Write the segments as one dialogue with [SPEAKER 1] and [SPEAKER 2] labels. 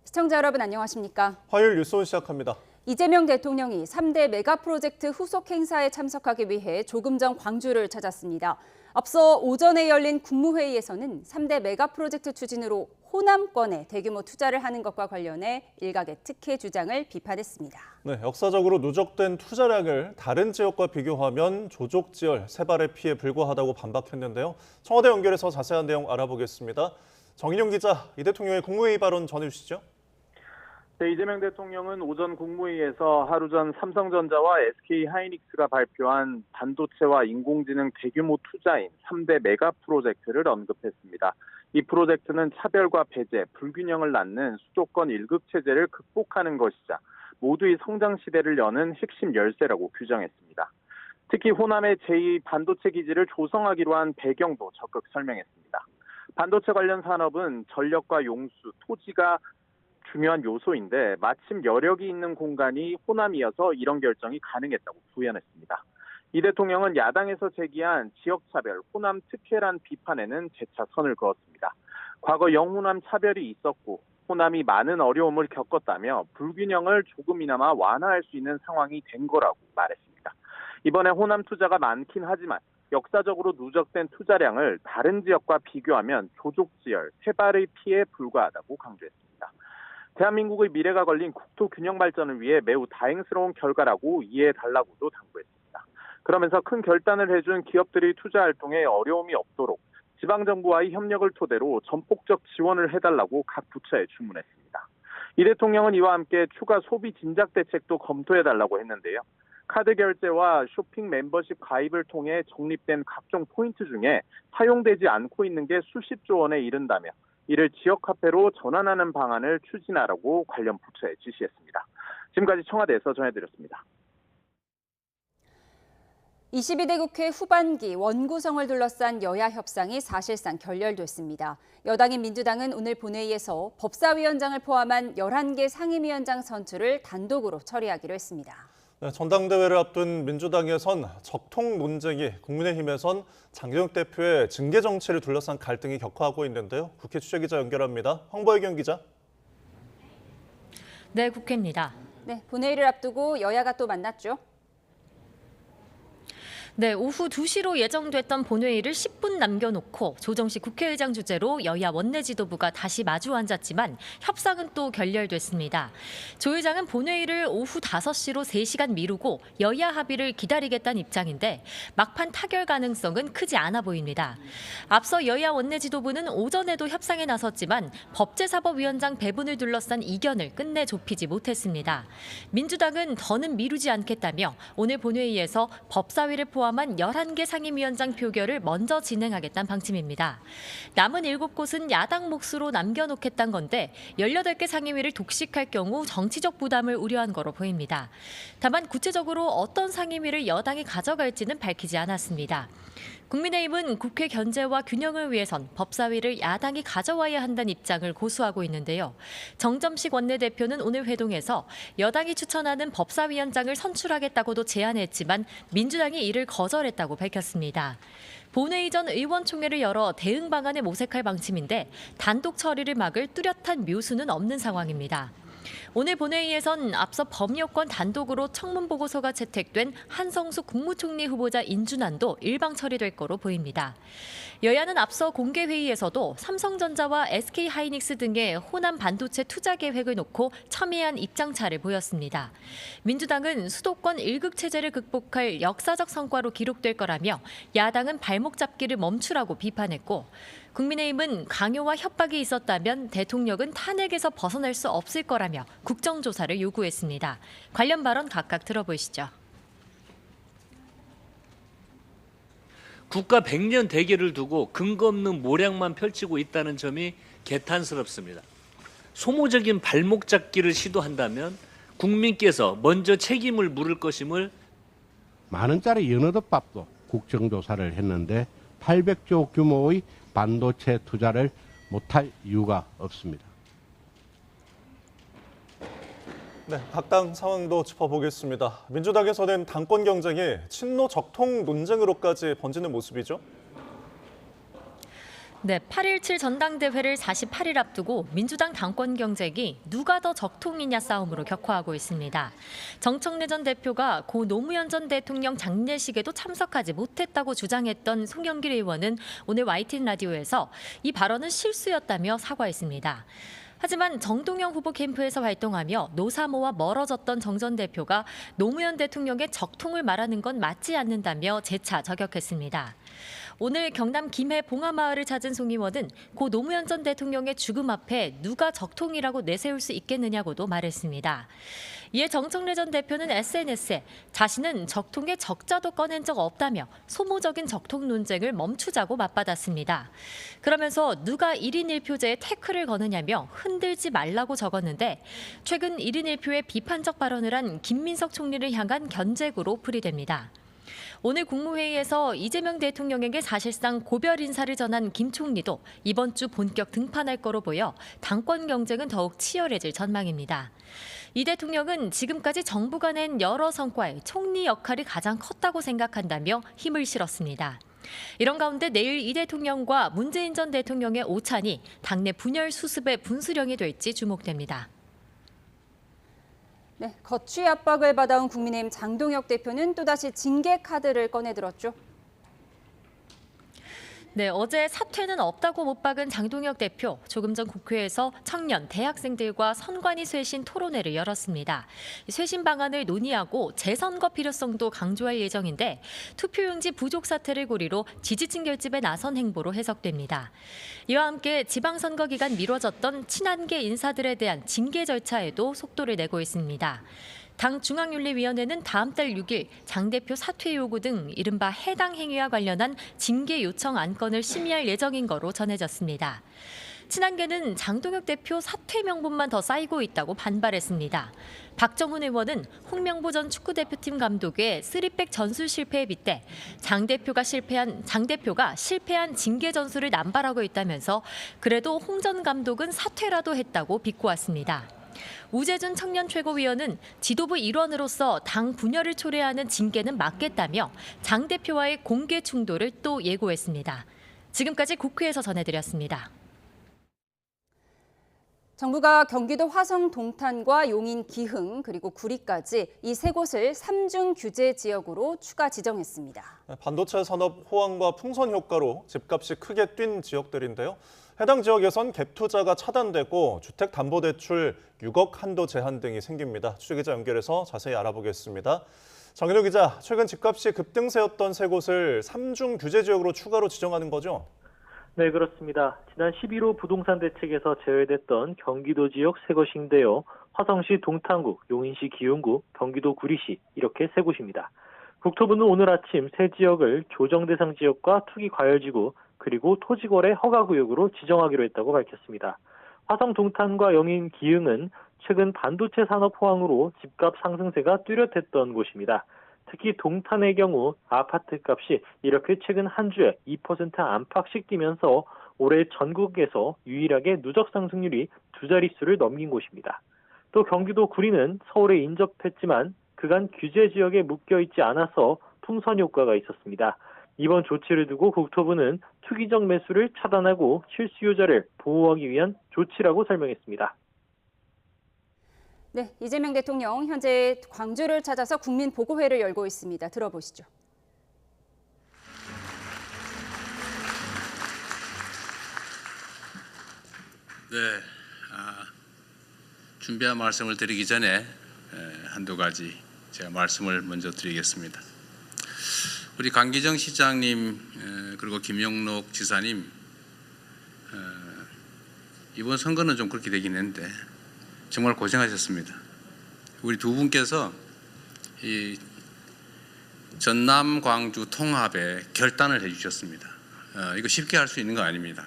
[SPEAKER 1] 시청자 여러분 안녕하십니까?
[SPEAKER 2] 화요일 뉴스온 시작합니다.
[SPEAKER 1] 이재명 대통령이 3대 메가 프로젝트 후속 행사에 참석하기 위해 조금 전 광주를 찾았습니다. 앞서 오전에 열린 국무회의에서는 3대 메가 프로젝트 추진으로 호남권에 대규모 투자를 하는 것과 관련해 일각의 특혜 주장을 비판했습니다.
[SPEAKER 2] 네, 역사적으로 누적된 투자량을 다른 지역과 비교하면 조족지열, 세발의 피해에 불과하다고 반박했는데요. 청와대 연결해서 자세한 내용 알아보겠습니다. 정인용 기자, 이 대통령의 국무회의 발언 전해주시죠.
[SPEAKER 3] 네, 이재명 대통령은 오전 국무회의에서 하루 전 삼성전자와 SK하이닉스가 발표한 반도체와 인공지능 대규모 투자인 3대 메가 프로젝트를 언급했습니다. 이 프로젝트는 차별과 배제, 불균형을 낳는 수도권 1급 체제를 극복하는 것이자 모두의 성장 시대를 여는 핵심 열쇠라고 규정했습니다. 특히 호남의 제2 반도체 기지를 조성하기로 한 배경도 적극 설명했습니다. 반도체 관련 산업은 전력과 용수, 토지가 중요한 요소인데 마침 여력이 있는 공간이 호남이어서 이런 결정이 가능했다고 부연했습니다. 이 대통령은 야당에서 제기한 지역차별, 호남 특혜란 비판에는 재차 선을 그었습니다. 과거 영호남 차별이 있었고 호남이 많은 어려움을 겪었다며 불균형을 조금이나마 완화할 수 있는 상황이 된 거라고 말했습니다. 이번에 호남 투자가 많긴 하지만 역사적으로 누적된 투자량을 다른 지역과 비교하면 조족지열, 세발의 피해에 불과하다고 강조했습니다. 대한민국의 미래가 걸린 국토 균형 발전을 위해 매우 다행스러운 결과라고 이해해달라고도 당부했습니다. 그러면서 큰 결단을 해준 기업들의 투자 활동에 어려움이 없도록 지방정부와의 협력을 토대로 전폭적 지원을 해달라고 각 부처에 주문했습니다. 이 대통령은 이와 함께 추가 소비 진작 대책도 검토해달라고 했는데요. 카드 결제와 쇼핑 멤버십 가입을 통해 적립된 각종 포인트 중에 사용되지 않고 있는 게 수십조 원에 이른다며 이를 지역화폐로 전환하는 방안을 추진하라고 관련 부처에 지시했습니다. 지금까지 청와대에서 전해드렸습니다.
[SPEAKER 1] 22대 국회 후반기 원구성을 둘러싼 여야 협상이 사실상 결렬됐습니다. 여당인 민주당은 오늘 본회의에서 법사위원장을 포함한 11개 상임위원장 선출을 단독으로 처리하기로 했습니다.
[SPEAKER 2] 네, 전당대회를 앞둔 민주당에선 적통 논쟁이, 국민의힘에선 장경태 대표의 징계 정치를 둘러싼 갈등이 격화하고 있는데요. 국회 취재기자 연결합니다. 황보혜경 기자.
[SPEAKER 4] 네, 국회입니다.
[SPEAKER 1] 네, 본회의를 앞두고 여야가 또 만났죠.
[SPEAKER 4] 네, 오후 2시로 예정됐던 본회의를 10분 남겨놓고 조정식 국회의장 주재로 여야 원내 지도부가 다시 마주 앉았지만 협상은 또 결렬됐습니다. 조 의장은 본회의를 오후 5시로 3시간 미루고 여야 합의를 기다리겠다는 입장인데 막판 타결 가능성은 크지 않아 보입니다. 앞서 여야 원내 지도부는 오전에도 협상에 나섰지만 법제사법위원장 배분을 둘러싼 이견을 끝내 좁히지 못했습니다. 민주당은 더는 미루지 않겠다며 오늘 본회의에서 법사위를 포함한 11개 상임위원장 표결을 먼저 진행하겠다는 방침입니다. 남은 7곳은 야당 몫으로 남겨놓겠다는 건데 18개 상임위를 독식할 경우 정치적 부담을 우려한 거로 보입니다. 다만 구체적으로 어떤 상임위를 여당이 가져갈지는 밝히지 않았습니다. 국민의힘은 국회 견제와 균형을 위해선 법사위를 야당이 가져와야 한다는 입장을 고수하고 있는데요. 정점식 원내대표는 오늘 회동에서 여당이 추천하는 법사위원장을 선출하겠다고도 제안했지만 민주당이 이를 거절했다고 밝혔습니다. 본회의 전 의원총회를 열어 대응 방안을 모색할 방침인데 단독 처리를 막을 뚜렷한 묘수는 없는 상황입니다. 오늘 본회의에선 앞서 범여권 단독으로 청문보고서가 채택된 한성수 국무총리 후보자 인준안도 일방 처리될 거로 보입니다. 여야는 앞서 공개회의에서도 삼성전자와 SK하이닉스 등의 호남 반도체 투자 계획을 놓고 첨예한 입장차를 보였습니다. 민주당은 수도권 1급 체제를 극복할 역사적 성과로 기록될 거라며 야당은 발목 잡기를 멈추라고 비판했고 국민의힘은 강요와 협박이 있었다면 대통령은 탄핵에서 벗어날 수 없을 거라며 국정조사를 요구했습니다. 관련 발언 각각 들어보시죠.
[SPEAKER 5] 국가 100년 대계를 두고 근거 없는 모략만 펼치고 있다는 점이 개탄스럽습니다. 소모적인 발목 잡기를 시도한다면 국민께서 먼저 책임을 물을 것임을
[SPEAKER 6] 만 원짜리 연어덮밥도 국정조사를 했는데 800조 규모의 반도체 투자를 못할 이유가 없습니다.
[SPEAKER 2] 네, 각 당 상황도 짚어보겠습니다. 민주당에서는 당권 경쟁이 친노 적통 논쟁으로까지 번지는 모습이죠.
[SPEAKER 4] 네, 8.17 전당대회를 48일 앞두고 민주당 당권 경쟁이 누가 더 적통이냐 싸움으로 격화하고 있습니다. 정청래 전 대표가 고 노무현 전 대통령 장례식에도 참석하지 못했다고 주장했던 송영길 의원은 오늘 YTN 라디오에서 이 발언은 실수였다며 사과했습니다. 하지만 정동영 후보 캠프에서 활동하며 노사모와 멀어졌던 정 전 대표가 노무현 대통령의 적통을 말하는 건 맞지 않는다며 재차 저격했습니다. 오늘 경남 김해 봉하마을을 찾은 송 의원은 고 노무현 전 대통령의 죽음 앞에 누가 적통이라고 내세울 수 있겠느냐고도 말했습니다. 이에 정청래 전 대표는 SNS에 자신은 적통의 적자도 꺼낸 적 없다며 소모적인 적통 논쟁을 멈추자고 맞받았습니다. 그러면서 누가 1인 1표제에 태클을 거느냐며 흔들지 말라고 적었는데 최근 1인 1표에 비판적 발언을 한 김민석 총리를 향한 견제구로 풀이됩니다. 오늘 국무회의에서 이재명 대통령에게 사실상 고별 인사를 전한 김 총리도 이번 주 본격 등판할 거로 보여 당권 경쟁은 더욱 치열해질 전망입니다. 이 대통령은 지금까지 정부가 낸 여러 성과에 총리 역할이 가장 컸다고 생각한다며 힘을 실었습니다. 이런 가운데 내일 이 대통령과 문재인 전 대통령의 오찬이 당내 분열 수습의 분수령이 될지 주목됩니다.
[SPEAKER 1] 네, 거취 압박을 받아온 국민의힘 장동혁 대표는 또다시 징계 카드를 꺼내들었죠.
[SPEAKER 4] 네, 어제 사퇴는 없다고 못 박은 장동혁 대표, 조금 전 국회에서 청년, 대학생들과 선관위 쇄신 토론회를 열었습니다. 쇄신 방안을 논의하고 재선거 필요성도 강조할 예정인데 투표용지 부족 사태를 고리로 지지층 결집에 나선 행보로 해석됩니다. 이와 함께 지방선거 기간 미뤄졌던 친한계 인사들에 대한 징계 절차에도 속도를 내고 있습니다. 당 중앙윤리위원회는 다음 달 6일 장 대표 사퇴 요구 등 이른바 해당 행위와 관련한 징계 요청 안건을 심의할 예정인 거로 전해졌습니다. 친한계는 장동혁 대표 사퇴 명분만 더 쌓이고 있다고 반발했습니다. 박정훈 의원은 홍명보 전 축구대표팀 감독의 3백 전술 실패에 빗대 장 대표가 실패한 징계 전술을 남발하고 있다면서 그래도 홍 전 감독은 사퇴라도 했다고 비꼬았습니다. 우재준 청년 최고위원은 지도부 일원으로서 당 분열을 초래하는 징계는 막겠다며 장 대표와의 공개 충돌을 또 예고했습니다. 지금까지 국회에서 전해드렸습니다.
[SPEAKER 1] 정부가 경기도 화성 동탄과 용인 기흥 그리고 구리까지 이 세 곳을 3중 규제 지역으로 추가 지정했습니다.
[SPEAKER 2] 반도체 산업 호황과 풍선 효과로 집값이 크게 뛴 지역들인데요. 해당 지역에선 갭 투자가 차단되고 주택담보대출 6억 한도 제한 등이 생깁니다. 취재기자 연결해서 자세히 알아보겠습니다. 정인호 기자, 최근 집값이 급등세였던 세 곳을 3중 규제 지역으로 추가로 지정하는 거죠?
[SPEAKER 7] 네, 그렇습니다. 지난 11호 부동산 대책에서 제외됐던 경기도 지역 세 곳인데요. 화성시 동탄구, 용인시 기흥구, 경기도 구리시 이렇게 세 곳입니다. 국토부는 오늘 아침 세 지역을 조정 대상 지역과 투기 과열지구 그리고 토지거래 허가구역으로 지정하기로 했다고 밝혔습니다. 화성 동탄과 용인 기흥은 최근 반도체 산업 호황으로 집값 상승세가 뚜렷했던 곳입니다. 특히 동탄의 경우 아파트 값이 이렇게 최근 한 주에 2% 안팎씩 뛰면서 올해 전국에서 유일하게 누적 상승률이 두 자릿수를 넘긴 곳입니다. 또 경기도 구리는 서울에 인접했지만 그간 규제 지역에 묶여 있지 않아서 풍선 효과가 있었습니다. 이번 조치를 두고 국토부는 투기적 매수를 차단하고 실수요자를 보호하기 위한 조치라고 설명했습니다.
[SPEAKER 1] 네, 이재명 대통령 현재 광주를 찾아서 국민 보고회를 열고 있습니다. 들어보시죠.
[SPEAKER 8] 네, 준비한 말씀을 드리기 전에 한두 가지 제가 말씀을 먼저 드리겠습니다. 우리 강기정 시장님 그리고 김영록 지사님 이번 선거는 좀 그렇게 되긴 했는데 정말 고생하셨습니다. 우리 두 분께서 이 전남 광주 통합에 결단을 해주셨습니다. 이거 쉽게 할 수 있는 거 아닙니다.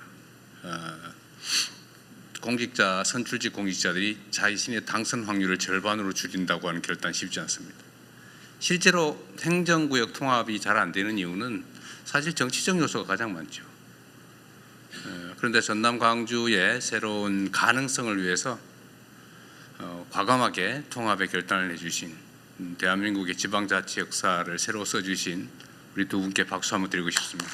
[SPEAKER 8] 공직자, 선출직 공직자들이 자신의 당선 확률을 절반으로 줄인다고 하는 결단 쉽지 않습니다. 실제로 행정구역 통합이 잘 안 되는 이유는 사실 정치적 요소가 가장 많죠. 그런데 전남 광주의 새로운 가능성을 위해서 과감하게 통합의 결단을 해주신 대한민국의 지방자치 역사를 새로 써주신 우리 두 분께 박수 한번 드리고 싶습니다.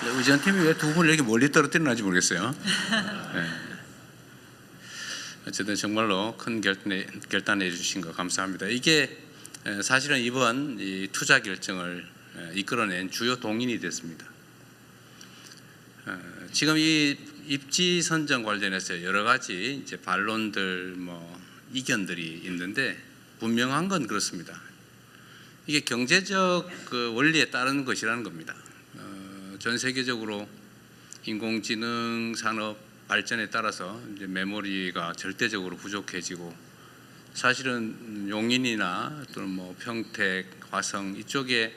[SPEAKER 8] 의전팀이 왜 두 분을 이렇게 멀리 떨어뜨리는지 모르겠어요. 네. 어쨌든 정말로 큰 결단해 주신 거 감사합니다. 이게 사실은 이번 이 투자 결정을 이끌어낸 주요 동인이 됐습니다. 지금 이 입지 선정 관련해서 여러 가지 이제 반론들, 이견들이 있는데 분명한 건 그렇습니다. 이게 경제적 그 원리에 따른 것이라는 겁니다. 전 세계적으로 인공지능 산업 발전에 따라서 이제 메모리가 절대적으로 부족해지고, 사실은 용인이나 또는 평택, 화성 이쪽에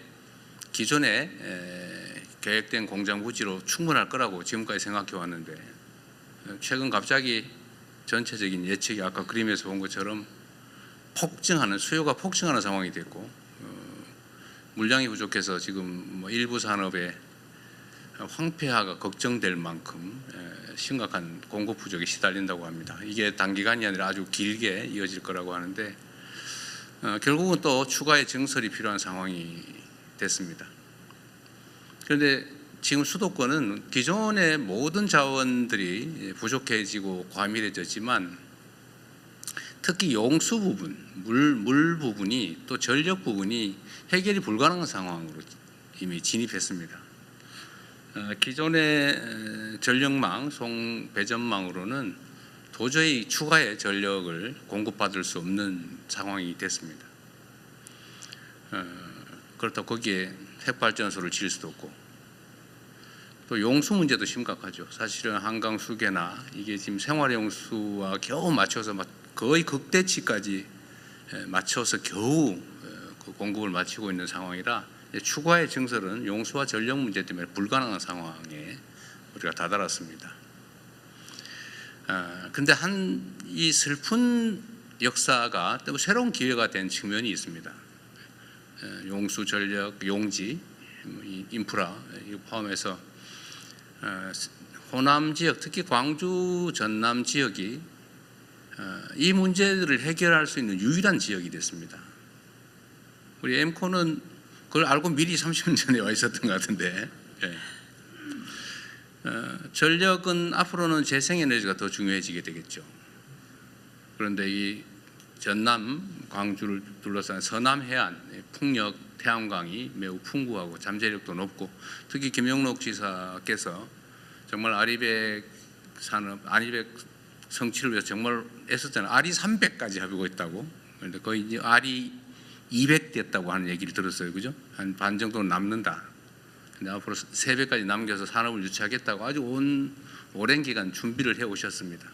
[SPEAKER 8] 기존에 계획된 공장 부지로 충분할 거라고 지금까지 생각해 왔는데, 최근 갑자기 전체적인 예측이 아까 그림에서 본 것처럼 수요가 폭증하는 상황이 됐고, 물량이 부족해서 지금 일부 산업에 황폐화가 걱정될 만큼 심각한 공급 부족에 시달린다고 합니다. 이게 단기간이 아니라 아주 길게 이어질 거라고 하는데, 결국은 또 추가의 증설이 필요한 상황이 됐습니다. 그런데 지금 수도권은 기존의 모든 자원들이 부족해지고 과밀해졌지만, 특히 용수 부분, 물 부분이 또 전력 부분이 해결이 불가능한 상황으로 이미 진입했습니다. 기존의 전력망, 송배전망으로는 도저히 추가의 전력을 공급받을 수 없는 상황이 됐습니다. 그렇다고 거기에 핵발전소를 지을 수도 없고, 또 용수 문제도 심각하죠. 사실은 한강 수계나 이게 지금 생활용수와 겨우 맞춰서 거의 극대치까지 맞춰서 겨우 그 공급을 마치고 있는 상황이라, 추가의 증설은 용수와 전력 문제 때문에 불가능한 상황에 우리가 다다랐습니다. 그런데 이 슬픈 역사가 또 새로운 기회가 된 측면이 있습니다. 용수, 전력, 용지, 인프라 이거 포함해서 호남 지역, 특히 광주, 전남 지역이 이 문제들을 해결할 수 있는 유일한 지역이 됐습니다. 우리 엠코는 그걸 알고 미리 30년 전에 와 있었던 것 같은데, 전력은 앞으로는 재생에너지가 더 중요해지게 되겠죠. 그런데 이 전남, 광주를 둘러싼 서남 해안, 풍력, 태양광이 매우 풍부하고 잠재력도 높고, 특히 김영록 지사께서 정말 아리백 산업, 아리백 성취를 위해서 정말 애썼잖아요. 아리 300까지 하고 있다고. 그런데 거의 이제 아리 200 됐다고 하는 얘기를 들었어요. 그죠? 한 반 정도는 남는다. 근데 앞으로 3배까지 남겨서 산업을 유치하겠다고 아주 오랜 기간 준비를 해 오셨습니다.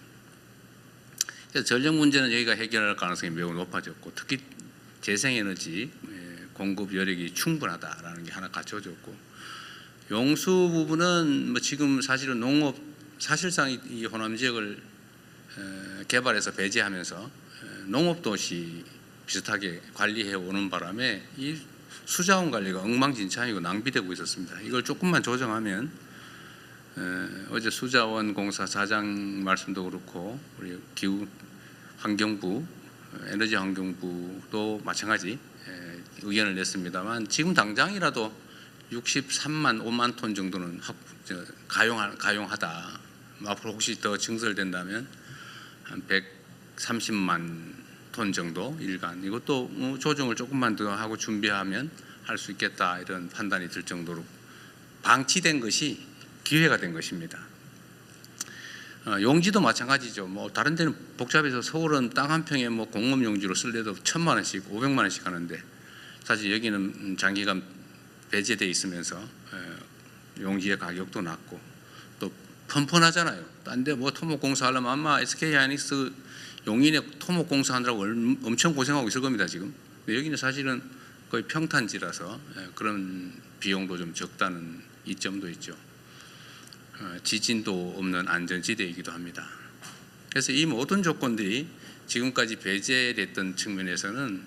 [SPEAKER 8] 그래서 전력 문제는 여기가 해결할 가능성이 매우 높아졌고, 특히 재생에너지 공급 여력이 충분하다라는 게 하나 갖춰졌고, 용수 부분은 지금 사실은 농업, 사실상 이 호남 지역을 개발해서 배제하면서 농업도시 비슷하게 관리해 오는 바람에 이 수자원 관리가 엉망진창이고 낭비되고 있었습니다. 이걸 조금만 조정하면, 어제 수자원 공사 사장 말씀도 그렇고 우리 기후 환경부, 에너지 환경부도 마찬가지 의견을 냈습니다만, 지금 당장이라도 63만 5만 톤 정도는 가용하다. 앞으로 혹시 더 증설된다면 한 130만 톤 정도 일간, 이것도 조정을 조금만 더 하고 준비하면 할 수 있겠다, 이런 판단이 들 정도로 방치된 것이 기회가 된 것입니다. 용지도 마찬가지죠. 다른 데는 복잡해서 서울은 땅 한 평에 공업 용지로 쓸래도 1,000만 원씩, 500만 원씩 하는데, 사실 여기는 장기간 배제돼 있으면서 용지의 가격도 낮고 또 펀펀하잖아요. 딴 데 토목공사 하려면 아마 SK하이닉스 용인에 토목공사 하느라고 엄청 고생하고 있을 겁니다, 지금. 근데 여기는 사실은 거의 평탄지라서 그런 비용도 좀 적다는 이점도 있죠. 지진도 없는 안전지대이기도 합니다. 그래서 이 모든 조건들이 지금까지 배제됐던 측면에서는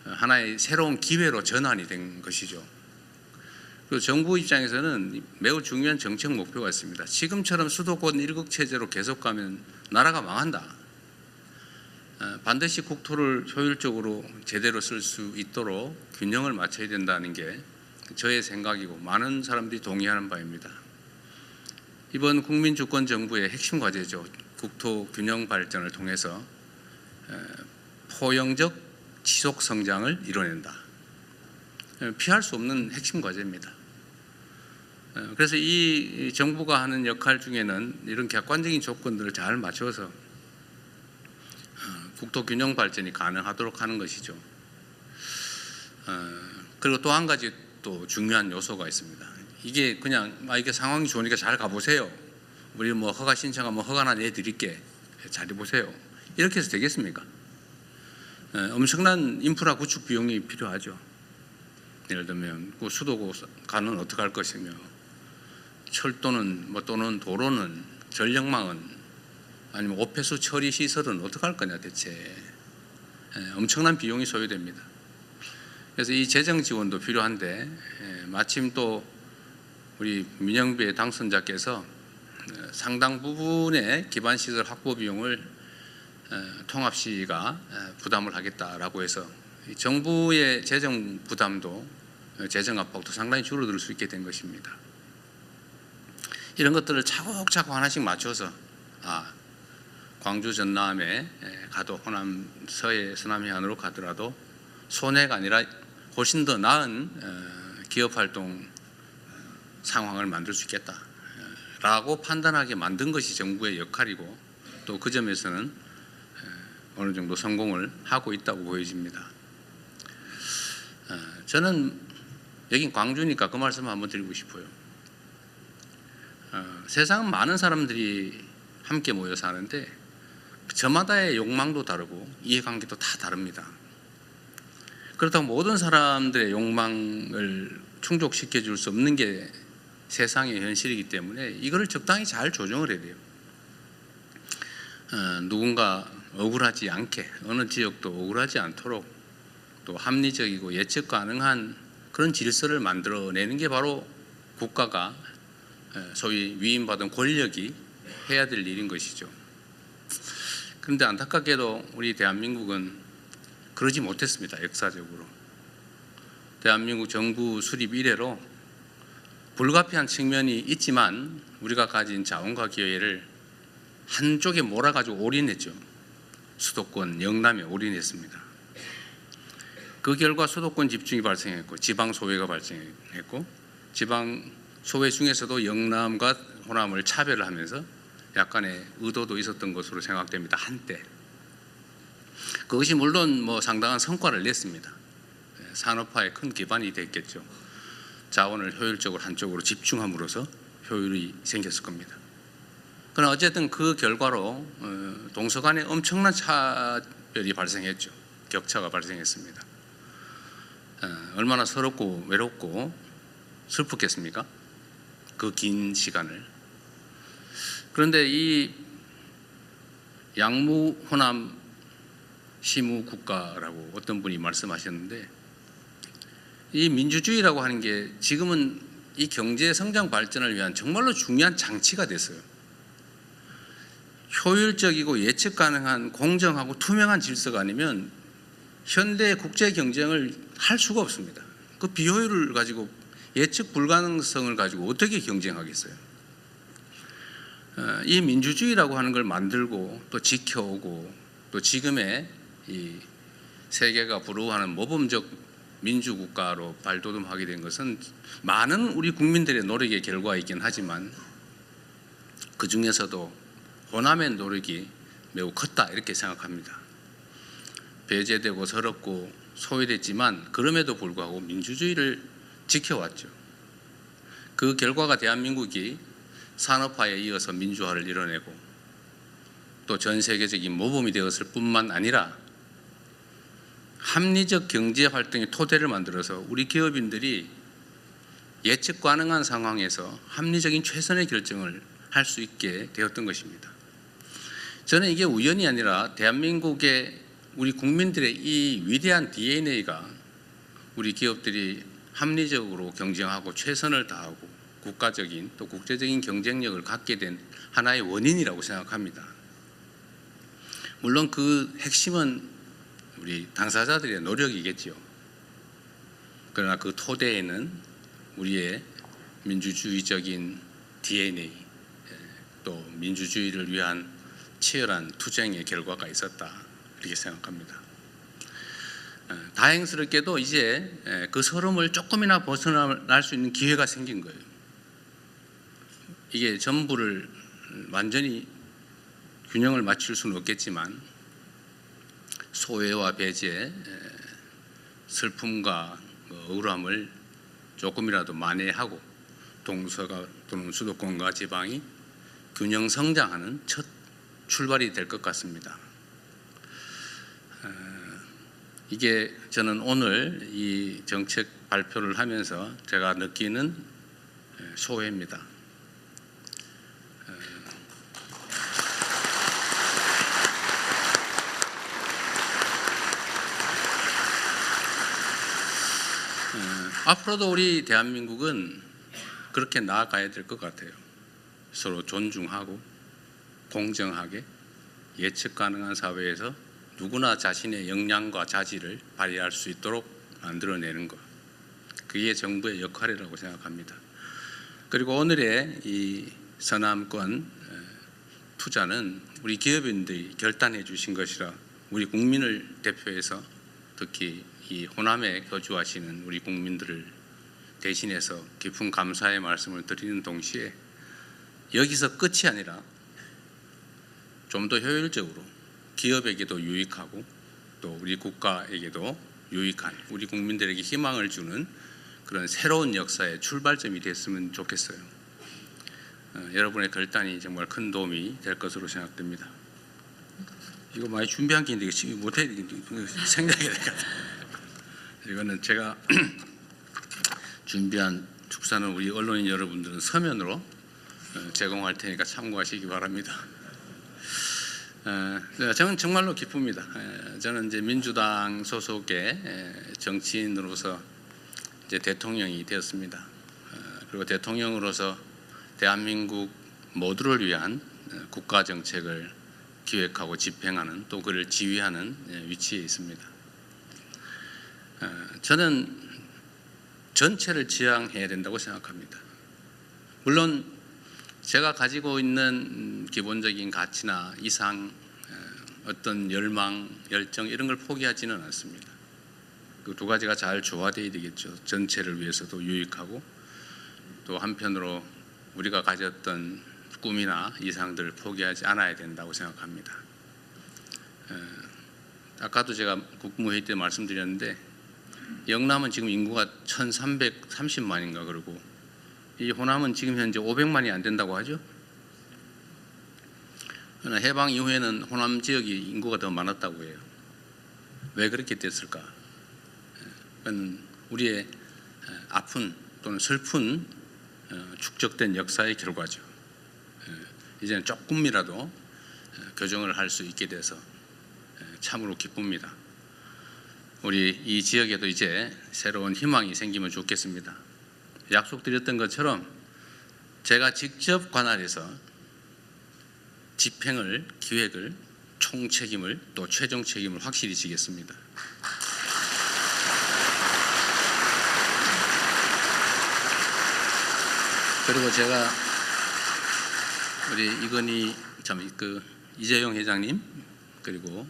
[SPEAKER 8] 하나의 새로운 기회로 전환이 된 것이죠. 그리고 정부 입장에서는 매우 중요한 정책 목표가 있습니다. 지금처럼 수도권 일극체제로 계속 가면 나라가 망한다. 반드시 국토를 효율적으로 제대로 쓸 수 있도록 균형을 맞춰야 된다는 게 저의 생각이고 많은 사람들이 동의하는 바입니다. 이번 국민주권정부의 핵심 과제죠. 국토 균형 발전을 통해서 포용적 지속 성장을 이뤄낸다. 피할 수 없는 핵심 과제입니다. 그래서 이 정부가 하는 역할 중에는 이런 객관적인 조건들을 잘 맞춰서 국토 균형 발전이 가능하도록 하는 것이죠. 그리고 또 한 가지 또 중요한 요소가 있습니다. 이게 그냥 이게 상황이 좋으니까 잘 가보세요. 우리 뭐 허가 신청하면 허가나 내드릴게. 잘 해보세요. 이렇게 해서 되겠습니까? 엄청난 인프라 구축 비용이 필요하죠. 예를 들면 그 수도가는 어떻게 할 것이며, 철도는 또는 도로는, 전력망은, 아니면 오폐수 처리 시설은 어떻게 할 거냐 대체. 엄청난 비용이 소요됩니다. 그래서 이 재정 지원도 필요한데, 마침 또 우리 민영배 당선자께서 상당 부분의 기반시설 확보 비용을 통합시가 부담을 하겠다라고 해서 정부의 재정 부담도, 재정 압박도 상당히 줄어들 수 있게 된 것입니다. 이런 것들을 차곡차곡 하나씩 맞춰서 광주 전남에 가도 호남 서해 서남 해안으로 가더라도 손해가 아니라 훨씬 더 나은 기업활동 상황을 만들 수 있겠다라고 판단하게 만든 것이 정부의 역할이고, 또 그 점에서는 어느 정도 성공을 하고 있다고 보여집니다. 저는 여긴 광주니까 그 말씀 한번 드리고 싶어요. 세상 많은 사람들이 함께 모여 사는데 저마다의 욕망도 다르고 이해관계도 다 다릅니다. 그렇다고 모든 사람들의 욕망을 충족시켜 줄 수 없는 게 세상의 현실이기 때문에 이거를 적당히 잘 조정을 해야 돼요. 누군가 억울하지 않게, 어느 지역도 억울하지 않도록 또 합리적이고 예측 가능한 그런 질서를 만들어내는 게 바로 국가가 소위 위임받은 권력이 해야 될 일인 것이죠. 그런데 안타깝게도 우리 대한민국은 그러지 못했습니다. 역사적으로. 대한민국 정부 수립 이래로 불가피한 측면이 있지만 우리가 가진 자원과 기회를 한쪽에 몰아가지고 올인했죠. 수도권, 영남에 올인했습니다. 그 결과 수도권 집중이 발생했고 지방 소외가 발생했고, 지방 소외 중에서도 영남과 호남을 차별을 하면서 약간의 의도도 있었던 것으로 생각됩니다. 한때. 그것이 물론 상당한 성과를 냈습니다. 산업화에 큰 기반이 됐겠죠. 자원을 효율적으로 한쪽으로 집중함으로써 효율이 생겼을 겁니다. 그러나 어쨌든 그 결과로 동서 간에 엄청난 차별이 발생했죠. 격차가 발생했습니다. 얼마나 서럽고 외롭고 슬프겠습니까? 그 긴 시간을. 그런데 이 양무 호남 시무 국가라고 어떤 분이 말씀하셨는데, 이 민주주의라고 하는 게 지금은 이 경제 성장 발전을 위한 정말로 중요한 장치가 됐어요. 효율적이고 예측 가능한 공정하고 투명한 질서가 아니면 현대 국제 경쟁을 할 수가 없습니다. 그 비효율을 가지고, 예측 불가능성을 가지고 어떻게 경쟁하겠어요? 이 민주주의라고 하는 걸 만들고 또 지켜오고, 또 지금의 이 세계가 부러워하는 모범적 민주국가로 발돋움하게 된 것은 많은 우리 국민들의 노력의 결과이긴 하지만 그 중에서도 호남의 노력이 매우 컸다, 이렇게 생각합니다. 배제되고 서럽고 소외됐지만 그럼에도 불구하고 민주주의를 지켜왔죠. 그 결과가 대한민국이 산업화에 이어서 민주화를 이뤄내고 또 전 세계적인 모범이 되었을 뿐만 아니라 합리적 경제 활동의 토대를 만들어서 우리 기업인들이 예측 가능한 상황에서 합리적인 최선의 결정을 할 수 있게 되었던 것입니다. 저는 이게 우연이 아니라 대한민국의 우리 국민들의 이 위대한 DNA가 우리 기업들이 합리적으로 경쟁하고 최선을 다하고 국가적인 또 국제적인 경쟁력을 갖게 된 하나의 원인이라고 생각합니다. 물론 그 핵심은 우리 당사자들의 노력이겠죠. 그러나 그 토대에는 우리의 민주주의적인 DNA, 또 민주주의를 위한 치열한 투쟁의 결과가 있었다, 이렇게 생각합니다. 다행스럽게도 이제 그 서름을 조금이나 벗어날 수 있는 기회가 생긴 거예요. 이게 전부를 완전히 균형을 맞출 수는 없겠지만 소외와 배제, 슬픔과 억울함을 조금이라도 만회하고 동서가 또는 수도권과 지방이 균형 성장하는 첫 출발이 될 것 같습니다. 이게 저는 오늘 이 정책 발표를 하면서 제가 느끼는 소회입니다. 앞으로도 우리 대한민국은 그렇게 나아가야 될 것 같아요. 서로 존중하고 공정하게 예측 가능한 사회에서 누구나 자신의 역량과 자질을 발휘할 수 있도록 만들어내는 것, 그게 정부의 역할이라고 생각합니다. 그리고 오늘의 이 서남권 투자는 우리 기업인들이 결단해 주신 것이라 우리 국민을 대표해서 특히 이 호남에 거주하시는 우리 국민들을 대신해서 깊은 감사의 말씀을 드리는 동시에 여기서 끝이 아니라 좀 더 효율적으로 기업에게도 유익하고 또 우리 국가에게도 유익한, 우리 국민들에게 희망을 주는 그런 새로운 역사의 출발점이 됐으면 좋겠어요. 여러분의 결단이 정말 큰 도움이 될 것으로 생각됩니다. 이거 많이 준비한 게 있는데 지금 못해 생략해야 될 것 같아요. 이거는 제가 준비한 축사는 우리 언론인 여러분들은 서면으로 제공할 테니까 참고하시기 바랍니다. 저는 정말로 기쁩니다. 저는 이제 민주당 소속의 정치인으로서 이제 대통령이 되었습니다. 그리고 대통령으로서 대한민국 모두를 위한 국가 정책을 기획하고 집행하는, 또 그를 지휘하는 위치에 있습니다. 저는 전체를 지향해야 된다고 생각합니다. 물론 제가 가지고 있는 기본적인 가치나 이상, 어떤 열망, 열정 이런 걸 포기하지는 않습니다. 그 두 가지가 잘 조화되어야 되겠죠. 전체를 위해서도 유익하고 또 한편으로 우리가 가졌던 꿈이나 이상들을 포기하지 않아야 된다고 생각합니다. 아까도 제가 국무회의 때 말씀드렸는데 영남은 지금 인구가 1330만인가 그러고 이 호남은 지금 현재 500만이 안 된다고 하죠. 그러나 해방 이후에는 호남 지역이 인구가 더 많았다고 해요. 왜 그렇게 됐을까? 그건 우리의 아픈 또는 슬픈 축적된 역사의 결과죠. 이제는 조금이라도 교정을 할 수 있게 돼서 참으로 기쁩니다. 우리 이 지역에도 이제 새로운 희망이 생기면 좋겠습니다. 약속드렸던 것처럼 제가 직접 관할해서 집행을, 기획을, 총책임을, 또 최종 책임을 확실히 지겠습니다. 그리고 제가 우리 이건희 이재용 회장님 그리고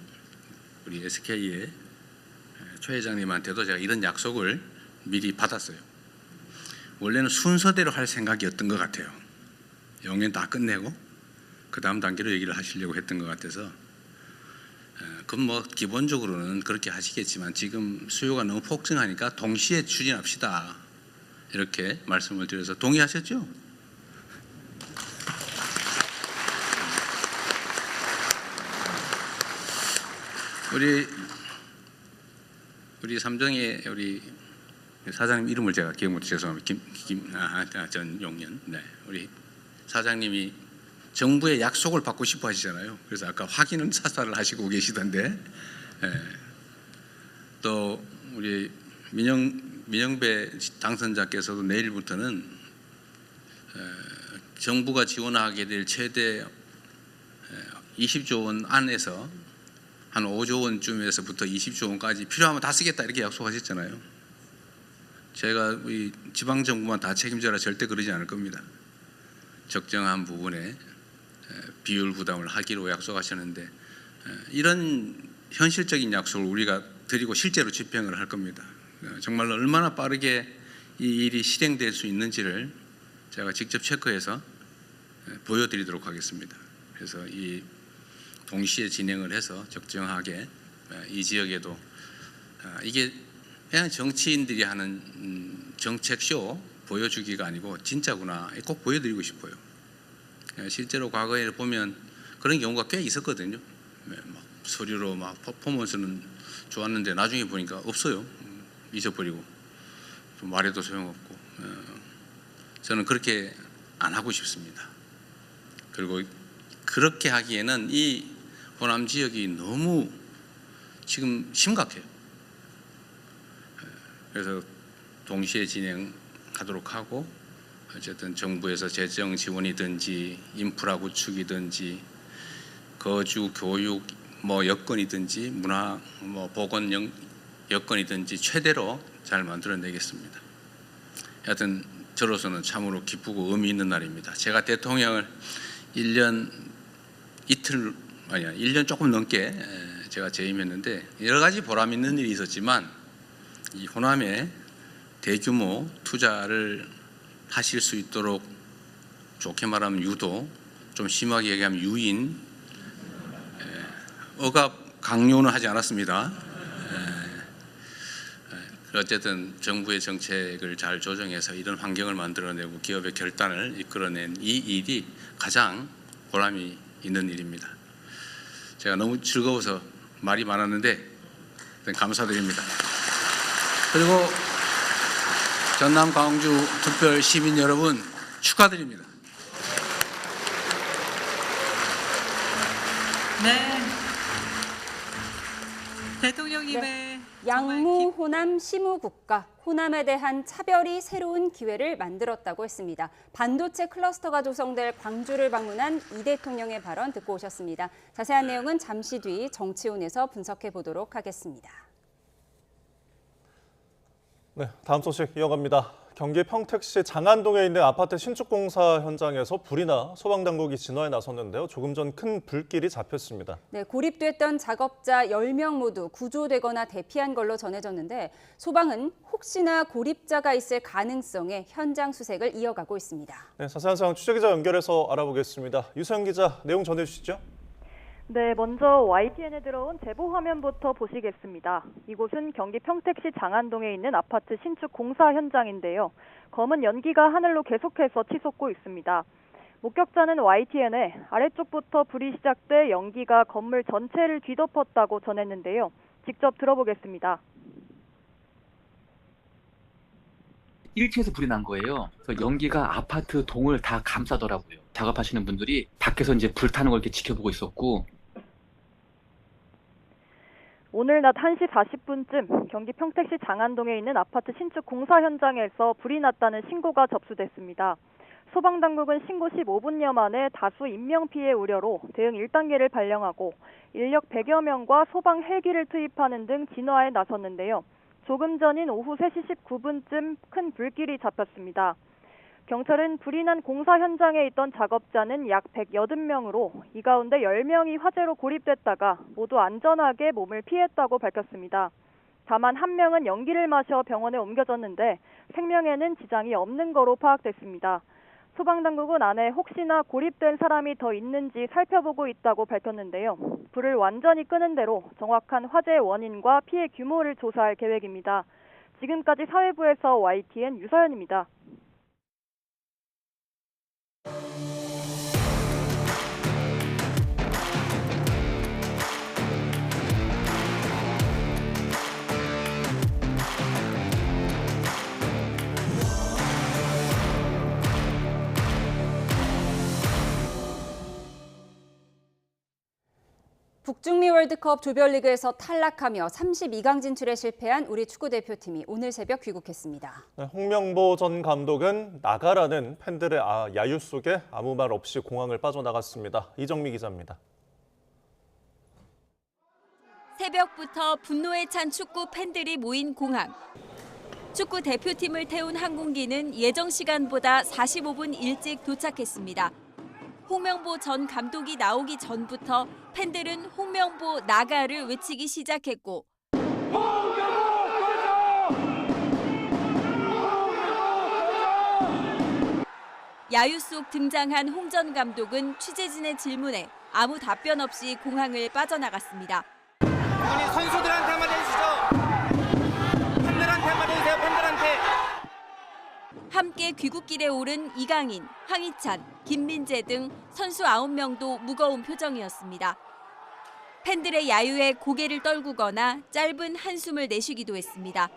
[SPEAKER 8] 우리 SK의 최 회장님한테도 제가 이런 약속을 미리 받았어요. 원래는 순서대로 할 생각이었던 것 같아요. 영연 다 끝내고 그 다음 단계로 얘기를 하시려고 했던 것 같아서 그건 뭐 기본적으로는 그렇게 하시겠지만 지금 수요가 너무 폭증하니까 동시에 추진합시다 이렇게 말씀을 드려서 동의하셨죠? 우리 삼정의 우리 사장님 이름을 제가 기억 못해 죄송합니다. 전용년. 네, 우리 사장님이 정부의 약속을 받고 싶어 하시잖아요. 그래서 아까 확인은 사살을 하시고 계시던데, 또 우리 민영배 당선자께서도 내일부터는 정부가 지원하게 될 최대 20조 원 안에서 한 5조 원쯤에서부터 20조 원까지 필요하면 다 쓰겠다 이렇게 약속하셨잖아요. 제가 이 지방 정부만 다 책임져라 절대 그러지 않을 겁니다. 적정한 부분에 비율 부담을 하기로 약속하셨는데 이런 현실적인 약속을 우리가 드리고 실제로 집행을 할 겁니다. 정말로 얼마나 빠르게 이 일이 실행될 수 있는지를 제가 직접 체크해서 보여드리도록 하겠습니다. 그래서 이 동시에 진행을 해서 적정하게 이 지역에도 이게 그냥 정치인들이 하는 정책쇼 보여주기가 아니고 진짜구나 꼭 보여드리고 싶어요. 실제로 과거에 보면 그런 경우가 꽤 있었거든요. 막 서류로 막 퍼포먼스는 좋았는데 나중에 보니까 없어요. 잊어버리고 좀 말해도 소용없고 저는 그렇게 안 하고 싶습니다. 그리고 그렇게 하기에는 이 호남 지역이 너무 지금 심각해요. 그래서 동시에 진행하도록 하고 어쨌든 정부에서 재정 지원이든지 인프라 구축이든지 거주 교육 뭐 여건이든지 문화 뭐 보건 여건이든지 최대로 잘 만들어내겠습니다. 하여튼 저로서는 참으로 기쁘고 의미 있는 날입니다. 제가 대통령을 1년 조금 넘게 제가 재임했는데 여러 가지 보람 있는 일이 있었지만 이 호남에 대규모 투자를 하실 수 있도록 좋게 말하면 유도, 좀 심하게 얘기하면 유인, 억압 강요는 하지 않았습니다. 어쨌든 정부의 정책을 잘 조정해서 이런 환경을 만들어내고 기업의 결단을 이끌어낸 이 일이 가장 보람이 있는 일입니다. 제가 너무 즐거워서 말이 많았는데 감사드립니다. 그리고 전남 광주 특별 시민 여러분 축하드립니다.
[SPEAKER 9] 네. 대통령님의
[SPEAKER 1] 양무 호남 시무 국가, 호남에 대한 차별이 새로운 기회를 만들었다고 했습니다. 반도체 클러스터가 조성될 광주를 방문한 이 대통령의 발언 듣고 오셨습니다. 자세한 내용은 잠시 뒤 정치온에서 분석해 보도록 하겠습니다.
[SPEAKER 2] 네, 다음 소식 이어갑니다. 경기 평택시 장안동에 있는 아파트 신축 공사 현장에서 불이 나 소방당국이 진화에 나섰는데요. 조금 전 큰 불길이 잡혔습니다.
[SPEAKER 1] 네, 고립됐던 작업자 10명 모두 구조되거나 대피한 걸로 전해졌는데 소방은 혹시나 고립자가 있을 가능성에 현장 수색을 이어가고 있습니다.
[SPEAKER 2] 네, 자세한 상황 취재기자 연결해서 알아보겠습니다. 유서영 기자, 내용 전해주시죠.
[SPEAKER 10] 네, 먼저 YTN에 들어온 제보 화면부터 보시겠습니다. 이곳은 경기 평택시 장안동에 있는 아파트 신축 공사 현장인데요. 검은 연기가 하늘로 계속해서 치솟고 있습니다. 목격자는 YTN에 아래쪽부터 불이 시작돼 연기가 건물 전체를 뒤덮었다고 전했는데요. 직접 들어보겠습니다.
[SPEAKER 11] 1층에서 불이 난 거예요. 그래서 연기가 아파트 동을 다 감싸더라고요. 작업하시는 분들이 밖에서 이제 불타는 걸 이렇게 지켜보고 있었고.
[SPEAKER 10] 오늘 낮 1시 40분쯤 경기 평택시 장안동에 있는 아파트 신축 공사 현장에서 불이 났다는 신고가 접수됐습니다. 소방당국은 신고 15분여 만에 다수 인명피해 우려로 대응 1단계를 발령하고 인력 100여 명과 소방 헬기를 투입하는 등 진화에 나섰는데요. 조금 전인 오후 3시 19분쯤 큰 불길이 잡혔습니다. 경찰은 불이 난 공사 현장에 있던 작업자는 약 180명으로 이 가운데 10명이 화재로 고립됐다가 모두 안전하게 몸을 피했다고 밝혔습니다. 다만 1명은 연기를 마셔 병원에 옮겨졌는데 생명에는 지장이 없는 거로 파악됐습니다. 소방당국은 안에 혹시나 고립된 사람이 더 있는지 살펴보고 있다고 밝혔는데요. 불을 완전히 끄는 대로 정확한 화재의 원인과 피해 규모를 조사할 계획입니다. 지금까지 사회부에서 YTN 유서연입니다.
[SPEAKER 1] 북중미 월드컵 조별리그에서 탈락하며 32강 진출에 실패한 우리 축구대표팀이 오늘 새벽 귀국했습니다.
[SPEAKER 2] 네, 홍명보 전 감독은 나가라는 팬들의 야유 속에 아무 말 없이 공항을 빠져나갔습니다. 이정미 기자입니다.
[SPEAKER 12] 새벽부터 분노에 찬 축구 팬들이 모인 공항. 축구 대표팀을 태운 항공기는 예정 시간보다 45분 일찍 도착했습니다. 홍명보 전 감독이 나오기 전부터 팬들은 홍명보 나가를 외치기 시작했고 야유 속 등장한 홍 전 감독은 취재진의 질문에 아무 답변 없이 공항을 빠져나갔습니다.
[SPEAKER 13] 아니 선수들한테 한마디 해주시죠. 팬들한테 한마디 해주세요. 팬들한테.
[SPEAKER 12] 함께 귀국길에 오른 이강인, 황희찬, 김민재 등 선수 9명도 무거운 표정이었습니다. 팬들의 야유에 고개를 떨구거나 짧은 한숨을 내쉬기도 했습니다.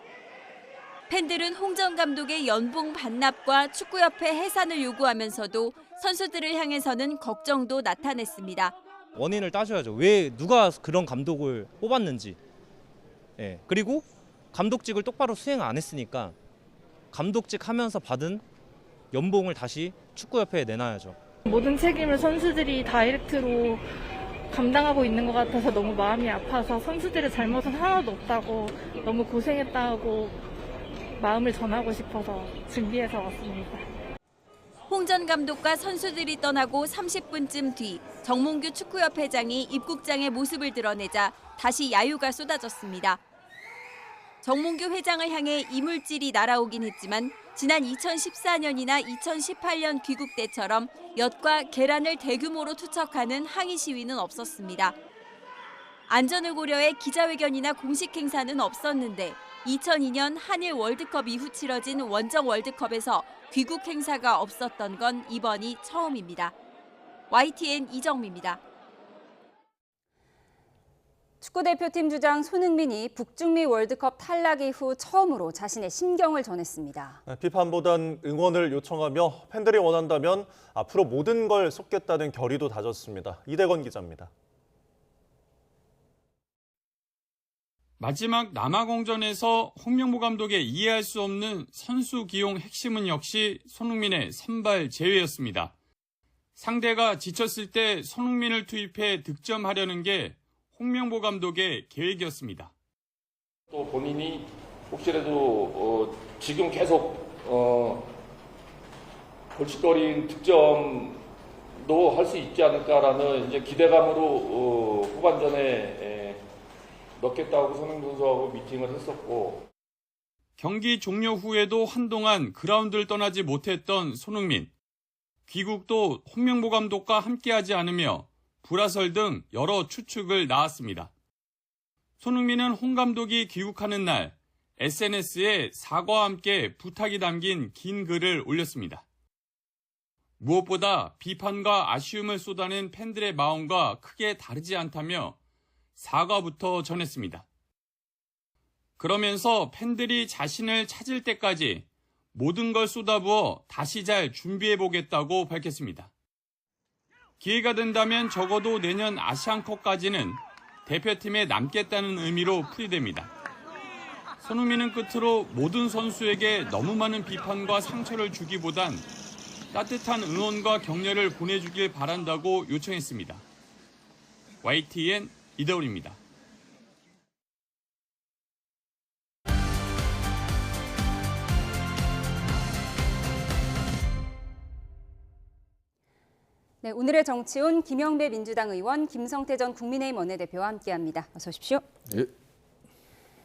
[SPEAKER 12] 팬들은 홍 전 감독의 연봉 반납과 축구협회 해산을 요구하면서도 선수들을 향해서는 걱정도 나타냈습니다.
[SPEAKER 14] 원인을 따져야죠. 왜 누가 그런 감독을 뽑았는지. 그리고 감독직을 똑바로 수행 안 했으니까 감독직 하면서 받은 연봉을 다시 축구협회에 내놔야죠.
[SPEAKER 15] 모든 책임을 선수들이 다이렉트로 감당하고 있는 것 같아서 너무 마음이 아파서 선수들의 잘못은 하나도 없다고 너무 고생했다고 마음을 전하고 싶어서 준비해서 왔습니다.
[SPEAKER 12] 홍 전 감독과 선수들이 떠나고 30분쯤 뒤 정몽규 축구협회장이 입국장의 모습을 드러내자 다시 야유가 쏟아졌습니다. 정몽규 회장을 향해 이물질이 날아오긴 했지만 지난 2014년이나 2018년 귀국 때처럼 엿과 계란을 대규모로 투척하는 항의 시위는 없었습니다. 안전을 고려해 기자회견이나 공식 행사는 없었는데 2002년 한일 월드컵 이후 치러진 원정 월드컵에서 귀국 행사가 없었던 건 이번이 처음입니다. YTN 이정미입니다.
[SPEAKER 1] 축구대표팀 주장 손흥민이 북중미 월드컵 탈락 이후 처음으로 자신의 심경을 전했습니다.
[SPEAKER 2] 비판보단 응원을 요청하며 팬들이 원한다면 앞으로 모든 걸 쏟겠다는 결의도 다졌습니다. 이대건 기자입니다.
[SPEAKER 16] 마지막 남아공전에서 홍명보 감독의 이해할 수 없는 선수 기용 핵심은 역시 손흥민의 선발 제외였습니다. 상대가 지쳤을 때 손흥민을 투입해 득점하려는 게 홍명보 감독의 계획이었습니다.
[SPEAKER 17] 또 본인이 혹시라도 지금 계속 골칫거리인 득점도 할 수 있지 않을까라는 이제 기대감으로 후반전에 넣겠다고 손흥민 선수하고 미팅을 했었고.
[SPEAKER 16] 경기 종료 후에도 한동안 그라운드를 떠나지 못했던 손흥민. 귀국도 홍명보 감독과 함께하지 않으며 불화설 등 여러 추측을 낳았습니다. 손흥민은 홍 감독이 귀국하는 날 SNS에 사과와 함께 부탁이 담긴 긴 글을 올렸습니다. 무엇보다 비판과 아쉬움을 쏟아낸 팬들의 마음과 크게 다르지 않다며 사과부터 전했습니다. 그러면서 팬들이 자신을 찾을 때까지 모든 걸 쏟아부어 다시 잘 준비해보겠다고 밝혔습니다. 기회가 된다면 적어도 내년 아시안컵까지는 대표팀에 남겠다는 의미로 풀이됩니다. 손흥민은 끝으로 모든 선수에게 너무 많은 비판과 상처를 주기보단 따뜻한 응원과 격려를 보내주길 바란다고 요청했습니다. YTN 이대훈입니다.
[SPEAKER 1] 네, 오늘의 정치온 김영배 민주당 의원, 김성태 전 국민의힘 원내대표와 함께합니다. 어서 오십시오.
[SPEAKER 18] 예.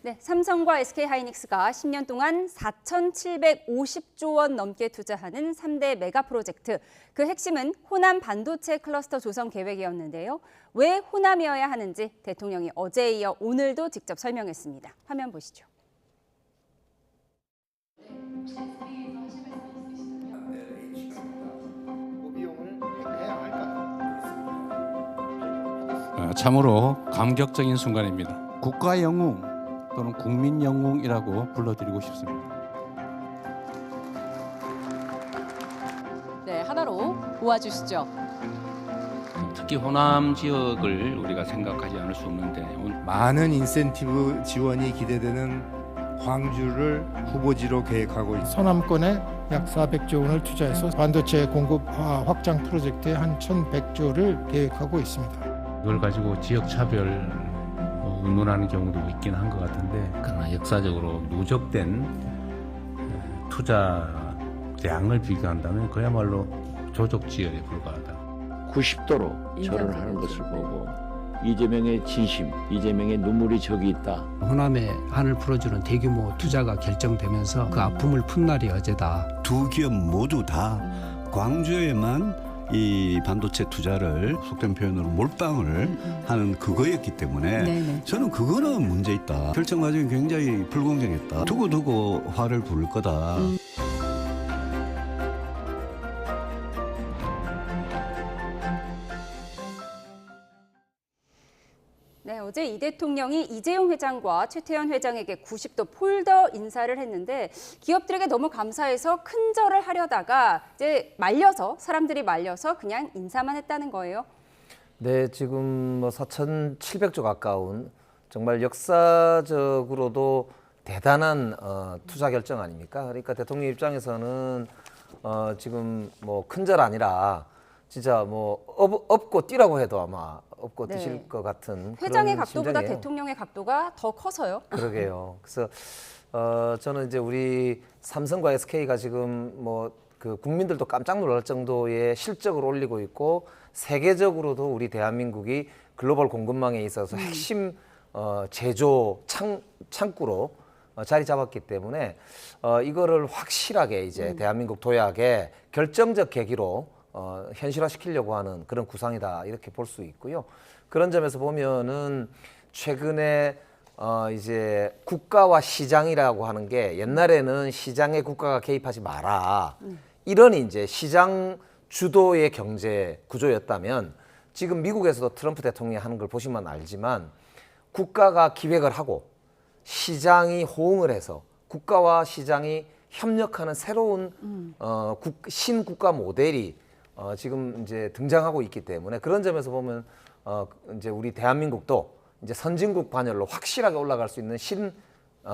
[SPEAKER 1] 네, 삼성과 SK하이닉스가 10년 동안 4,750조 원 넘게 투자하는 3대 메가 프로젝트. 그 핵심은 호남 반도체 클러스터 조성 계획이었는데요. 왜 호남이어야 하는지 대통령이 어제에 이어 오늘도 직접 설명했습니다. 화면 보시죠.
[SPEAKER 19] 참으로 감격적인 순간입니다. 국가 영웅 또는 국민 영웅이라고 불러드리고 싶습니다.
[SPEAKER 20] 네, 하나로 모아주시죠.
[SPEAKER 11] 특히 호남 지역을 우리가 생각하지 않을 수 없는데
[SPEAKER 21] 많은 인센티브 지원이 기대되는 광주를 후보지로 계획하고 있습니다.
[SPEAKER 22] 서남권에 약 400조 원을 투자해서 반도체 공급 확장 프로젝트에 한 1,100조를 계획하고 있습니다.
[SPEAKER 23] 이걸 가지고 지역 차별 의문하는 경우도 있긴 한 것 같은데, 그러나 역사적으로 누적된 투자량을 비교한다면 그야말로 조족지혈에 불과하다.
[SPEAKER 3] 90도로 절을 하는 것을 보고 이재명의 진심, 이재명의 눈물이 저기 있다.
[SPEAKER 5] 호남의 한을 풀어주는 대규모 투자가 결정되면서 그 아픔을 푼 날이 어제다.
[SPEAKER 18] 두 기업 모두 다 광주에만 이 반도체 투자를 속된 표현으로 몰빵을 하는 그거였기 때문에
[SPEAKER 20] 네네.
[SPEAKER 18] 저는 그거는 문제 있다. 결정 과정이 굉장히 불공정했다. 두고두고 화를 부를 거다.
[SPEAKER 1] 네, 어제 이 대통령이 이재용 회장과 최태원 회장에게 90도 폴더 인사를 했는데 기업들에게 너무 감사해서 큰절을 하려다가 이제 사람들이 말려서 그냥 인사만 했다는 거예요.
[SPEAKER 24] 네, 지금 뭐 4,700조 가까운 정말 역사적으로도 대단한 투자 결정 아닙니까? 그러니까 대통령 입장에서는 지금 뭐 큰절 아니라 진짜 뭐 업고 뛰라고 해도 아마 업고 뛰실 것 같은
[SPEAKER 1] 회장의
[SPEAKER 24] 그런
[SPEAKER 1] 각도보다
[SPEAKER 24] 심정이에요.
[SPEAKER 1] 대통령의 각도가 더 커서요.
[SPEAKER 24] 그러게요. 그래서 저는 이제 우리 삼성과 SK가 지금 뭐 그 국민들도 깜짝 놀랄 정도의 실적을 올리고 있고 세계적으로도 우리 대한민국이 글로벌 공급망에 있어서 핵심 제조 창구로 자리 잡았기 때문에 이거를 확실하게 이제 대한민국 도약의 결정적 계기로 현실화시키려고 하는 그런 구상이다 이렇게 볼 수 있고요. 그런 점에서 보면은 최근에 이제 국가와 시장이라고 하는 게 옛날에는 시장에 국가가 개입하지 마라 이런 이제 시장 주도의 경제 구조였다면 지금 미국에서도 트럼프 대통령이 하는 걸 보시면 알지만 국가가 기획을 하고 시장이 호응을 해서 국가와 시장이 협력하는 새로운 신국가 모델이 지금 이제 등장하고 있기 때문에 그런 점에서 보면 이제 우리 대한민국도 이제 선진국 반열로 확실하게 올라갈 수 있는 신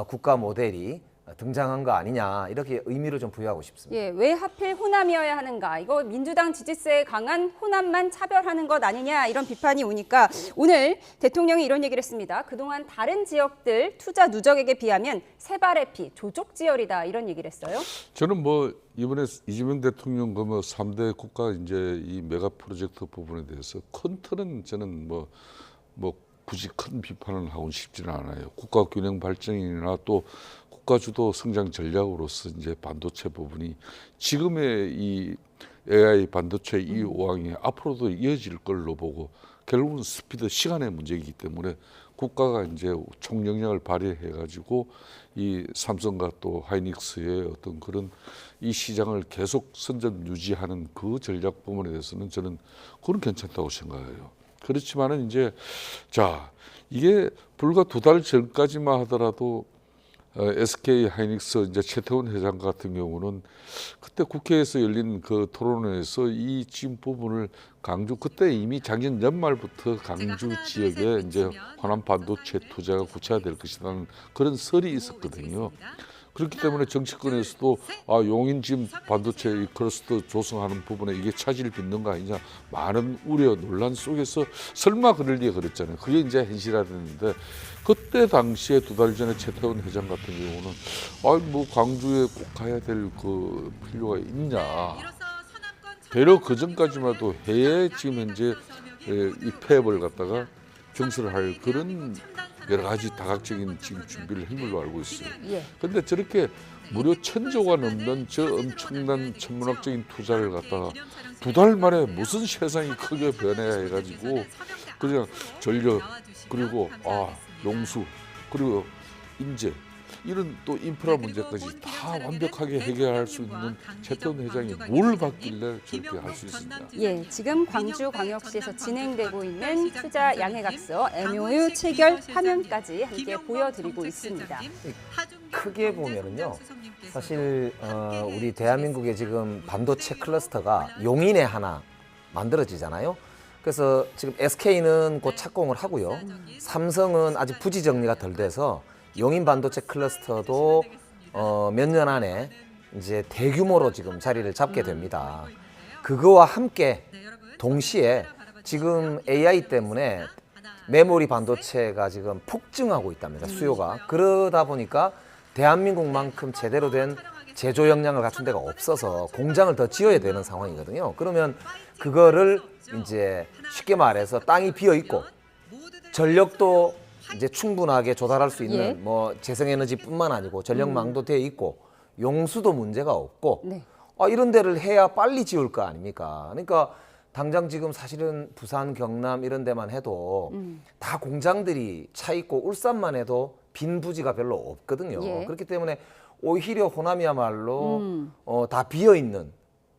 [SPEAKER 24] 국가 모델이 등장한 거 아니냐 이렇게 의미를 좀 부여하고 싶습니다.
[SPEAKER 1] 예, 왜 하필 호남이어야 하는가? 이거 민주당 지지세에 강한 호남만 차별하는 것 아니냐 이런 비판이 오니까 오늘 대통령이 이런 얘기를 했습니다. 그동안 다른 지역들 투자 누적액에 비하면 세 발의 피, 조족지혈이다 이런 얘기를 했어요.
[SPEAKER 25] 저는 뭐 이번에 이재명 대통령 그 뭐 3대 국가 이제 이 메가 프로젝트 부분에 대해서 큰 틀은 저는 뭐 굳이 큰 비판을 하고 싶지는 않아요. 국가 균형 발전이나 또 국가 주도 성장 전략으로서 이제 반도체 부분이 지금의 이 AI 반도체 이 오항이 앞으로도 이어질 걸로 보고 결국은 스피드 시간의 문제이기 때문에 국가가 이제 총력량을 발휘해 가지고 이 삼성과 또 하이닉스의 어떤 그런 이 시장을 계속 선전 유지하는 그 전략 부분에 대해서는 저는 그건 괜찮다고 생각해요. 그렇지만은 이제 자 이게 불과 2달 전까지만 하더라도 SK 하이닉스 이제 최태원 회장 같은 경우는 그때 국회에서 열린 그 토론회에서 이 지금 부분을 강주 그때 이미 작년 연말부터 강주 지역에 이제 호남 반도체 투자가 구체화될 것이라는 그런 설이 있었거든요. 그렇기 때문에 정치권에서도 용인 지금 반도체 이 클러스터 조성하는 부분에 이게 차질을 빚는 거 아니냐 많은 우려 논란 속에서 설마 그럴 리가 그랬잖아요. 그게 이제 현실화됐는데 그때 당시에 2달 전에 최태원 회장 같은 경우는 뭐 광주에 꼭 가야 될 그 필요가 있냐. 배려 그 전까지만 해도 해외 지금 현재 이 폐업을 갖다가 경수를 할 그런 여러 가지 다각적인 지금 준비를 한 걸로 알고 있어요. 그런데 저렇게 무려 1,000조가 넘는 저 엄청난 천문학적인 투자를 갖다가 2달 만에 무슨 세상이 크게 변해야 해가지고 그냥 전력 그리고 용수 그리고 인재 이런 또 인프라 문제까지 다 완벽하게 해결할 수 있는 최태원 회장이 뭘 받길래 저렇게 할 수 있습니까?
[SPEAKER 1] 예, 지금 광주광역시에서 진행되고 있는 투자 양해각서 MOU 체결 화면까지 함께 보여드리고 있습니다.
[SPEAKER 24] 크게 보면은요, 사실 우리 대한민국의 지금 반도체 클러스터가 용인에 하나 만들어지잖아요. 그래서 지금 SK는 곧 착공을 하고요. 삼성은 아직 부지 정리가 덜 돼서 용인 반도체 클러스터도 몇 년 안에 이제 대규모로 지금 자리를 잡게 됩니다. 그거와 함께 동시에 지금 AI 때문에 메모리 반도체가 지금 폭증하고 있답니다. 수요가. 그러다 보니까 대한민국만큼 제대로 된 제조 역량을 갖춘 데가 없어서 공장을 더 지어야 되는 상황이거든요. 그러면 그거를 이제 쉽게 말해서 땅이 비어 있고 전력도 이제 충분하게 조달할 수 있는
[SPEAKER 1] 예.
[SPEAKER 24] 뭐 재생에너지뿐만 아니고 전력망도 돼 있고 용수도 문제가 없고
[SPEAKER 1] 네.
[SPEAKER 24] 이런 데를 해야 빨리 지을 거 아닙니까? 그러니까 당장 지금 사실은 부산, 경남 이런 데만 해도 다 공장들이 차 있고 울산만 해도 빈 부지가 별로 없거든요.
[SPEAKER 1] 예.
[SPEAKER 24] 그렇기 때문에 오히려 호남이야말로 다 비어 있는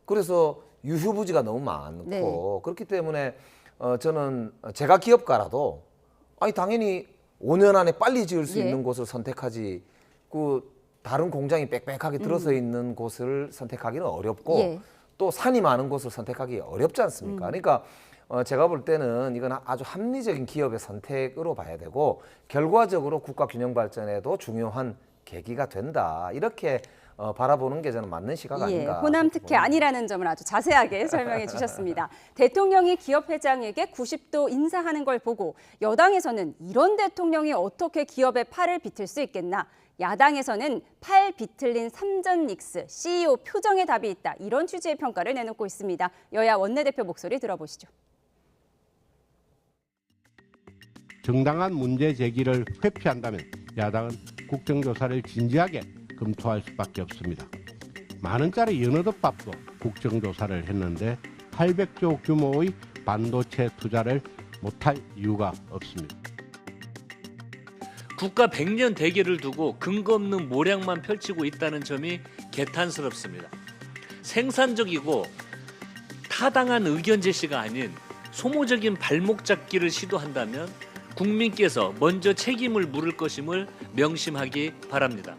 [SPEAKER 24] 그래서 유휴 부지가 너무 많고
[SPEAKER 1] 네.
[SPEAKER 24] 그렇기 때문에 저는 제가 기업가라도 아니 당연히 5년 안에 빨리 지을 수
[SPEAKER 1] 예.
[SPEAKER 24] 있는 곳을 선택하지 그 다른 공장이 빽빽하게 들어서 있는 곳을 선택하기는 어렵고
[SPEAKER 1] 예.
[SPEAKER 24] 또 산이 많은 곳을 선택하기 어렵지 않습니까? 그러니까 제가 볼 때는 이건 아주 합리적인 기업의 선택으로 봐야 되고 결과적으로 국가 균형 발전에도 중요한 계기가 된다. 이렇게 바라보는 게 저는 맞는 시각
[SPEAKER 1] 예,
[SPEAKER 24] 아닌가.
[SPEAKER 1] 호남 특혜 아니라는 점을 아주 자세하게 설명해 주셨습니다. 대통령이 기업 회장에게 90도 인사하는 걸 보고 여당에서는 이런 대통령이 어떻게 기업의 팔을 비틀 수 있겠나. 야당에서는 팔 비틀린 삼전닉스, CEO 표정에 답이 있다. 이런 취지의 평가를 내놓고 있습니다. 여야 원내대표 목소리 들어보시죠.
[SPEAKER 4] 정당한 문제 제기를 회피한다면 야당은 국정조사를 진지하게 검토할 수밖에 없습니다. 만 원짜리 연어덮밥도 국정조사를 했는데 800조 규모의 반도체 투자를 못할 이유가 없습니다.
[SPEAKER 6] 국가 100년 대계를 두고 근거 없는 모략만 펼치고 있다는 점이 개탄스럽습니다. 생산적이고 타당한 의견 제시가 아닌 소모적인 발목 잡기를 시도한다면 국민께서 먼저 책임을 물을 것임을 명심하기 바랍니다.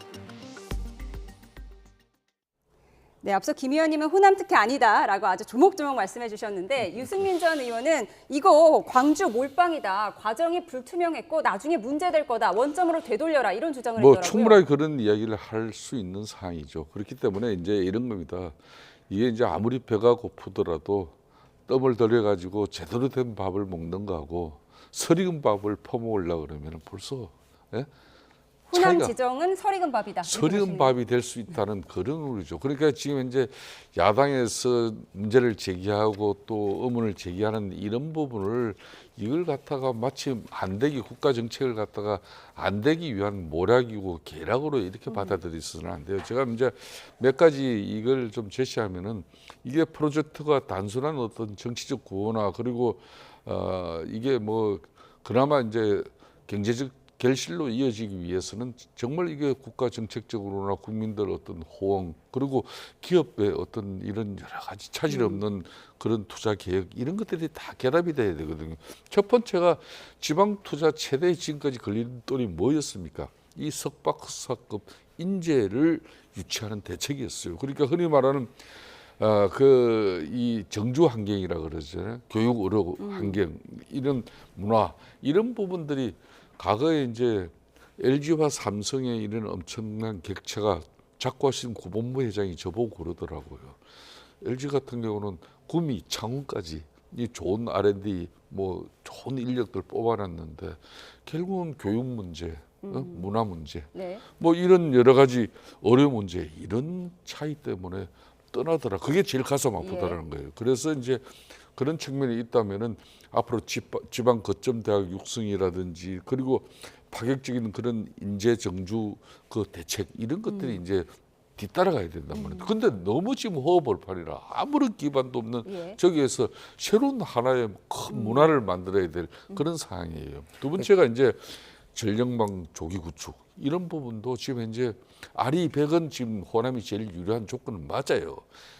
[SPEAKER 1] 네, 앞서 김 의원님은 호남 특혜 아니다라고 아주 조목조목 말씀해 주셨는데 유승민 전 의원은 이거 광주 몰빵이다. 과정이 불투명했고 나중에 문제될 거다. 원점으로 되돌려라. 이런 주장을
[SPEAKER 25] 뭐
[SPEAKER 1] 했더라고요.
[SPEAKER 25] 충분하게 그런 이야기를 할 수 있는 사항이죠. 그렇기 때문에 이제 이런 겁니다. 이게 이제 아무리 배가 고프더라도 뜸을 들여가지고 제대로 된 밥을 먹는 거하고 설익은 밥을 퍼먹으려고 그러면 벌써
[SPEAKER 1] 호남 지정은 설익은 밥이다.
[SPEAKER 25] 설익은 밥이 될 수 있다는 그런 우려죠. 그러니까 지금 이제 야당에서 문제를 제기하고 또 의문을 제기하는 이런 부분을 이걸 갖다가 마치 안 되기 국가 정책을 갖다가 안 되기 위한 모략이고 계략으로 이렇게 받아들이서는 안 돼요. 제가 이제 몇 가지 이걸 좀 제시하면은 이게 프로젝트가 단순한 어떤 정치적 구호나 그리고 이게 뭐 그나마 이제 경제적 결실로 이어지기 위해서는 정말 이게 국가 정책적으로나 국민들 어떤 호응 그리고 기업의 어떤 이런 여러 가지 차질 없는 그런 투자 계획 이런 것들이 다 결합이 돼야 되거든요. 첫 번째가 지방 투자 최대 지금까지 걸림돌이 뭐였습니까? 이 석박사급 인재를 유치하는 대책이었어요. 그러니까 흔히 말하는 이 정주 환경이라 그러잖아요. 교육 의료 환경 이런 문화 이런 부분들이 과거에 이제 LG와 삼성의 이런 엄청난 객체가 자꾸 하신 고본부 회장이 저보고 그러더라고요. LG 같은 경우는 구미, 창원까지 이 좋은 R&D 뭐 좋은 인력들 뽑아놨는데 결국은 교육 문제, 문화 문제,
[SPEAKER 1] 네.
[SPEAKER 25] 뭐 이런 여러 가지 어려운 문제 이런 차이 때문에 떠나더라. 그게 제일 가슴 아프다라는 거예요. 그래서 이제 그런 측면이 있다면은 앞으로 지방 거점 대학 육성이라든지 그리고 파격적인 그런 인재 정주 그 대책 이런 것들이 이제 뒤따라가야 된단 말이에요. 근데 너무 지금 허허벌판이라 아무런 기반도 없는 저기에서 새로운 하나의 큰 문화를 만들어야 될 그런 상황이에요. 두 번째가 이제 전력망 조기 구축 이런 부분도 지금 현재 RE100은 지금 호남이 제일 유리한 조건은 맞아요.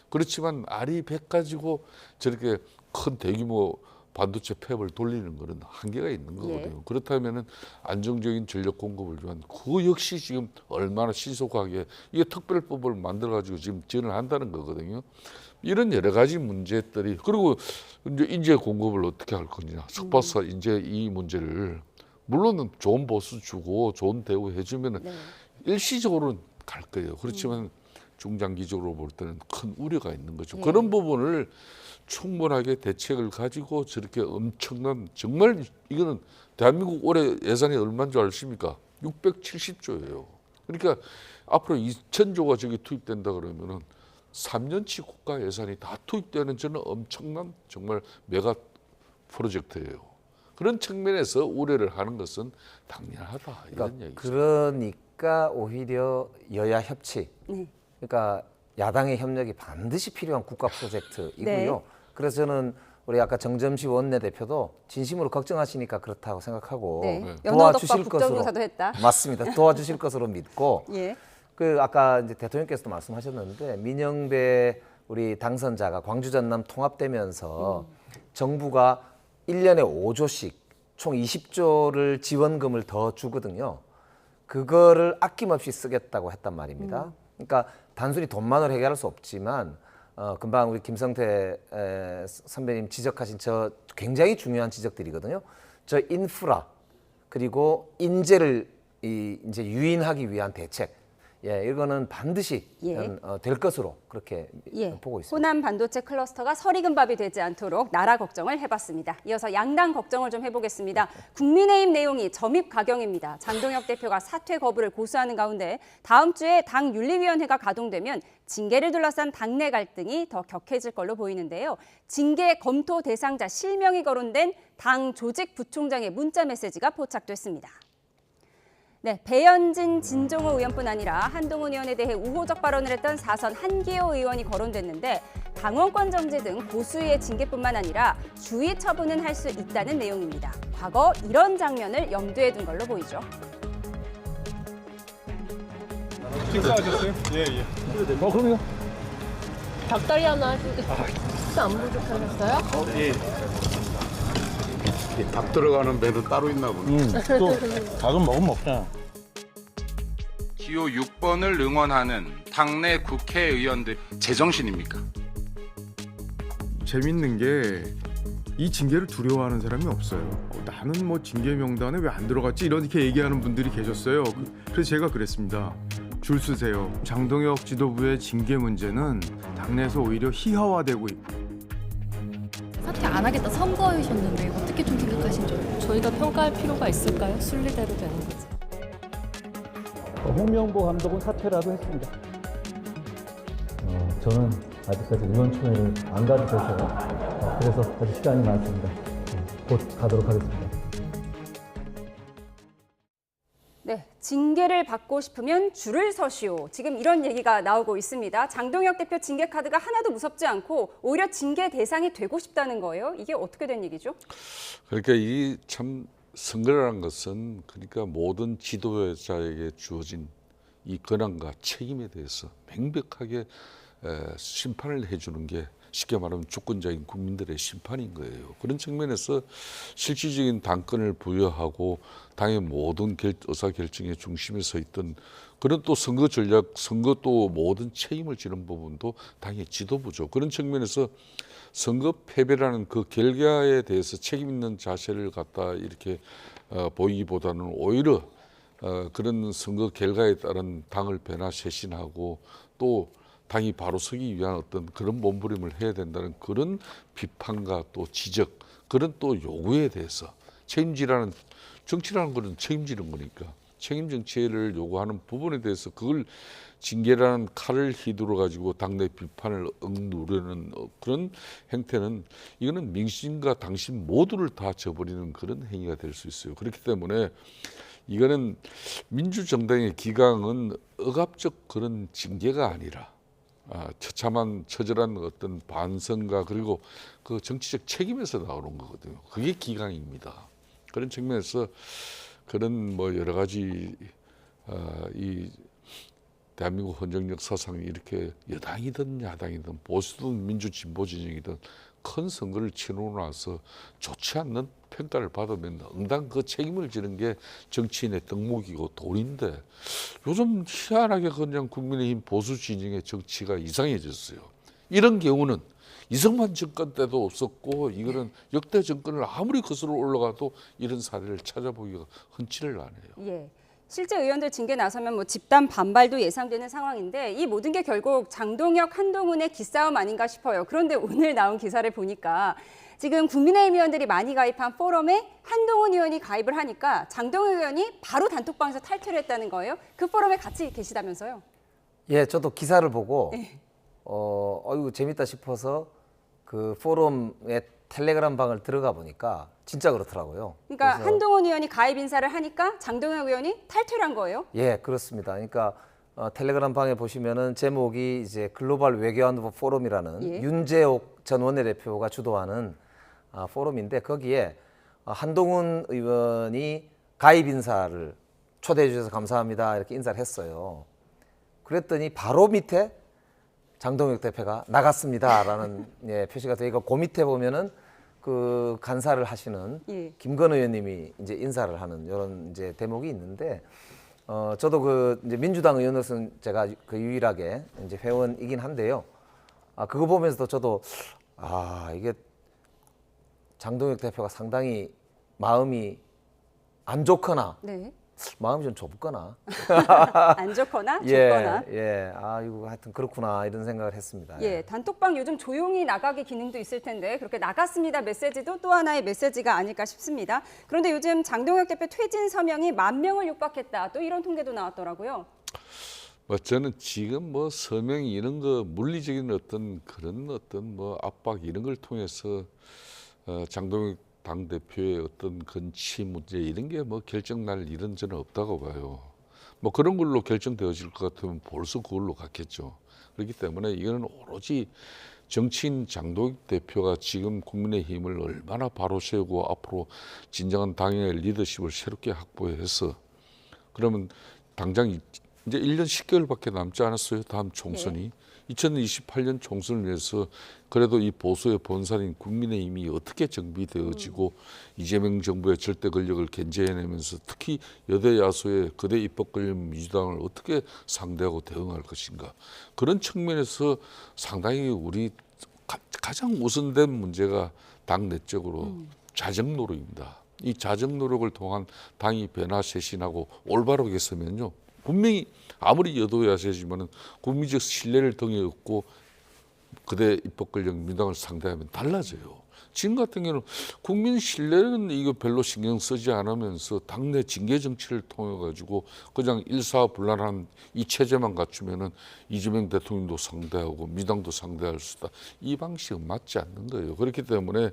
[SPEAKER 25] 그렇지만 RE100 가지고 저렇게 큰 대규모 반도체 팹을 돌리는 것은 한계가 있는 거거든요. 그렇다면은 안정적인 전력 공급을 위한 그 역시 지금 얼마나 신속하게 이게 특별법을 만들어 가지고 지금 지원을 한다는 거거든요. 이런 여러 가지 문제들이 그리고 이제 인재 공급을 어떻게 할 거냐. 석박사 인재 이 문제를 물론 좋은 보수 주고 좋은 대우 해주면은 일시적으로는 갈 거예요. 그렇지만 중장기적으로 볼 때는 큰 우려가 있는 거죠. 그런 부분을 충분하게 대책을 가지고 저렇게 엄청난 정말 이거는 대한민국 올해 예산이 얼마인 줄 아십니까? 670조예요. 그러니까 앞으로 2,000조가 저기 투입된다 그러면은 3년치 국가 예산이 다 투입되는 저는 엄청난 정말 메가 프로젝트예요. 그런 측면에서 우려를 하는 것은 당연하다 이런 얘기죠.
[SPEAKER 24] 그러니까 오히려 여야 협치, 그러니까 야당의 협력이 반드시 필요한 국가 프로젝트이고요.
[SPEAKER 1] 네.
[SPEAKER 24] 그래서 저는 우리 아까 정점식 원내대표도 진심으로 걱정하시니까 그렇다고 생각하고 도와주실 것으로
[SPEAKER 1] 했다.
[SPEAKER 24] 맞습니다. 도와주실 것으로 믿고
[SPEAKER 1] 예.
[SPEAKER 24] 그 아까 이제 대통령께서도 말씀하셨는데 민영배 우리 당선자가 광주 전남 통합되면서 정부가 1년에 5조씩 총 20조를 지원금을 더 주거든요. 그거를 아낌없이 쓰겠다고 했단 말입니다. 그러니까 단순히 돈만으로 해결할 수 없지만 금방 우리 김성태 선배님 지적하신 저 굉장히 중요한 지적들이거든요. 저 인프라 그리고 인재를 이제 유인하기 위한 대책, 이거는 반드시 될 것으로 그렇게 보고 있습니다.
[SPEAKER 1] 호남 반도체 클러스터가 서리금밥이 되지 않도록 나라 걱정을 해봤습니다. 이어서 양당 걱정을 좀 해보겠습니다. 국민의힘 내용이 점입 가경입니다. 장동혁 대표가 사퇴 거부를 고수하는 가운데 다음 주에 당 윤리위원회가 가동되면 징계를 둘러싼 당내 갈등이 더 격해질 걸로 보이는데요. 징계 검토 대상자 실명이 거론된 당 조직 부총장의 문자 메시지가 포착됐습니다. 네, 배현진, 진종호 의원뿐 아니라 한동훈 의원에 대해 우호적 발언을 했던 4선 한기호 의원이 거론됐는데 당원권 정지 등 고수의 징계뿐만 아니라 주의 처분은 할 수 있다는 내용입니다. 과거 이런 장면을 염두에 둔 걸로 보이죠.
[SPEAKER 7] 식사하셨어요? 예. 그럼요.
[SPEAKER 8] 닭다리 하나 하시니까 식사 안 부족하셨어요?
[SPEAKER 7] 예. 닭 들어가는 배도 따로 있나 보네. 또 닭은 먹으면 먹잖아.
[SPEAKER 9] 기호 6번을 응원하는 당내 국회의원들 제정신입니까?
[SPEAKER 10] 재밌는 게 이 징계를 두려워하는 사람이 없어요. 나는 뭐 징계 명단에 왜 안 들어갔지 이렇게 얘기하는 분들이 계셨어요. 그래서 제가 그랬습니다. 줄 서세요. 장동혁 지도부의 징계 문제는 당내에서 오히려 희화화되고 있고.
[SPEAKER 8] 사퇴 안 하겠다 선거하셨는데 어떻게 좀 생각하신지. 저희가 평가할 필요가 있을까요? 순리대로 되는 거지.
[SPEAKER 13] 홍명보 감독은 사퇴라도 했습니다. 저는 아직까지 의원총회를 안 가도 돼서 그래서 아직 시간이 많습니다. 곧 가도록 하겠습니다.
[SPEAKER 1] 네, 징계를 받고 싶으면 줄을 서시오. 지금 이런 얘기가 나오고 있습니다. 장동혁 대표 징계 카드가 하나도 무섭지 않고 오히려 징계 대상이 되고 싶다는 거예요. 이게 어떻게 된 얘기죠?
[SPEAKER 25] 그러니까 이 참 선거라는 것은 그러니까 모든 지도자에게 주어진 이 권한과 책임에 대해서 명백하게 심판을 해주는 게 쉽게 말하면 주권자인 국민들의 심판인 거예요. 그런 측면에서 실질적인 당권을 부여하고 당의 모든 의사결정의 중심에 서 있던 그런 또 선거 전략, 선거 또 모든 책임을 지는 부분도 당의 지도부죠. 그런 측면에서 선거 패배라는 그 결과에 대해서 책임 있는 자세를 갖다 이렇게 보이기보다는 오히려 그런 선거 결과에 따른 당을 변화쇄신하고 또 당이 바로 서기 위한 어떤 그런 몸부림을 해야 된다는 그런 비판과 또 지적, 그런 또 요구에 대해서 책임지라는 정치라는 것은 책임지는 거니까 책임 정치를 요구하는 부분에 대해서 그걸 징계라는 칼을 휘두르 가지고 당내 비판을 억누르는 그런 행태는 이거는 민심과 당신 모두를 다 저버리는 그런 행위가 될 수 있어요. 그렇기 때문에 이거는 민주정당의 기강은 억압적 그런 징계가 아니라 처참한 처절한 어떤 반성과 그리고 그 정치적 책임에서 나오는 거거든요. 그게 기강입니다. 그런 측면에서 그런 뭐 여러 가지 이 대한민국 헌정 역사상 이렇게 여당이든 야당이든 보수든 민주 진보 진영이든 큰 선거를 치르고 나서 좋지 않는 평가를 받으면 응당 그 책임을 지는 게 정치인의 덕목이고 도리인데 요즘 희한하게 그냥 국민의힘 보수 진영의 정치가 이상해졌어요. 이런 경우는 이승만 정권 때도 없었고 이거는 역대 정권을 아무리 거슬러 올라가도 이런 사례를 찾아보기가 흔치를 않아요.
[SPEAKER 1] 예. 실제 의원들 징계 나서면 뭐 집단 반발도 예상되는 상황인데 이 모든 게 결국 장동혁, 한동훈의 기싸움 아닌가 싶어요. 그런데 오늘 나온 기사를 보니까 지금 국민의힘 의원들이 많이 가입한 포럼에 한동훈 의원이 가입을 하니까 장동혁 의원이 바로 단톡방에서 탈퇴를 했다는 거예요. 그 포럼에 같이 계시다면서요?
[SPEAKER 24] 예, 저도 기사를 보고
[SPEAKER 1] 네.
[SPEAKER 24] 이거 재밌다 싶어서 그 포럼의 텔레그램 방을 들어가 보니까 진짜 그렇더라고요.
[SPEAKER 1] 그러니까
[SPEAKER 24] 그래서
[SPEAKER 1] 한동훈 의원이 가입 인사를 하니까 장동혁 의원이 탈퇴를 한 거예요?
[SPEAKER 24] 예, 그렇습니다. 그러니까 텔레그램 방에 보시면은 제목이 이제 글로벌 외교안보 포럼이라는
[SPEAKER 1] 예.
[SPEAKER 24] 윤재옥 전 원내대표가 주도하는 포럼인데 거기에 한동훈 의원이 가입 인사를 초대해 주셔서 감사합니다 이렇게 인사를 했어요. 그랬더니 바로 밑에 장동혁 대표가 나갔습니다라는 예, 표시가 되어 있고 그 밑에 보면은 그 간사를 하시는
[SPEAKER 1] 예.
[SPEAKER 24] 김건 의원님이 이제 인사를 하는 이런 이제 대목이 있는데 저도 그 이제 민주당 의원으로서는 제가 그 유일하게 이제 회원이긴 한데요. 그거 보면서도 저도 이게 장동혁 대표가 상당히 마음이 안 좋거나
[SPEAKER 1] 네.
[SPEAKER 24] 마음이 좀 좁거나
[SPEAKER 1] 안 좋거나 좁거나.
[SPEAKER 24] 이거 하여튼 그렇구나 이런 생각을 했습니다.
[SPEAKER 1] 예, 단톡방 요즘 조용히 나가기 기능도 있을 텐데 그렇게 나갔습니다 메시지도 또 하나의 메시지가 아닐까 싶습니다. 그런데 요즘 장동혁 대표 퇴진 서명이 10,000명을 육박했다. 또 이런 통계도 나왔더라고요.
[SPEAKER 25] 저는 지금 뭐 서명 이런 거 물리적인 어떤 그런 어떤 뭐 압박 이런 걸 통해서 장동혁 당대표의 어떤 건치 문제 이런 게 뭐 결정날 일은 저는 없다고 봐요. 뭐 그런 걸로 결정되어질 것 같으면 벌써 그걸로 갔겠죠. 그렇기 때문에 이거는 오로지 정치인 장동혁 대표가 지금 국민의힘을 얼마나 바로 세우고 앞으로 진정한 당의 리더십을 새롭게 확보해서 그러면 당장 이제 1년 10개월밖에 남지 않았어요. 다음 총선이. 2028년 총선을 위해서 그래도 이 보수의 본산인 국민의힘이 어떻게 정비되어지고 이재명 정부의 절대 권력을 견제해내면서 특히 여대 야수의 거대 입법 권력 민주당을 어떻게 상대하고 대응할 것인가. 그런 측면에서 상당히 우리 가장 우선된 문제가 당 내적으로 자정 노력입니다. 이 자정 노력을 통한 당이 변화 쇄신하고 올바르게 서면요. 분명히 아무리 여도야세지만은 국민적 신뢰를 등에 얻고 그대 입법 권력 민주당을 상대하면 달라져요. 지금 같은 경우는 국민 신뢰는 이거 별로 신경 쓰지 않으면서 당내 징계 정치를 통해 가지고 그냥 일사불란한 이 체제만 갖추면은 이재명 대통령도 상대하고 민주당도 상대할 수 있다. 이 방식은 맞지 않는 거예요. 그렇기 때문에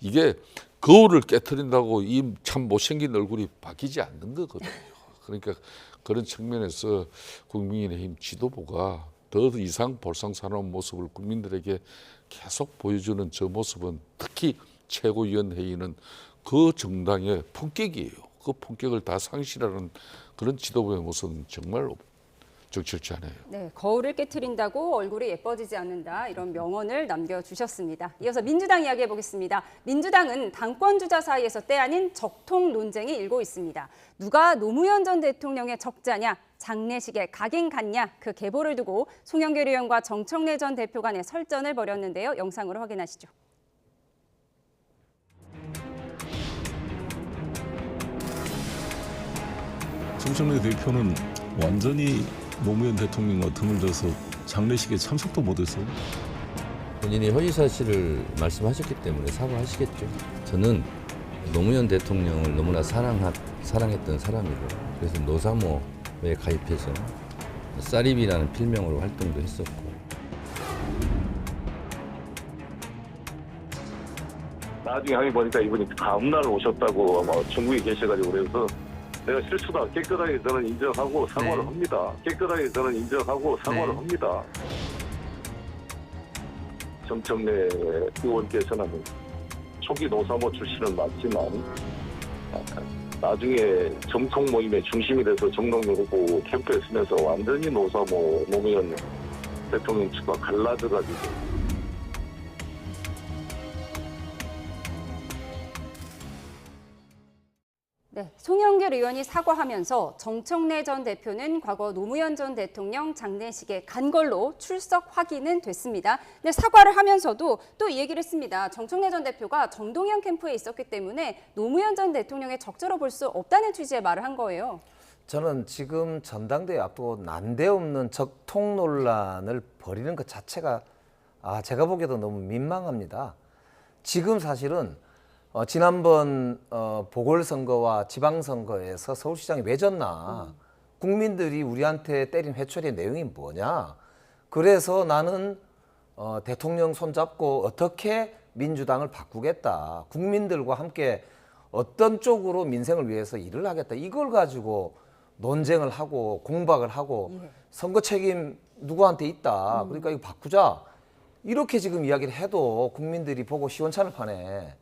[SPEAKER 25] 이게 거울을 깨트린다고 이 참 못생긴 얼굴이 바뀌지 않는 거거든요. 그러니까 그런 측면에서 국민의힘 지도부가 더 이상 볼상사나운 모습을 국민들에게 계속 보여주는 저 모습은 특히 최고위원회의는 그 정당의 품격이에요. 그 품격을 다 상실하는 그런 지도부의 모습은 정말 적절치 않아요.
[SPEAKER 1] 네, 거울을 깨트린다고 얼굴이 예뻐지지 않는다. 이런 명언을 남겨주셨습니다. 이어서 민주당 이야기해 보겠습니다. 민주당은 당권 주자 사이에서 때 아닌 적통 논쟁이 일고 있습니다. 누가 노무현 전 대통령의 적자냐, 장례식에 각인 갔냐 그 계보를 두고 송영길 의원과 정청래 전 대표 간의 설전을 벌였는데요. 영상으로 확인하시죠.
[SPEAKER 2] 정청래 대표는 완전히 노무현 대통령과 틈을 져서 장례식에 참석도 못했어요.
[SPEAKER 12] 본인이 허위 사실을 말씀하셨기 때문에 사과하시겠죠. 저는 노무현 대통령을 너무나 사랑했던 사람이고 그래서 노사모에 가입해서 쌀입이라는 필명으로 활동도 했었고
[SPEAKER 14] 나중에 하기 보니까 이분이 다음날 오셨다고 아마 중국에 계셔가지고 그래서 내가 실수다. 깨끗하게 저는 인정하고 사과를 합니다. 깨끗하게 저는 인정하고 사과를 합니다. 정청래 의원께서는 초기 노사모 출신은 맞지만 나중에 정통 모임의 중심이 돼서 정동영 후보 캠프에 서면서 완전히 노사모 노무현 대통령 측과 갈라져가지고
[SPEAKER 1] 네, 송영길 의원이 사과하면서 정청래 전 대표는 과거 노무현 전 대통령 장례식에 간 걸로 출석 확인은 됐습니다. 근데 사과를 하면서도 또 이 얘기를 했습니다. 정청래 전 대표가 정동영 캠프에 있었기 때문에 노무현 전 대통령의 적자로 볼 수 없다는 취지의 말을 한 거예요.
[SPEAKER 24] 저는 지금 전당대회 앞두고 난데없는 적통 논란을 벌이는 것 자체가 제가 보기에도 너무 민망합니다. 지금 사실은 지난번 보궐선거와 지방선거에서 서울시장이 왜 졌나, 국민들이 우리한테 때린 회초리의 내용이 뭐냐, 그래서 나는 대통령 손잡고 어떻게 민주당을 바꾸겠다, 국민들과 함께 어떤 쪽으로 민생을 위해서 일을 하겠다, 이걸 가지고 논쟁을 하고 공박을 하고 선거 책임 누구한테 있다, 그러니까 이거 바꾸자, 이렇게 지금 이야기를 해도 국민들이 보고 시원찮을 판에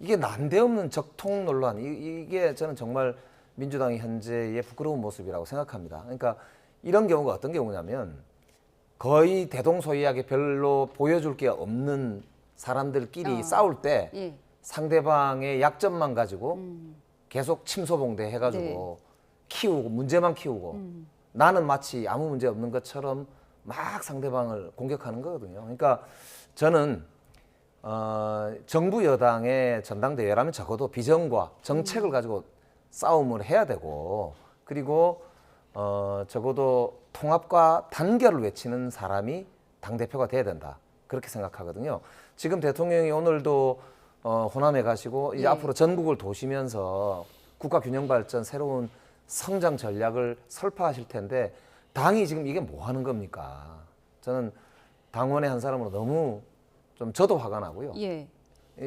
[SPEAKER 24] 이게 난데없는 적통 논란, 이게 저는 정말 민주당이 현재의 부끄러운 모습이라고 생각합니다. 그러니까 이런 경우가 어떤 경우냐면 거의 대동소이하게 별로 보여줄 게 없는 사람들끼리 싸울 때 상대방의 약점만 가지고 계속 침소봉대 해가지고 키우고 문제만 키우고 나는 마치 아무 문제 없는 것처럼 막 상대방을 공격하는 거거든요. 그러니까 저는 정부 여당의 전당대회라면 적어도 비전과 정책을 가지고 싸움을 해야 되고, 그리고 적어도 통합과 단결을 외치는 사람이 당대표가 돼야 된다, 그렇게 생각하거든요. 지금 대통령이 오늘도 호남에 가시고 이제 앞으로 전국을 도시면서 국가균형발전 새로운 성장 전략을 설파하실 텐데 당이 지금 이게 뭐 하는 겁니까? 저는 당원의 한 사람으로 너무 좀 저도 화가 나고요.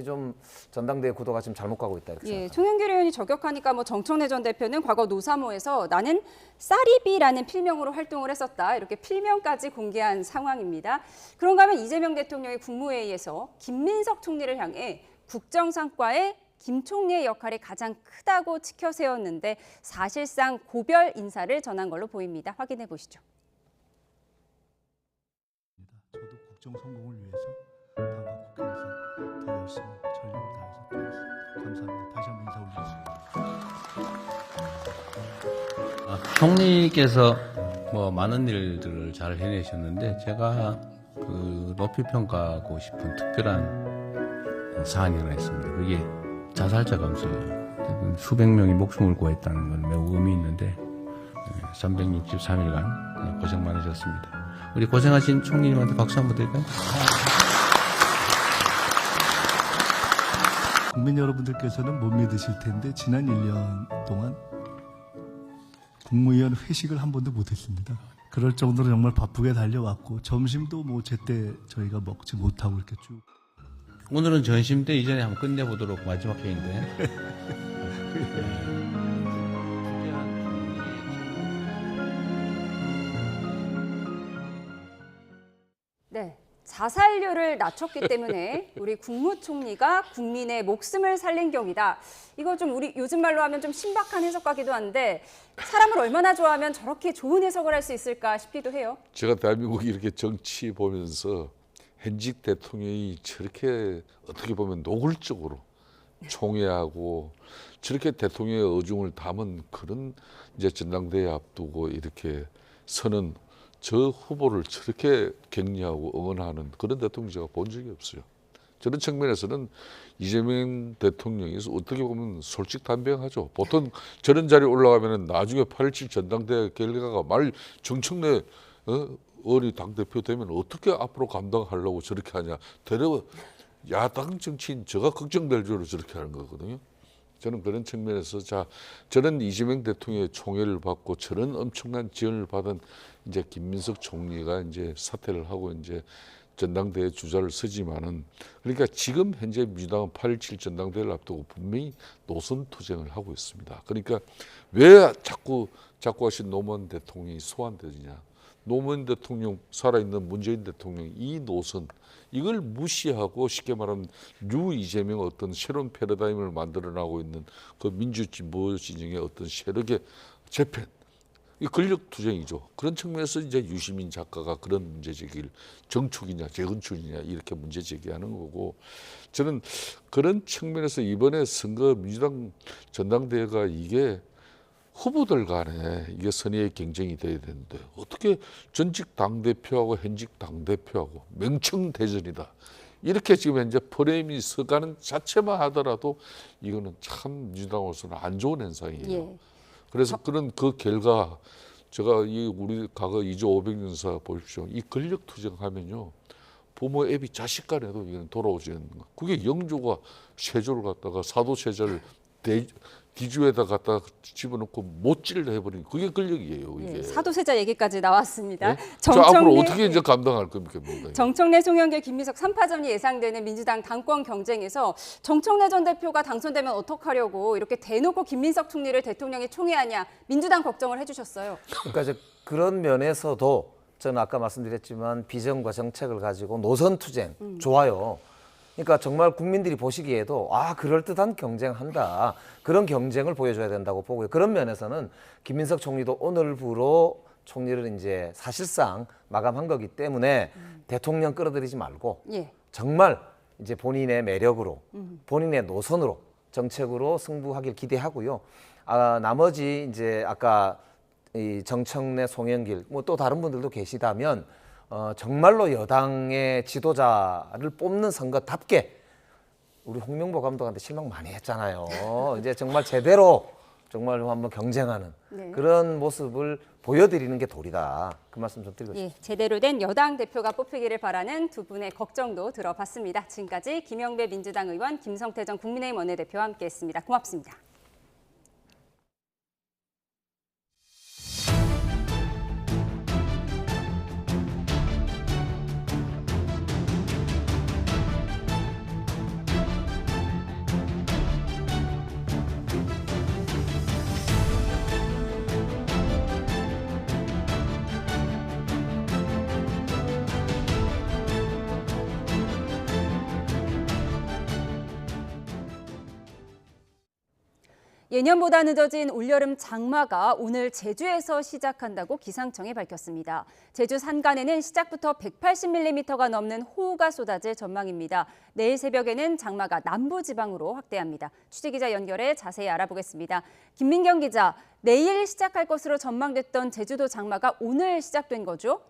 [SPEAKER 24] 좀 전당대회 구도가 지금 잘못 가고 있다, 이렇게 생각합니다.
[SPEAKER 1] 송영길 의원이 저격하니까 뭐 정청래 전 대표는 과거 노사모에서 나는 쌀이비라는 필명으로 활동을 했었다, 이렇게 필명까지 공개한 상황입니다. 그런가 하면 이재명 대통령이 국무회의에서 김민석 총리를 향해 국정상과의 김 총리의 역할이 가장 크다고 치켜 세웠는데 사실상 고별 인사를 전한 걸로 보입니다. 확인해 보시죠.
[SPEAKER 11] 저도 국정 성공을 위해서 당과 국회에서 더 열심히 전력을 다해서 도와주겠습니다. 감사합니다. 다시 한번 인사 올리겠습니다.
[SPEAKER 23] 총리께서 뭐 많은 일들을 잘 해내셨는데 제가 높이 평가하고 싶은 특별한 사안이 하나 있습니다. 그게 자살자 감소예요. 수백 명이 목숨을 구했다는 건 매우 의미 있는데 363일간 고생 많으셨습니다. 우리 고생하신 총리님한테 박수 한번 드릴까요?
[SPEAKER 11] 국민 여러분들께서는 못 믿으실 텐데 지난 1년 동안 국무위원 회식을 한 번도 못했습니다. 그럴 정도로 정말 바쁘게 달려왔고 점심도 뭐 제때 저희가 먹지 못하고 이렇게 쭉.
[SPEAKER 23] 오늘은 전심 때 이전에 한번 끝내보도록, 마지막 회의인데.
[SPEAKER 1] 네, 자살률을 낮췄기 때문에 우리 국무총리가 국민의 목숨을 살린 경이다. 이거 좀 우리 요즘 말로 하면 좀 신박한 해석 같기도 한데 사람을 얼마나 좋아하면 저렇게 좋은 해석을 할 수 있을까 싶기도 해요.
[SPEAKER 25] 제가 대한민국이 이렇게 정치 보면서 현직 대통령이 저렇게 어떻게 보면 노골적으로 총애하고 저렇게 대통령의 어중을 담은 그런 이제 전당대회 앞두고 이렇게 서는 저 후보를 저렇게 격려하고 응원하는 그런 대통령 제가 본 적이 없어요. 저런 측면에서는 이재명 대통령이 어떻게 보면 솔직담백하죠. 보통 저런 자리에 올라가면 나중에 8.17 전당대회 결과가 말 정청래 어리 당대표 되면 어떻게 앞으로 감당하려고 저렇게 하냐. 대려 야당 정치인 저가 걱정될 줄로 저렇게 하는 거거든요. 저는 그런 측면에서 저는 이재명 대통령의 총애를 받고 저런 엄청난 지원을 받은 이제 김민석 총리가 이제 사퇴를 하고 이제 전당대회 주자를 서지만은, 그러니까 지금 현재 민주당은 8.17 전당대회를 앞두고 분명히 노선 투쟁을 하고 있습니다. 그러니까 왜 자꾸 하신 노무현 대통령이 소환되느냐. 노무현 대통령, 살아있는 문재인 대통령 이 노선, 이걸 무시하고 쉽게 말하면 뉴 이재명 어떤 새로운 패러다임을 만들어나고 있는 그 민주진보 진영의 어떤 세력의 재편, 이 권력 투쟁이죠. 그런 측면에서 이제 유시민 작가가 그런 문제 제기를 정축이냐 재건축이냐 이렇게 문제 제기하는 거고, 저는 그런 측면에서 이번에 선거 민주당 전당대회가 이게 후보들 간에 이게 선의의 경쟁이 돼야 되는데 어떻게 전직 당대표하고 현직 당대표하고 명청대전이다, 이렇게 지금 현재 프레임이 서가는 자체만 하더라도 이거는 참 민주당으로서는 안 좋은 현상이에요. 그래서 그런 그 결과 제가 이 우리 과거 이조 500년사 보십시오. 이 권력 투쟁하면요. 부모 애비 자식 간에도 이건 돌아오지 않는 거. 그게 영조가 세조를 갖다가 사도세자를 기주에다 갖다 집어넣고 못질을 해버린 그게 권력이에요. 이게.
[SPEAKER 1] 예, 사도세자 얘기까지 나왔습니다.
[SPEAKER 25] 네? 자, 앞으로 어떻게 이제 감당할 겁니까?
[SPEAKER 1] 정청래, 송영길, 김민석 3파전이 예상되는 민주당 당권 경쟁에서 정청래 전 대표가 당선되면 어떡하려고 이렇게 대놓고 김민석 총리를 대통령이 총애하냐 민주당 걱정을 해주셨어요.
[SPEAKER 24] 그러니까 이제 그런 면에서도 저는 아까 말씀드렸지만 비전과 정책을 가지고 노선 투쟁 좋아요. 그러니까 정말 국민들이 보시기에도 그럴듯한 경쟁한다. 그런 경쟁을 보여줘야 된다고 보고요. 그런 면에서는 김민석 총리도 오늘부로 총리를 이제 사실상 마감한 거기 때문에 대통령 끌어들이지 말고 정말 이제 본인의 매력으로 본인의 노선으로 정책으로 승부하길 기대하고요. 나머지 이제 아까 이 정청래, 송영길 뭐 또 다른 분들도 계시다면 정말로 여당의 지도자를 뽑는 선거답게 우리 홍명보 감독한테 실망 많이 했잖아요. 이제 정말 제대로 정말 한번 경쟁하는 그런 모습을 보여드리는 게 도리다. 그 말씀 좀 드리고 싶습니다.
[SPEAKER 1] 제대로 된 여당 대표가 뽑히기를 바라는 두 분의 걱정도 들어봤습니다. 지금까지 김영배 민주당 의원, 김성태 전 국민의힘 원내대표와 함께했습니다. 고맙습니다. 예년보다 늦어진 올여름 장마가 오늘 제주에서 시작한다고 기상청이 밝혔습니다. 제주 산간에는 시작부터 180mm가 넘는 호우가 쏟아질 전망입니다. 내일 새벽에는 장마가 남부지방으로 확대합니다. 취재기자 연결해 자세히 알아보겠습니다. 김민경 기자, 내일 시작할 것으로 전망됐던 제주도 장마가 오늘 시작된 거죠?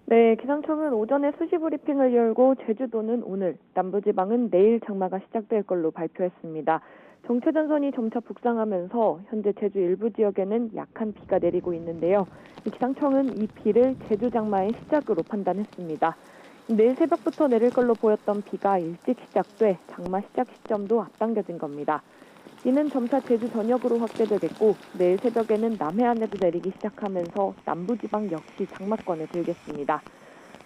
[SPEAKER 15] 네, 기상청은 오전에 수시 브리핑을 열고 제주도는 오늘, 남부지방은 내일 장마가 시작될 걸로 발표했습니다. 정체전선이 점차 북상하면서 현재 제주 일부 지역에는 약한 비가 내리고 있는데요. 기상청은 이 비를 제주 장마의 시작으로 판단했습니다. 내일 새벽부터 내릴 걸로 보였던 비가 일찍 시작돼 장마 시작 시점도 앞당겨진 겁니다. 이는 점차 제주 전역으로 확대되겠고 내일 새벽에는 남해안에도 내리기 시작하면서 남부지방 역시 장마권에 들겠습니다.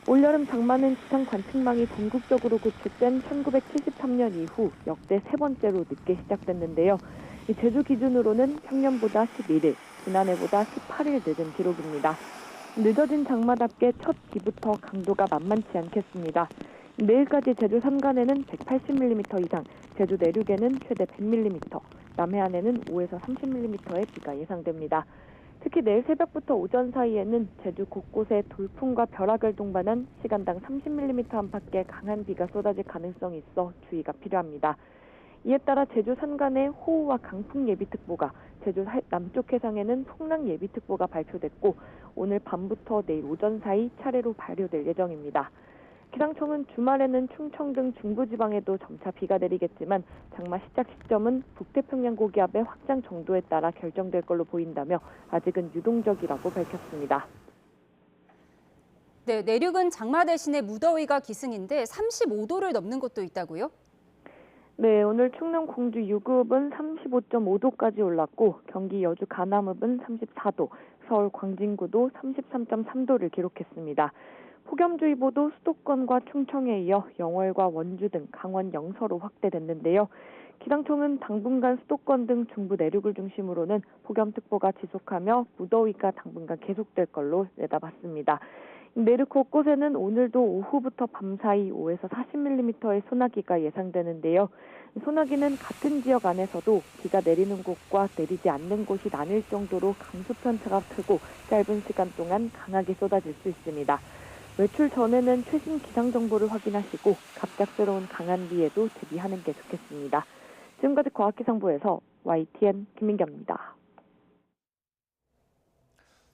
[SPEAKER 15] 올여름 장마는 기상 관측망이 전국적으로 구축된 1973년 이후 역대 세 번째로 늦게 시작됐는데요. 제주 기준으로는 평년보다 11일, 지난해보다 18일 늦은 기록입니다. 늦어진 장마답게 첫 비부터 강도가 만만치 않겠습니다. 내일까지 제주 산간에는 180mm 이상, 제주 내륙에는 최대 100mm, 남해안에는 5에서 30mm의 비가 예상됩니다. 특히 내일 새벽부터 오전 사이에는 제주 곳곳에 돌풍과 벼락을 동반한 시간당 30mm 안팎의 강한 비가 쏟아질 가능성이 있어 주의가 필요합니다. 이에 따라 제주 산간에 호우와 강풍 예비특보가, 제주 남쪽 해상에는 풍랑 예비특보가 발표됐고 오늘 밤부터 내일 오전 사이 차례로 발효될 예정입니다. 기상청은 주말에는 충청 등 중부지방에도 점차 비가 내리겠지만 장마 시작 시점은 북태평양 고기압의 확장 정도에 따라 결정될 걸로 보인다며 아직은 유동적이라고 밝혔습니다.
[SPEAKER 1] 네, 내륙은 장마 대신에 무더위가 기승인데 35도를 넘는 곳도 있다고요?
[SPEAKER 15] 네, 오늘 충남 공주 유구읍은 35.5도까지 올랐고 경기 여주 가남읍은 34도, 서울 광진구도 33.3도를 기록했습니다. 폭염주의보도 수도권과 충청에 이어 영월과 원주 등 강원 영서로 확대됐는데요. 기상청은 당분간 수도권 등 중부 내륙을 중심으로는 폭염특보가 지속하며 무더위가 당분간 계속될 걸로 내다봤습니다. 내륙 곳곳에는 오늘도 오후부터 밤사이 5에서 40mm의 소나기가 예상되는데요. 소나기는 같은 지역 안에서도 비가 내리는 곳과 내리지 않는 곳이 나뉠 정도로 강수 편차가 크고 짧은 시간 동안 강하게 쏟아질 수 있습니다. 외출 전에는 최신 기상 정보를 확인하시고 갑작스러운 강한 비에도 대비하는 게 좋겠습니다. 지금까지 과학기상부에서 YTN 김민경입니다.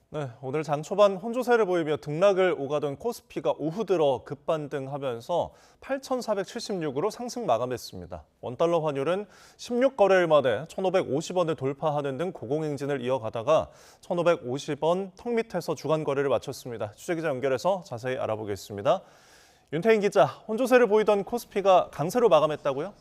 [SPEAKER 16] 네, 오늘 장 초반 혼조세를 보이며 등락을 오가던 코스피가 오후 들어 급반등하면서 8,476으로 상승 마감했습니다. 원달러 환율은 16거래일 만에 1,550원을 돌파하는 등 고공행진을 이어가다가 1,550원 턱 밑에서 주간 거래를 마쳤습니다. 취재기자 연결해서 자세히 알아보겠습니다. 윤태인 기자, 혼조세를 보이던 코스피가 강세로 마감했다고요?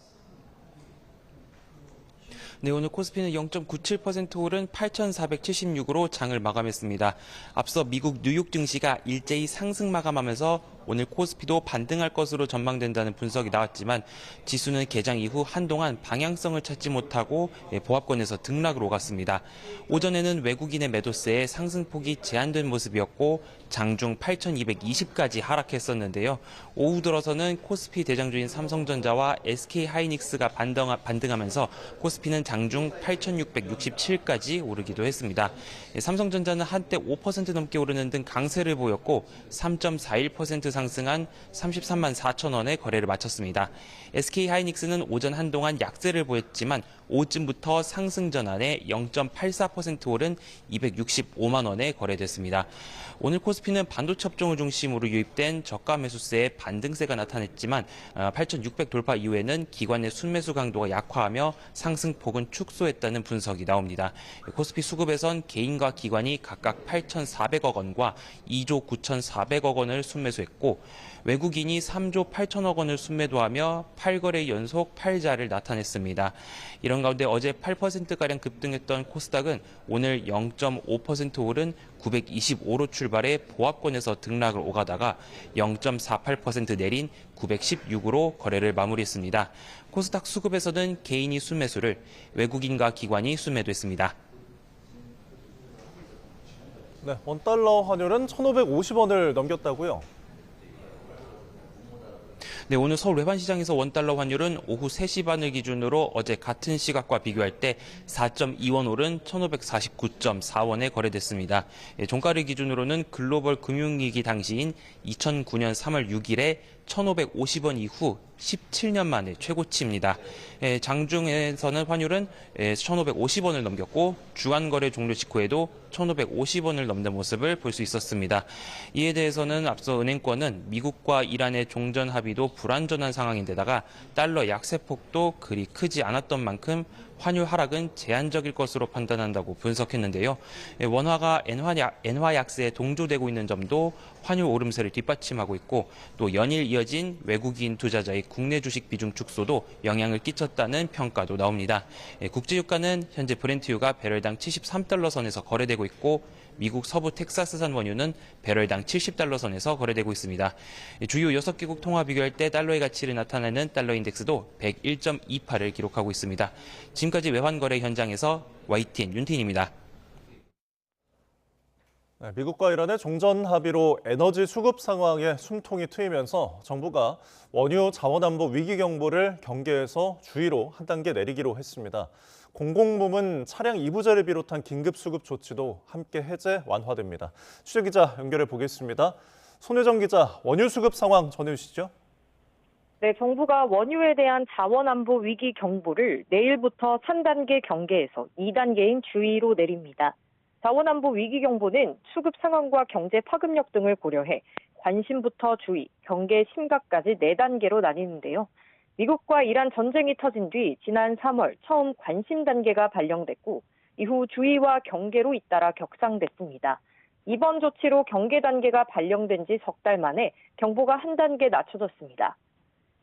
[SPEAKER 17] 네, 오늘 코스피는 0.97% 오른 8,476으로 장을 마감했습니다. 앞서 미국 뉴욕 증시가 일제히 상승 마감하면서 오늘 코스피도 반등할 것으로 전망된다는 분석이 나왔지만 지수는 개장 이후 한동안 방향성을 찾지 못하고 보합권에서 등락을 오갔습니다. 오전에는 외국인의 매도세에 상승폭이 제한된 모습이었고 장중 8,220까지 하락했었는데요. 오후 들어서는 코스피 대장주인 삼성전자와 SK하이닉스가 반등하면서 코스피는 장중 8,667까지 오르기도 했습니다. 삼성전자는 한때 5% 넘게 오르는 등 강세를 보였고 3.41% 상승한 33만 4천 원에 거래를 마쳤습니다. SK하이닉스는 오전 한동안 약세를 보였지만 오후쯤부터 상승 전환에 0.84% 오른 265만 원에 거래됐습니다. 오늘 코스피는 반도체 업종을 중심으로 유입된 저가 매수세에 반등세가 나타냈지만 8,600 돌파 이후에는 기관의 순매수 강도가 약화하며 상승폭은 축소했다는 분석이 나옵니다. 코스피 수급에선 개인과 기관이 각각 8,400억 원과 2조 9,400억 원을 순매수했고 외국인이 3조 8천억 원을 순매도하며 8거래 연속 8자를 나타냈습니다. 이런 가운데 어제 8%가량 급등했던 코스닥은 오늘 0.5% 오른 925로 출발해 보합권에서 등락을 오가다가 0.48% 내린 916으로 거래를 마무리했습니다. 코스닥 수급에서는 개인이 순매수를, 외국인과 기관이 순매도했습니다.
[SPEAKER 16] 네, 원달러 환율은 1,550원을 넘겼다고요?
[SPEAKER 17] 네, 오늘 서울 외환시장에서 원달러 환율은 오후 3시 반을 기준으로 어제 같은 시각과 비교할 때 4.2원 오른 1,549.4원에 거래됐습니다. 종가를 기준으로는 글로벌 금융위기 당시인 2009년 3월 6일에 1,550원 이후 17년 만에 최고치입니다. 장중에서는 환율은 1,550원을 넘겼고 주간 거래 종료 직후에도 1,550원을 넘는 모습을 볼 수 있었습니다. 이에 대해서는 앞서 은행권은 미국과 이란의 종전 합의도 불완전한 상황인데다가 달러 약세폭도 그리 크지 않았던 만큼 환율 하락은 제한적일 것으로 판단한다고 분석했는데요. 원화가 엔화 약세에 동조되고 있는 점도 환율 오름세를 뒷받침하고 있고 또 연일 이어진 외국인 투자자의 국내 주식 비중 축소도 영향을 끼쳤다는 평가도 나옵니다. 국제유가는 현재 브렌트유가 배럴당 73달러 선에서 거래되고 있고 미국 서부 텍사스산 원유는 배럴당 70달러 선에서 거래되고 있습니다. 주요 6개국 통화 비교할 때 달러의 가치를 나타내는 달러 인덱스도 101.28을 기록하고 있습니다. 지금까지 외환거래 현장에서 YTN 윤태인입니다.
[SPEAKER 16] 네, 미국과 이란의 종전 합의로 에너지 수급 상황에 숨통이 트이면서 정부가 원유 자원안보 위기 경보를 경계에서 주의로 한 단계 내리기로 했습니다. 공공부문 차량 이부제를 비롯한 긴급 수급 조치도 함께 해제 완화됩니다. 취재기자 연결해 보겠습니다. 손혜정 기자, 원유 수급 상황 전해주시죠.
[SPEAKER 15] 네, 정부가 원유에 대한 자원안보 위기 경보를 내일부터 3단계 경계에서 2단계인 주의로 내립니다. 자원안보 위기 경보는 수급 상황과 경제 파급력 등을 고려해 관심부터 주의, 경계 심각까지 4단계로 나뉘는데요. 미국과 이란 전쟁이 터진 뒤 지난 3월 처음 관심 단계가 발령됐고 이후 주의와 경계로 잇따라 격상됐습니다. 이번 조치로 경계 단계가 발령된 지 석 달 만에 경보가 한 단계 낮춰졌습니다.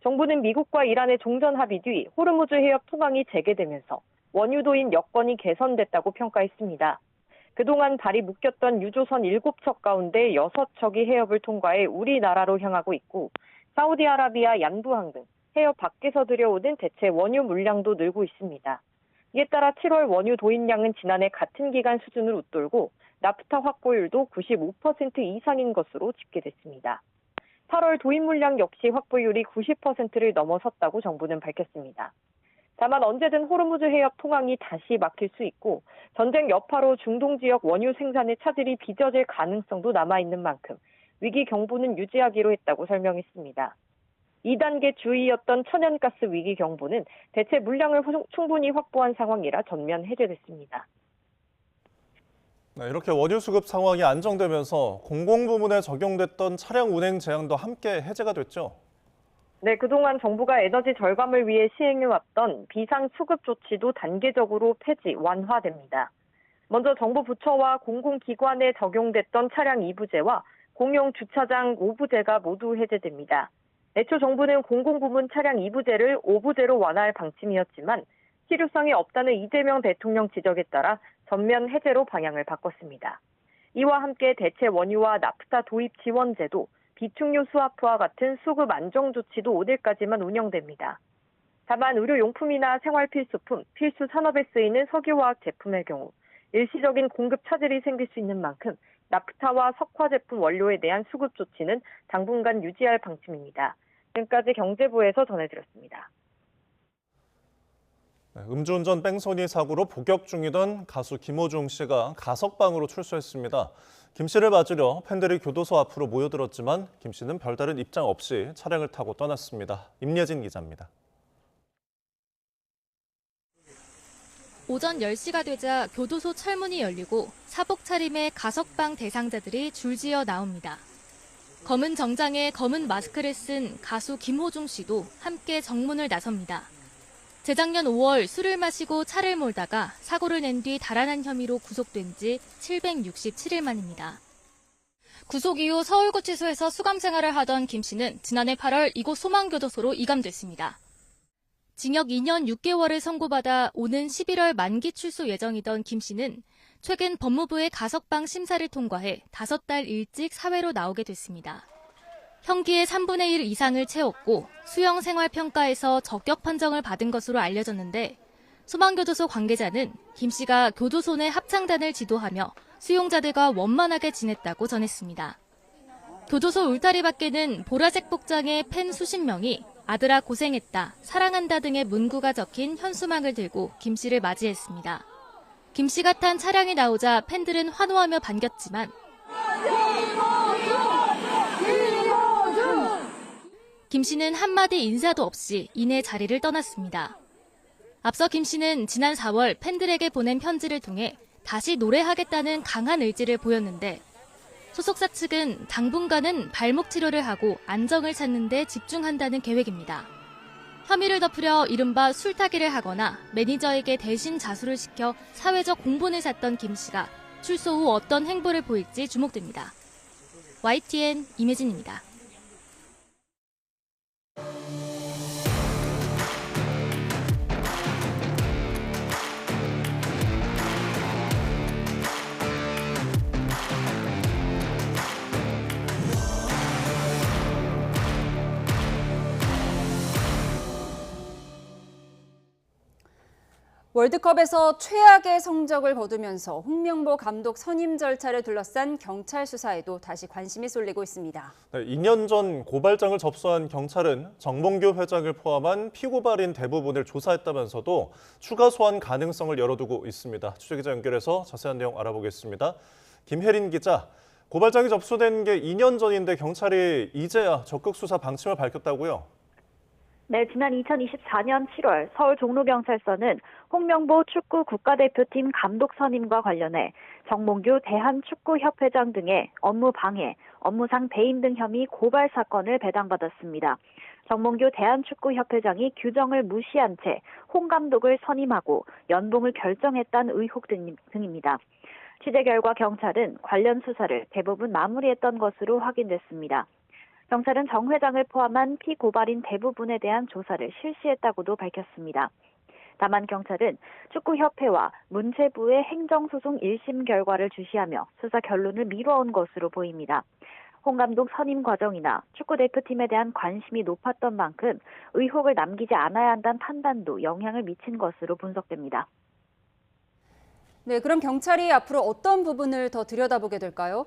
[SPEAKER 15] 정부는 미국과 이란의 종전 합의 뒤 호르무즈 해협 통항이 재개되면서 원유도인 여건이 개선됐다고 평가했습니다. 그동안 발이 묶였던 유조선 7척 가운데 6척이 해협을 통과해 우리나라로 향하고 있고 사우디아라비아 얀부항 등 해협 밖에서 들여오는 대체 원유 물량도 늘고 있습니다. 이에 따라 7월 원유 도입량은 지난해 같은 기간 수준을 웃돌고 나프타 확보율도 95% 이상인 것으로 집계됐습니다. 8월 도입 물량 역시 확보율이 90%를 넘어섰다고 정부는 밝혔습니다. 다만 언제든 호르무즈 해협 통항이 다시 막힐 수 있고 전쟁 여파로 중동 지역 원유 생산의 차질이 빚어질 가능성도 남아있는 만큼 위기 경보는 유지하기로 했다고 설명했습니다. 2단계 주의였던 천연가스 위기 경보는 대체 물량을 충분히 확보한 상황이라 전면 해제됐습니다.
[SPEAKER 16] 네, 이렇게 원유 수급 상황이 안정되면서 공공부문에 적용됐던 차량 운행 제한도 함께 해제가 됐죠.
[SPEAKER 15] 네, 그동안 정부가 에너지 절감을 위해 시행해왔던 비상 수급 조치도 단계적으로 폐지, 완화됩니다. 먼저 정부 부처와 공공기관에 적용됐던 차량 2부제와 공용 주차장 5부제가 모두 해제됩니다. 애초 정부는 공공부문 차량 2부제를 5부제로 완화할 방침이었지만 실효성이 없다는 이재명 대통령 지적에 따라 전면 해제로 방향을 바꿨습니다. 이와 함께 대체 원유와 나프타 도입 지원제도, 비축유 스와프와 같은 수급 안정 조치도 오늘까지만 운영됩니다. 다만 의료용품이나 생활필수품, 필수 산업에 쓰이는 석유화학 제품의 경우 일시적인 공급 차질이 생길 수 있는 만큼 나프타와 석화 제품 원료에 대한 수급 조치는 당분간 유지할 방침입니다. 지금까지 경제부에서 전해드렸습니다.
[SPEAKER 16] 음주운전 뺑소니 사고로 복역 중이던 가수 김호중 씨가 가석방으로 출소했습니다. 김 씨를 맞으려 팬들이 교도소 앞으로 모여들었지만 김 씨는 별다른 입장 없이 차량을 타고 떠났습니다. 임예진 기자입니다.
[SPEAKER 3] 오전 10시가 되자 교도소 철문이 열리고 사복 차림의 가석방 대상자들이 줄지어 나옵니다. 검은 정장에 검은 마스크를 쓴 가수 김호중 씨도 함께 정문을 나섭니다. 재작년 5월 술을 마시고 차를 몰다가 사고를 낸 뒤 달아난 혐의로 구속된 지 767일 만입니다. 구속 이후 서울구치소에서 수감 생활을 하던 김 씨는 지난해 8월 이곳 소망교도소로 이감됐습니다. 징역 2년 6개월을 선고받아 오는 11월 만기 출소 예정이던 김 씨는 최근 법무부의 가석방 심사를 통과해 5달 일찍 사회로 나오게 됐습니다. 형기의 3분의 1 이상을 채웠고 수형 생활평가에서 적격 판정을 받은 것으로 알려졌는데 소망교도소 관계자는 김 씨가 교도소 내 합창단을 지도하며 수용자들과 원만하게 지냈다고 전했습니다. 교도소 울타리 밖에는 보라색 복장의 팬 수십 명이 아들아 고생했다, 사랑한다 등의 문구가 적힌 현수막을 들고 김 씨를 맞이했습니다. 김 씨가 탄 차량이 나오자 팬들은 환호하며 반겼지만 김 씨는 한마디 인사도 없이 이내 자리를 떠났습니다. 앞서 김 씨는 지난 4월 팬들에게 보낸 편지를 통해 다시 노래하겠다는 강한 의지를 보였는데 소속사 측은 당분간은 발목 치료를 하고 안정을 찾는 데 집중한다는 계획입니다. 혐의를 덮으려 이른바 술타기를 하거나 매니저에게 대신 자수를 시켜 사회적 공분을 샀던 김 씨가 출소 후 어떤 행보를 보일지 주목됩니다. YTN 임혜진입니다.
[SPEAKER 1] 월드컵에서 최악의 성적을 거두면서 홍명보 감독 선임 절차를 둘러싼 경찰 수사에도 다시 관심이 쏠리고 있습니다.
[SPEAKER 16] 네, 2년 전 고발장을 접수한 경찰은 정몽규 회장을 포함한 피고발인 대부분을 조사했다면서도 추가 소환 가능성을 열어두고 있습니다. 취재기자 연결해서 자세한 내용 알아보겠습니다. 김혜린 기자, 고발장이 접수된 게 2년 전인데 경찰이 이제야 적극 수사 방침을 밝혔다고요?
[SPEAKER 5] 네, 지난 2024년 7월 서울 종로경찰서는 홍명보 축구 국가대표팀 감독 선임과 관련해 정몽규 대한축구협회장 등의 업무 방해, 업무상 배임 등 혐의 고발 사건을 배당받았습니다. 정몽규 대한축구협회장이 규정을 무시한 채 홍 감독을 선임하고 연봉을 결정했다는 의혹 등입니다. 취재 결과 경찰은 관련 수사를 대부분 마무리했던 것으로 확인됐습니다. 경찰은 정 회장을 포함한 피고발인 대부분에 대한 조사를 실시했다고도 밝혔습니다. 다만 경찰은 축구협회와 문체부의 행정소송 1심 결과를 주시하며 수사 결론을 미뤄온 것으로 보입니다. 홍 감독 선임 과정이나 축구대표팀에 대한 관심이 높았던 만큼 의혹을 남기지 않아야 한다는 판단도 영향을 미친 것으로 분석됩니다.
[SPEAKER 1] 네, 그럼 경찰이 앞으로 어떤 부분을 더 들여다보게 될까요?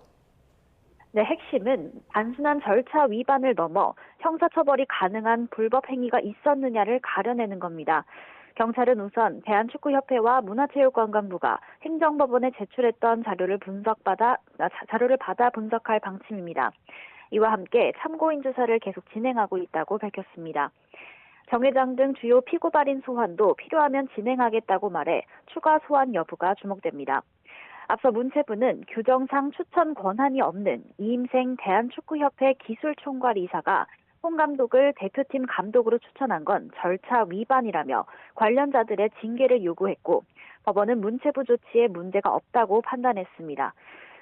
[SPEAKER 5] 네, 핵심은 단순한 절차 위반을 넘어 형사처벌이 가능한 불법 행위가 있었느냐를 가려내는 겁니다. 경찰은 우선 대한축구협회와 문화체육관광부가 행정법원에 제출했던 자료를 받아 분석할 방침입니다. 이와 함께 참고인 조사를 계속 진행하고 있다고 밝혔습니다. 정 회장 등 주요 피고발인 소환도 필요하면 진행하겠다고 말해 추가 소환 여부가 주목됩니다. 앞서 문체부는 규정상 추천 권한이 없는 이임생 대한축구협회 기술총괄 이사가 홍 감독을 대표팀 감독으로 추천한 건 절차 위반이라며 관련자들의 징계를 요구했고 법원은 문체부 조치에 문제가 없다고 판단했습니다.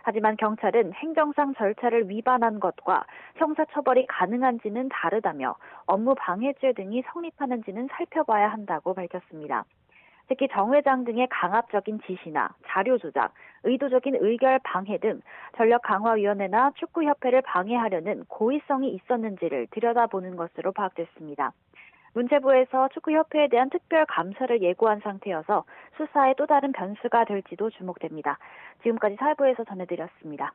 [SPEAKER 5] 하지만 경찰은 행정상 절차를 위반한 것과 형사처벌이 가능한지는 다르다며 업무 방해죄 등이 성립하는지는 살펴봐야 한다고 밝혔습니다. 특히 정 회장 등의 강압적인 지시나 자료 조작, 의도적인 의결 방해 등 전력강화위원회나 축구협회를 방해하려는 고의성이 있었는지를 들여다보는 것으로 파악됐습니다. 문체부에서 축구협회에 대한 특별 감사를 예고한 상태여서 수사에 또 다른 변수가 될지도 주목됩니다. 지금까지 사회부에서 전해드렸습니다.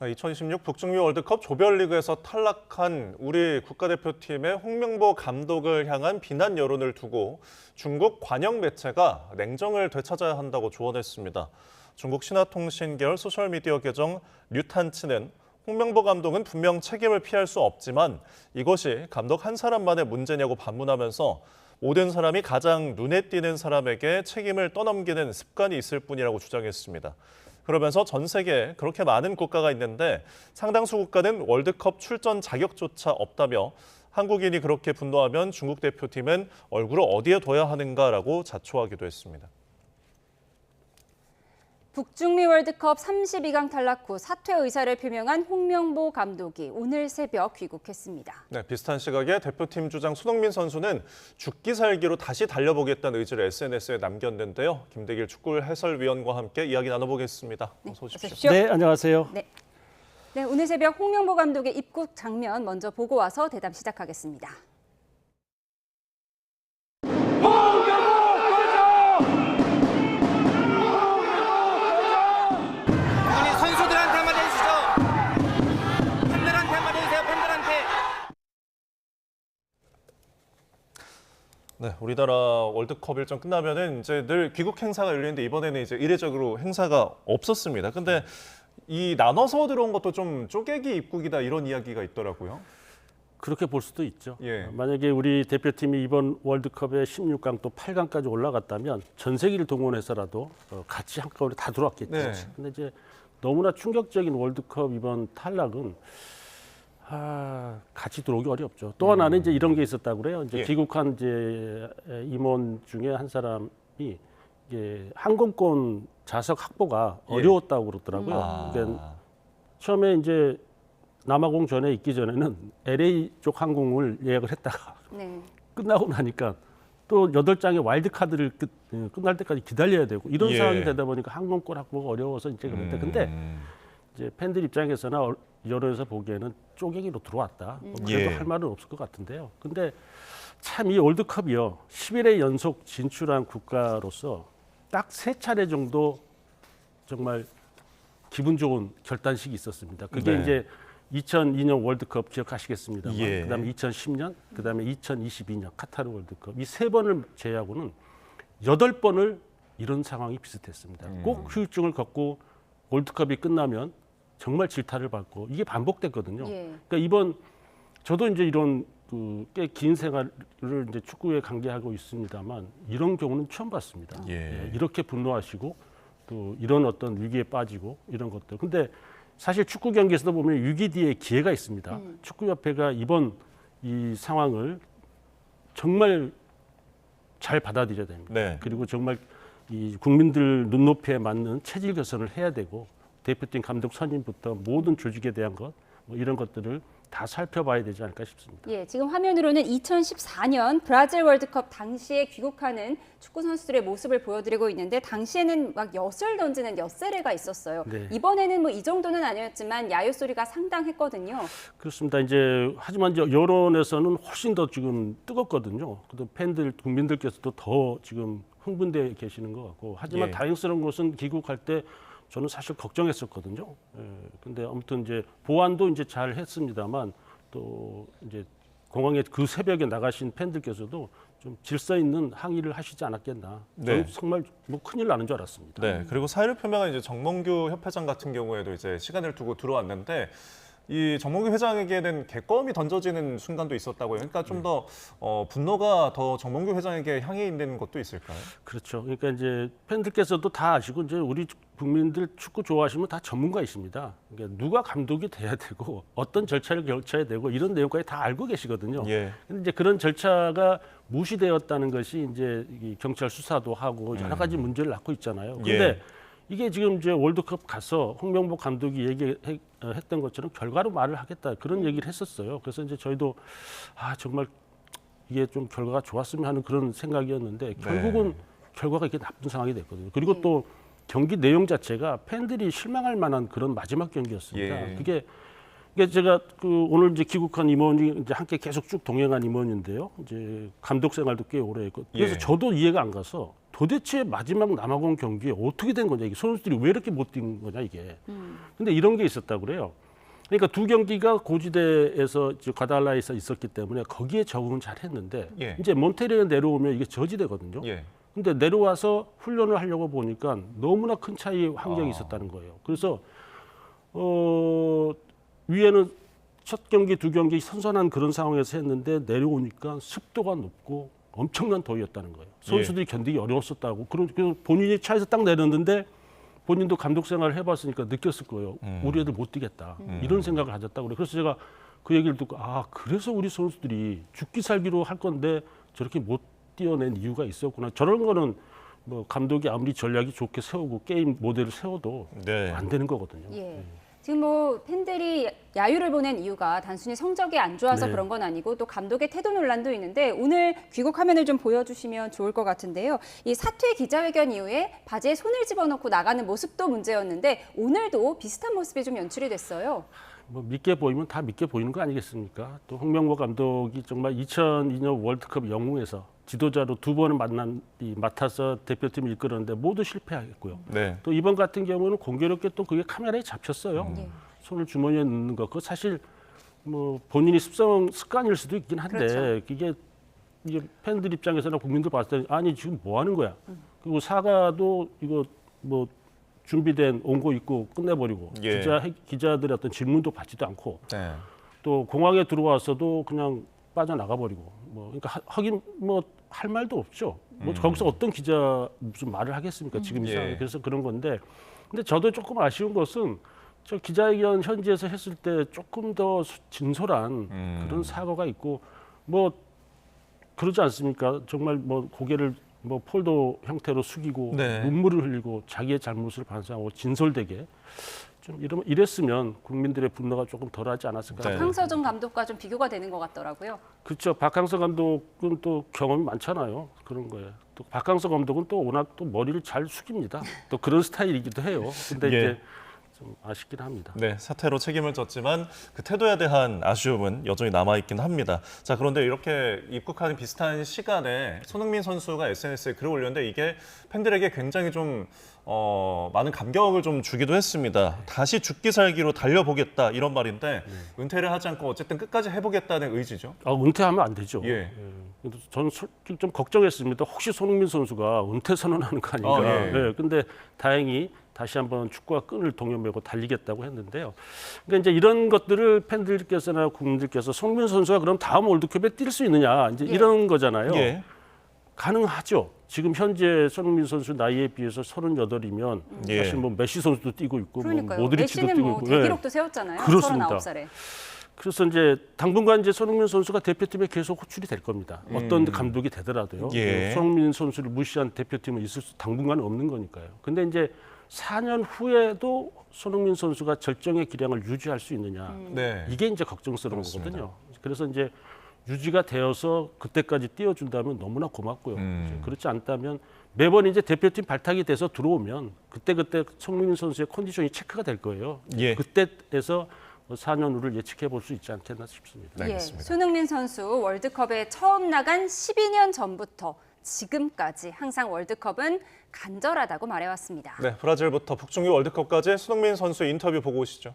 [SPEAKER 16] 2016 북중미 월드컵 조별리그에서 탈락한 우리 국가대표팀의 홍명보 감독을 향한 비난 여론을 두고 중국 관영 매체가 냉정을 되찾아야 한다고 조언했습니다. 중국 신화통신 계열 소셜미디어 계정 류탄치는 홍명보 감독은 분명 책임을 피할 수 없지만 이것이 감독 한 사람만의 문제냐고 반문하면서 모든 사람이 가장 눈에 띄는 사람에게 책임을 떠넘기는 습관이 있을 뿐이라고 주장했습니다. 그러면서 전 세계에 그렇게 많은 국가가 있는데 상당수 국가는 월드컵 출전 자격조차 없다며 한국인이 그렇게 분노하면 중국 대표팀은 얼굴을 어디에 둬야 하는가라고 자초하기도 했습니다.
[SPEAKER 1] 북중미 월드컵 32강 탈락 후 사퇴 의사를 표명한 홍명보 감독이 오늘 새벽 귀국했습니다.
[SPEAKER 16] 네, 비슷한 시각에 대표팀 주장 손흥민 선수는 죽기 살기로 다시 달려보겠다는 의지를 SNS에 남겼는데요. 김대길 축구 해설위원과 함께 이야기 나눠보겠습니다. 어서 오십시오.
[SPEAKER 18] 네, 안녕하세요.
[SPEAKER 1] 네, 오늘 새벽 홍명보 감독의 입국 장면 먼저 보고 와서 대담 시작하겠습니다.
[SPEAKER 16] 네, 우리나라 월드컵 일정 끝나면은 이제 늘 귀국 행사가 열리는데 이번에는 이제 이례적으로 행사가 없었습니다. 근데 이 나눠서 들어온 것도 좀 쪼개기 입국이다 이런 이야기가 있더라고요.
[SPEAKER 18] 그렇게 볼 수도 있죠.
[SPEAKER 16] 예.
[SPEAKER 18] 만약에 우리 대표팀이 이번 월드컵에 16강 또 8강까지 올라갔다면 전 세계를 동원해서라도 같이 한꺼번에 다 들어왔겠죠.
[SPEAKER 16] 네.
[SPEAKER 18] 근데 이제 너무나 충격적인 월드컵 이번 탈락은 같이 들어오기 어렵죠. 또 하나는 이제 이런 게 있었다고 그래요. 이제
[SPEAKER 16] 예.
[SPEAKER 18] 귀국한 이제 임원 중에 한 사람이 이게 항공권 좌석 확보가
[SPEAKER 16] 예.
[SPEAKER 18] 어려웠다고 그러더라고요. 그러니까 처음에 이제 남아공 전에 있기 전에는 LA 쪽 항공을 예약을 했다가 끝나고 나니까 또 8장의 와일드 카드를 끝날 때까지 기다려야 되고 이런
[SPEAKER 16] 예.
[SPEAKER 18] 상황이 되다 보니까 항공권 확보가 어려워서 이제 그런데 근데 이제 팬들 입장에서나 여론에서 보기에는 쪼개기로 들어왔다. 그래도
[SPEAKER 16] 예.
[SPEAKER 18] 할 말은 없을 것 같은데요. 근데 참 이 월드컵이요. 11회 연속 진출한 국가로서 딱 3차례 정도 정말 기분 좋은 결단식이 있었습니다. 그게
[SPEAKER 16] 네.
[SPEAKER 18] 이제 2002년 월드컵 기억하시겠습니다만
[SPEAKER 16] 예.
[SPEAKER 18] 그다음에 2010년, 그다음에 2022년 카타르 월드컵 이 3번을 제외하고는 8번을 이런 상황이 비슷했습니다. 꼭 후유증을 겪고 월드컵이 끝나면 정말 질타를 받고 이게 반복됐거든요. 그러니까 이번 저도 이제 이런 꽤 긴 생활을 이제 축구에 관계하고 있습니다만 이런 경우는 처음 봤습니다.
[SPEAKER 16] 예.
[SPEAKER 18] 이렇게 분노하시고 또 이런 어떤 위기에 빠지고 이런 것들. 근데 사실 축구 경기에서도 보면 위기 뒤에 기회가 있습니다. 축구협회가 이번 이 상황을 정말 잘 받아들여야 됩니다.
[SPEAKER 16] 네.
[SPEAKER 18] 그리고 정말 이 국민들 눈높이에 맞는 체질 개선을 해야 되고 대표팀 감독 선임부터 모든 조직에 대한 것 뭐 이런 것들을 다 살펴봐야 되지 않을까 싶습니다.
[SPEAKER 1] 예, 지금 화면으로는 2014년 브라질 월드컵 당시에 귀국하는 축구 선수들의 모습을 보여드리고 있는데 당시에는 막 엿을 던지는 엿세례가 있었어요.
[SPEAKER 18] 네.
[SPEAKER 1] 이번에는 뭐 이 정도는 아니었지만 야유 소리가 상당했거든요.
[SPEAKER 18] 그렇습니다. 이제 하지만 이제 여론에서는 훨씬 더 지금 뜨겁거든요. 그래도 팬들, 국민들께서도 더 지금 흥분돼 계시는 것 같고 하지만
[SPEAKER 16] 예.
[SPEAKER 18] 다행스러운 것은 귀국할 때 저는 사실 걱정했었거든요. 근데 아무튼 이제 보안도 이제 잘 했습니다만 또 이제 공항에 그 새벽에 나가신 팬들께서도 좀 질서 있는 항의를 하시지 않았겠나. 저는 정말 뭐 큰일 나는 줄 알았습니다.
[SPEAKER 16] 네, 그리고 사의를 표명한 이제 정몽규 협회장 같은 경우에도 이제 시간을 두고 들어왔는데 이 정몽규 회장에게는 객검이 던져지는 순간도 있었다고요. 그러니까 좀 더 분노가 더 정몽규 회장에게 향해 있는 것도 있을까요?
[SPEAKER 18] 그렇죠. 그러니까 이제 팬들께서도 다 아시고 이제 우리 국민들 축구 좋아하시면 다 전문가이십니다. 그러니까 누가 감독이 돼야 되고 어떤 절차를 거쳐야 되고 이런 내용까지 다 알고 계시거든요.
[SPEAKER 16] 예.
[SPEAKER 18] 근데 이제 그런 절차가 무시되었다는 것이 이제 이 경찰 수사도 하고 여러 가지 문제를 낳고 있잖아요. 근데
[SPEAKER 16] 예.
[SPEAKER 18] 이게 지금 이제 월드컵 가서 홍명보 감독이 얘기했던 것처럼 결과로 말을 하겠다 그런 얘기를 했었어요. 그래서 이제 저희도 정말 이게 좀 결과가 좋았으면 하는 그런 생각이었는데 결국은 결과가 이게 나쁜 상황이 됐거든요. 그리고 또 경기 내용 자체가 팬들이 실망할 만한 그런 마지막 경기였습니다.
[SPEAKER 16] 예.
[SPEAKER 18] 그게 제가 오늘 이제 귀국한 임원이 이제 함께 계속 쭉 동행한 임원인데요. 이제 감독 생활도 꽤 오래 했고 그래서 저도 이해가 안 가서 도대체 마지막 남아공 경기에 어떻게 된 거냐, 이게 선수들이 왜 이렇게 못 뛴 거냐 이게. 근데 이런 게 있었다고 그래요. 그러니까 두 경기가 고지대에서 과달라에서 있었기 때문에 거기에 적응은 잘 했는데 이제 몬테리에 내려오면 이게 저지대거든요. 근데 내려와서 훈련을 하려고 보니까 너무나 큰 차이 환경이 있었다는 거예요. 그래서 위에는 첫 경기, 두 경기 선선한 그런 상황에서 했는데 내려오니까 습도가 높고 엄청난 더위였다는 거예요. 선수들이 견디기 어려웠었다고. 그래서 본인이 차에서 딱 내렸는데 본인도 감독 생활을 해봤으니까 느꼈을 거예요. 우리 애들 못 뛰겠다. 이런 생각을 가졌다고 그래요. 그래서 제가 그 얘기를 듣고 그래서 우리 선수들이 죽기 살기로 할 건데 저렇게 못 뛰어낸 이유가 있었구나. 저런 거는 뭐 감독이 아무리 전략이 좋게 세우고 게임 모델을 세워도 안 되는 거거든요.
[SPEAKER 1] 지금 뭐 팬들이 야유를 보낸 이유가 단순히 성적이 안 좋아서
[SPEAKER 18] 네.
[SPEAKER 1] 그런 건 아니고 또 감독의 태도 논란도 있는데 오늘 귀국 화면을 좀 보여주시면 좋을 것 같은데요. 이 사퇴 기자회견 이후에 바지에 손을 집어넣고 나가는 모습도 문제였는데 오늘도 비슷한 모습이 좀 연출이 됐어요.
[SPEAKER 18] 뭐 믿게 보이면 다 믿게 보이는 거 아니겠습니까? 또 홍명보 감독이 정말 2002년 월드컵 영웅에서 지도자로 두 번을 맡아서 대표팀을 이끌었는데 모두 실패했고요. 또 이번 같은 경우는 공교롭게 또 그게 카메라에 잡혔어요. 손을 주머니에 넣는 거. 그거 사실 뭐 본인이 습관일 수도 있긴 한데 이게 팬들 입장에서나 국민들 봤을 때 아니 지금 뭐 하는 거야. 그리고 사과도 이거 뭐 준비된 온고 있고 끝내버리고 기자들의 어떤 질문도 받지도 않고 또 공항에 들어와서도 그냥 빠져나가 버리고 뭐 그러니까 하긴 뭐 할 말도 없죠. 뭐 거기서 어떤 기자 무슨 말을 하겠습니까? 지금 이 상황에. 그래서 그런 건데 근데 저도 조금 아쉬운 것은 저 기자회견 현지에서 했을 때 조금 더 진솔한 그런 사과가 있고 뭐 그러지 않습니까? 정말 뭐 고개를 뭐 폴더 형태로 숙이고 눈물을 흘리고 자기의 잘못을 반성하고 진솔되게 좀 이랬으면 국민들의 분노가 조금 덜하지 않았을까.
[SPEAKER 1] 박항서 감독과 좀 비교가 되는 것 같더라고요.
[SPEAKER 18] 그렇죠. 박항서 감독은 또 경험이 많잖아요. 그런 거예요. 또 박항서 감독은 또 워낙 또 머리를 잘 숙입니다. 또 그런 스타일이기도 해요. 근데 이제 좀 아쉽긴 합니다.
[SPEAKER 16] 네, 사태로 책임을 졌지만 그 태도에 대한 아쉬움은 여전히 남아있긴 합니다. 자, 그런데 이렇게 입국하는 비슷한 시간에 손흥민 선수가 SNS에 글을 올렸는데 이게 팬들에게 굉장히 좀 많은 감격을 좀 주기도 했습니다. 다시 죽기 살기로 달려보겠다 이런 말인데 은퇴를 하지 않고 어쨌든 끝까지 해보겠다는 의지죠.
[SPEAKER 18] 은퇴하면 안 되죠. 저는 솔직히 좀 걱정했습니다. 혹시 손흥민 선수가 은퇴 선언하는 거 아닌가. 근데 다행히 다시 한번 축구와 끈을 동여매고 달리겠다고 했는데요. 그러니까 이제 이런 것들을 팬들께서나 국민들께서 손흥민 선수가 그럼 다음 월드컵에 뛸 수 있느냐 이제 이런 거잖아요. 가능하죠. 지금 현재 손흥민 선수 나이에 비해서 38이면 사실 뭐 메시 선수도 뛰고 있고 뭐 모드리치도 뛰고 있고
[SPEAKER 1] 대기록도 세웠잖아요.
[SPEAKER 18] 그렇습니다.
[SPEAKER 1] 39살에.
[SPEAKER 18] 그래서 이제 당분간 이제 손흥민 선수가 대표팀에 계속 호출이 될 겁니다. 어떤 감독이 되더라도요. 손흥민 선수를 무시한 대표팀은 있을 수 당분간 없는 거니까요. 근데 이제 4년 후에도 손흥민 선수가 절정의 기량을 유지할 수 있느냐. 이게 이제 걱정스러운 거거든요. 그래서 이제 유지가 되어서 그때까지 띄워준다면 너무나 고맙고요. 그렇지 않다면 매번 이제 대표팀 발탁이 돼서 들어오면 그때 손흥민 선수의 컨디션이 체크가 될 거예요. 그때에서 4년 후를 예측해 볼 수 있지 않겠나 싶습니다.
[SPEAKER 1] 손흥민 선수 월드컵에 처음 나간 12년 전부터 지금까지 항상 월드컵은 간절하다고 말해왔습니다.
[SPEAKER 16] 네, 브라질부터 북중미 월드컵까지 손흥민 선수 인터뷰 보고 오시죠.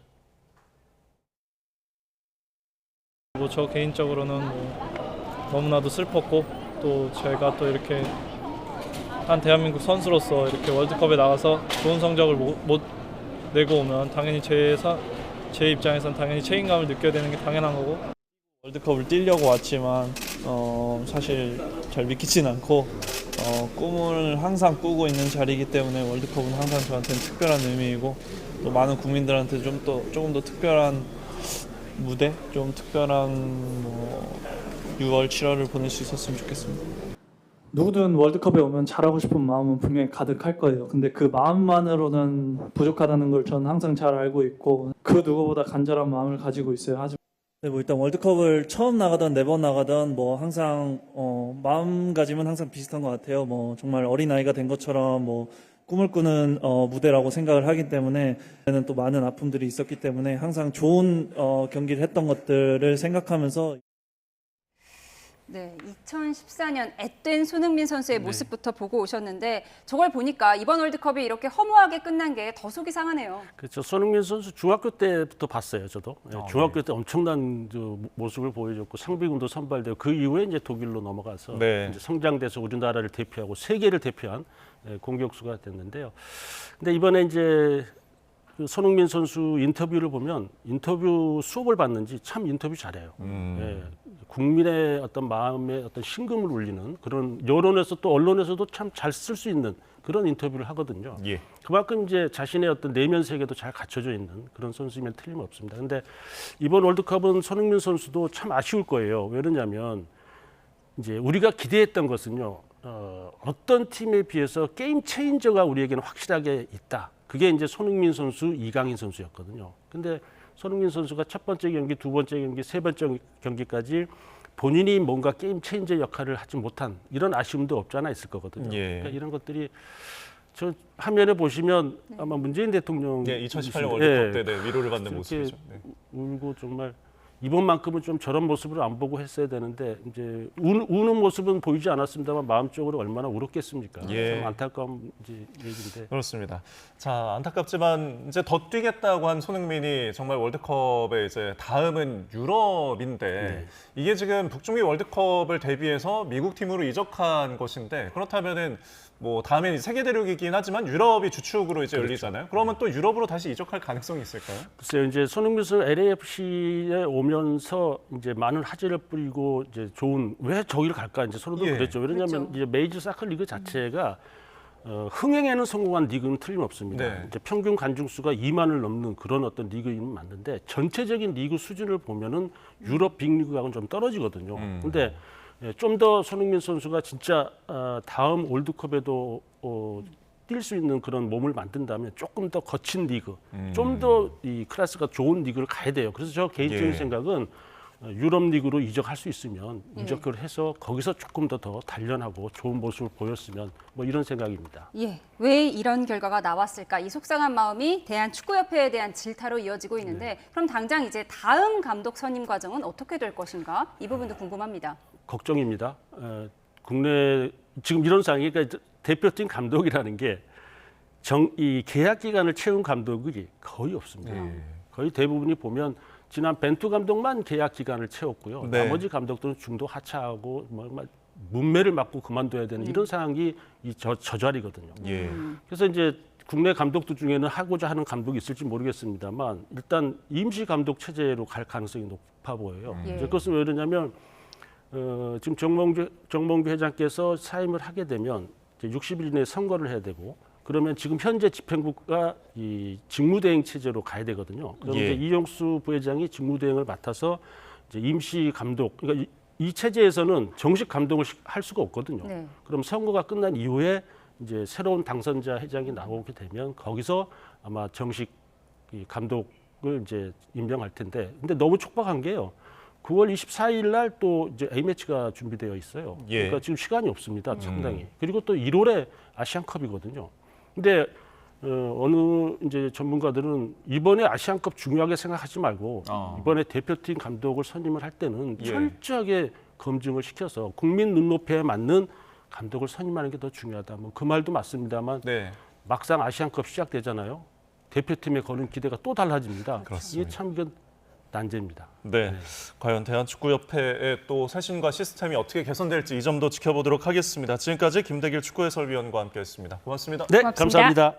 [SPEAKER 4] 뭐 저 개인적으로는 너무나도 슬펐고 또 제가 또 이렇게 한 대한민국 선수로서 이렇게 월드컵에 나가서 좋은 성적을 못 내고 오면 당연히 제 제 입장에선 당연히 책임감을 느껴야 되는 게 당연한 거고 월드컵을 뛰려고 왔지만 사실 잘 믿기진 않고 꿈을 항상 꾸고 있는 자리이기 때문에 월드컵은 항상 저한테는 특별한 의미이고 또 많은 국민들한테 조금 더 특별한 무대, 좀 특별한 6월, 7월을 보낼 수 있었으면 좋겠습니다.
[SPEAKER 6] 누구든 월드컵에 오면 잘하고 싶은 마음은 분명히 가득할 거예요. 근데 그 마음만으로는 부족하다는 걸 저는 항상 잘 알고 있고 그 누구보다 간절한 마음을 가지고 있어요. 하지만
[SPEAKER 4] 일단 월드컵을 처음 나가던 매번 나가던 항상 마음가짐은 항상 비슷한 것 같아요. 정말 어린 아이가 된 것처럼 꿈을 꾸는 무대라고 생각을 하기 때문에 또 많은 아픔들이 있었기 때문에 항상 좋은 경기를 했던 것들을 생각하면서.
[SPEAKER 1] 네, 2014년 앳된 손흥민 선수의 모습부터 보고 오셨는데 저걸 보니까 이번 월드컵이 이렇게 허무하게 끝난 게 더 속이 상하네요.
[SPEAKER 18] 그렇죠. 손흥민 선수 중학교 때부터 봤어요, 저도. 중학교 때 엄청난 모습을 보여줬고 상비군도 선발되고 그 이후에 이제 독일로 넘어가서 이제 성장돼서 우리나라를 대표하고 세계를 대표한 공격수가 됐는데요. 근데 이번에 이제 그 손흥민 선수 인터뷰를 보면 인터뷰 수업을 받는지 참 인터뷰 잘해요. 국민의 어떤 마음에 어떤 심금을 울리는 그런 여론에서 또 언론에서도 참 잘 쓸 수 있는 그런 인터뷰를 하거든요. 그만큼 이제 자신의 어떤 내면 세계도 잘 갖춰져 있는 그런 선수이면 틀림없습니다. 근데 이번 월드컵은 손흥민 선수도 참 아쉬울 거예요. 왜 그러냐면 이제 우리가 기대했던 것은요. 어떤 팀에 비해서 게임 체인저가 우리에게는 확실하게 있다. 그게 이제 손흥민 선수, 이강인 선수였거든요. 근데 손흥민 선수가 첫 번째 경기, 두 번째 경기, 세 번째 경기까지 본인이 뭔가 게임 체인저 역할을 하지 못한 이런 아쉬움도 없지 않아 있을 거거든요. 그러니까 이런 것들이 저 화면에 보시면 아마 문재인 대통령
[SPEAKER 16] 2018년 월드컵 때 위로를 받는 모습이죠.
[SPEAKER 18] 울고 정말 이번만큼은 좀 저런 모습으로 안 보고 했어야 되는데 이제 우는 모습은 보이지 않았습니다만 마음적으로 얼마나 울었겠습니까? 참 안타까운 얘기인데.
[SPEAKER 16] 그렇습니다. 자, 안타깝지만 이제 더 뛰겠다고 한 손흥민이 정말 월드컵에 이제 다음은 유럽인데 이게 지금 북중미 월드컵을 대비해서 미국 팀으로 이적한 것인데 그렇다면은 다음엔 세계 대륙이긴 하지만 유럽이 주축으로 이제 열리잖아요. 그러면 또 유럽으로 다시 이적할 가능성이 있을까요?
[SPEAKER 18] 글쎄요, 이제 손흥민 선수 LAFC에 오면서 이제 많은 화제를 뿌리고 이제 왜 저기를 갈까 이제 서로도 그랬죠. 왜냐하면 이제 메이저 사커 리그 자체가 흥행에는 성공한 리그는 틀림없습니다. 이제 평균 관중 수가 2만을 넘는 그런 어떤 리그는 맞는데 전체적인 리그 수준을 보면은 유럽 빅리그하고는 좀 떨어지거든요. 근데 좀 더 손흥민 선수가 진짜 다음 월드컵에도 뛸 수 있는 그런 몸을 만든다면 조금 더 거친 리그, 좀 더 이 클래스가 좋은 리그를 가야 돼요. 그래서 저 개인적인 생각은 유럽 리그로 이적할 수 있으면 이적을 해서 거기서 조금 더 단련하고 좋은 모습을 보였으면 이런 생각입니다.
[SPEAKER 1] 왜 이런 결과가 나왔을까? 이 속상한 마음이 대한축구협회에 대한 질타로 이어지고 있는데 그럼 당장 이제 다음 감독 선임 과정은 어떻게 될 것인가? 이 부분도 궁금합니다.
[SPEAKER 18] 걱정입니다. 국내 지금 이런 상황이 그러니까 대표팀 감독이라는 게 이 계약 기간을 채운 감독이 거의 없습니다. 거의 대부분이 보면 지난 벤투 감독만 계약 기간을 채웠고요. 나머지 감독들은 중도 하차하고 문매를 맞고 그만둬야 되는 이런 상황이 저 자리거든요. 그래서 이제 국내 감독들 중에는 하고자 하는 감독이 있을지 모르겠습니다만 일단 임시 감독 체제로 갈 가능성이 높아 보여요. 그것은 왜 그러냐면 지금 정몽규 회장께서 사임을 하게 되면 이제 60일 이내에 선거를 해야 되고 그러면 지금 현재 집행부가 이 직무대행 체제로 가야 되거든요. 그럼 이제 이용수 부회장이 직무대행을 맡아서 이제 임시 감독, 그러니까 이 체제에서는 정식 감독을 할 수가 없거든요. 그럼 선거가 끝난 이후에 이제 새로운 당선자 회장이 나오게 되면 거기서 아마 정식 감독을 이제 임명할 텐데, 근데 너무 촉박한 게요. 9월 24일 날 또 이제 A매치가 준비되어 있어요. 그러니까 지금 시간이 없습니다. 상당히. 그리고 또 1월에 아시안컵이거든요. 근데 어느 이제 전문가들은 이번에 아시안컵 중요하게 생각하지 말고 이번에 대표팀 감독을 선임을 할 때는 철저하게 검증을 시켜서 국민 눈높이에 맞는 감독을 선임하는 게 더 중요하다. 그 말도 맞습니다만 막상 아시안컵 시작되잖아요. 대표팀에 거는 기대가 또 달라집니다. 이게 참 이건 난제입니다.
[SPEAKER 16] 과연 대한축구협회의 또 쇄신과 시스템이 어떻게 개선될지 이 점도 지켜보도록 하겠습니다. 지금까지 김대길 축구해설위원과 함께했습니다. 고맙습니다.
[SPEAKER 18] 네, 감사합니다.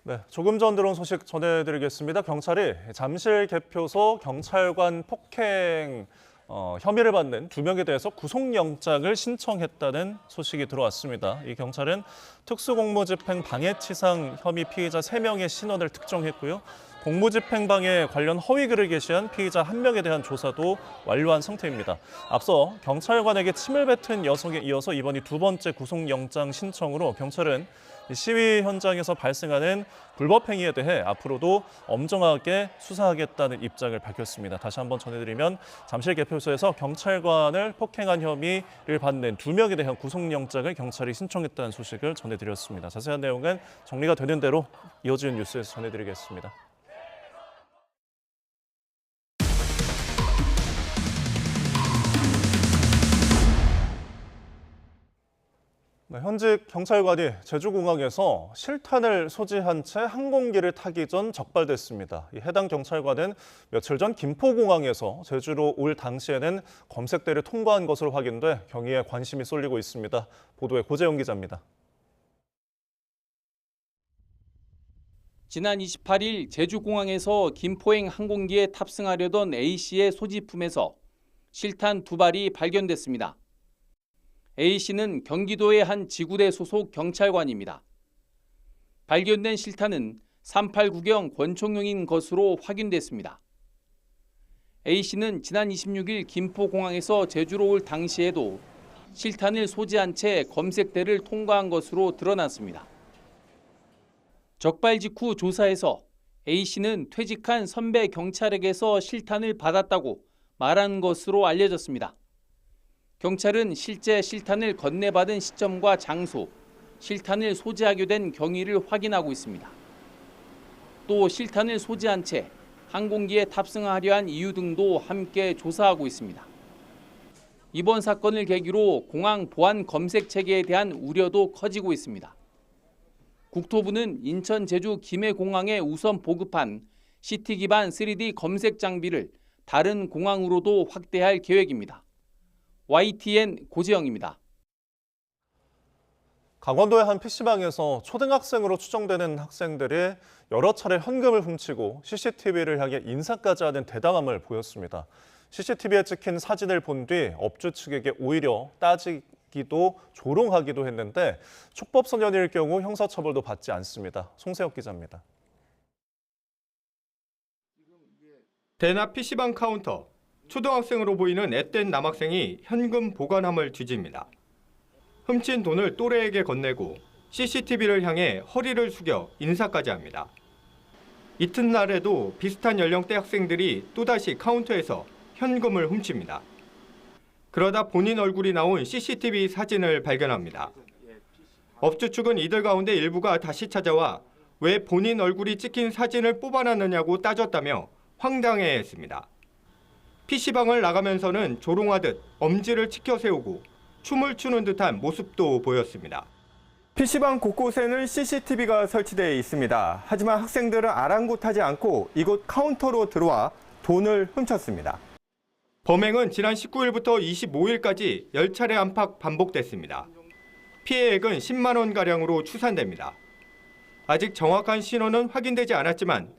[SPEAKER 16] 네, 조금 전 들어온 소식 전해드리겠습니다. 경찰이 잠실 개표소 경찰관 폭행 혐의를 받는 2명에 대해서 구속영장을 신청했다는 소식이 들어왔습니다. 이 경찰은 특수공무집행 방해치상 혐의 피의자 3명의 신원을 특정했고요. 공무집행 방해 관련 허위글을 게시한 피의자 1명에 대한 조사도 완료한 상태입니다. 앞서 경찰관에게 침을 뱉은 여성에 이어서 이번이 2번째 구속영장 신청으로 경찰은 시위 현장에서 발생하는 불법행위에 대해 앞으로도 엄정하게 수사하겠다는 입장을 밝혔습니다. 다시 한번 전해드리면 잠실 개표소에서 경찰관을 폭행한 혐의를 받는 2명에 대한 구속영장을 경찰이 신청했다는 소식을 전해드렸습니다. 자세한 내용은 정리가 되는 대로 이어지는 뉴스에서 전해드리겠습니다. 네, 현직 경찰관이 제주공항에서 실탄을 소지한 채 항공기를 타기 전 적발됐습니다. 해당 경찰관은 며칠 전 김포공항에서 제주로 올 당시에는 검색대를 통과한 것으로 확인돼 경위에 관심이 쏠리고 있습니다. 보도에 고재영 기자입니다.
[SPEAKER 7] 지난 28일 제주공항에서 김포행 항공기에 탑승하려던 A씨의 소지품에서 실탄 2발이 발견됐습니다. A씨는 경기도의 한 지구대 소속 경찰관입니다. 발견된 실탄은 389경 권총용인 것으로 확인됐습니다. A씨는 지난 26일 김포공항에서 제주로 올 당시에도 실탄을 소지한 채 검색대를 통과한 것으로 드러났습니다. 적발 직후 조사에서 A씨는 퇴직한 선배 경찰에게서 실탄을 받았다고 말한 것으로 알려졌습니다. 경찰은 실제 실탄을 건네받은 시점과 장소, 실탄을 소지하게 된 경위를 확인하고 있습니다. 또 실탄을 소지한 채 항공기에 탑승하려 한 이유 등도 함께 조사하고 있습니다. 이번 사건을 계기로 공항 보안 검색 체계에 대한 우려도 커지고 있습니다. 국토부는 인천 제주 김해공항에 우선 보급한 CT 기반 3D 검색 장비를 다른 공항으로도 확대할 계획입니다. YTN 고재영입니다.
[SPEAKER 16] 강원도의 한 PC방에서 초등학생으로 추정되는 학생들이 여러 차례 현금을 훔치고 CCTV를 향해 인사까지 하는 대담함을 보였습니다. CCTV에 찍힌 사진을 본 뒤 업주 측에게 오히려 따지기도 조롱하기도 했는데 촉법소년일 경우 형사처벌도 받지 않습니다. 송세혁 기자입니다.
[SPEAKER 19] 대납 PC방 카운터. 초등학생으로 보이는 앳된 남학생이 현금 보관함을 뒤집니다. 훔친 돈을 또래에게 건네고 CCTV를 향해 허리를 숙여 인사까지 합니다. 이튿날에도 비슷한 연령대 학생들이 또다시 카운터에서 현금을 훔칩니다. 그러다 본인 얼굴이 나온 CCTV 사진을 발견합니다. 업주 측은 이들 가운데 일부가 다시 찾아와 왜 본인 얼굴이 찍힌 사진을 뽑아놨느냐고 따졌다며 황당해했습니다. PC방을 나가면서는 조롱하듯 엄지를 치켜 세우고 춤을 추는 듯한 모습도 보였습니다. PC방 곳곳에는 CCTV가 설치되어 있습니다. 하지만 학생들은 아랑곳하지 않고 이곳 카운터로 들어와 돈을 훔쳤습니다. 범행은 지난 19일부터 25일까지 10차례 안팎 반복됐습니다. 피해액은 10만 원가량으로 추산됩니다. 아직 정확한 신원은 확인되지 않았지만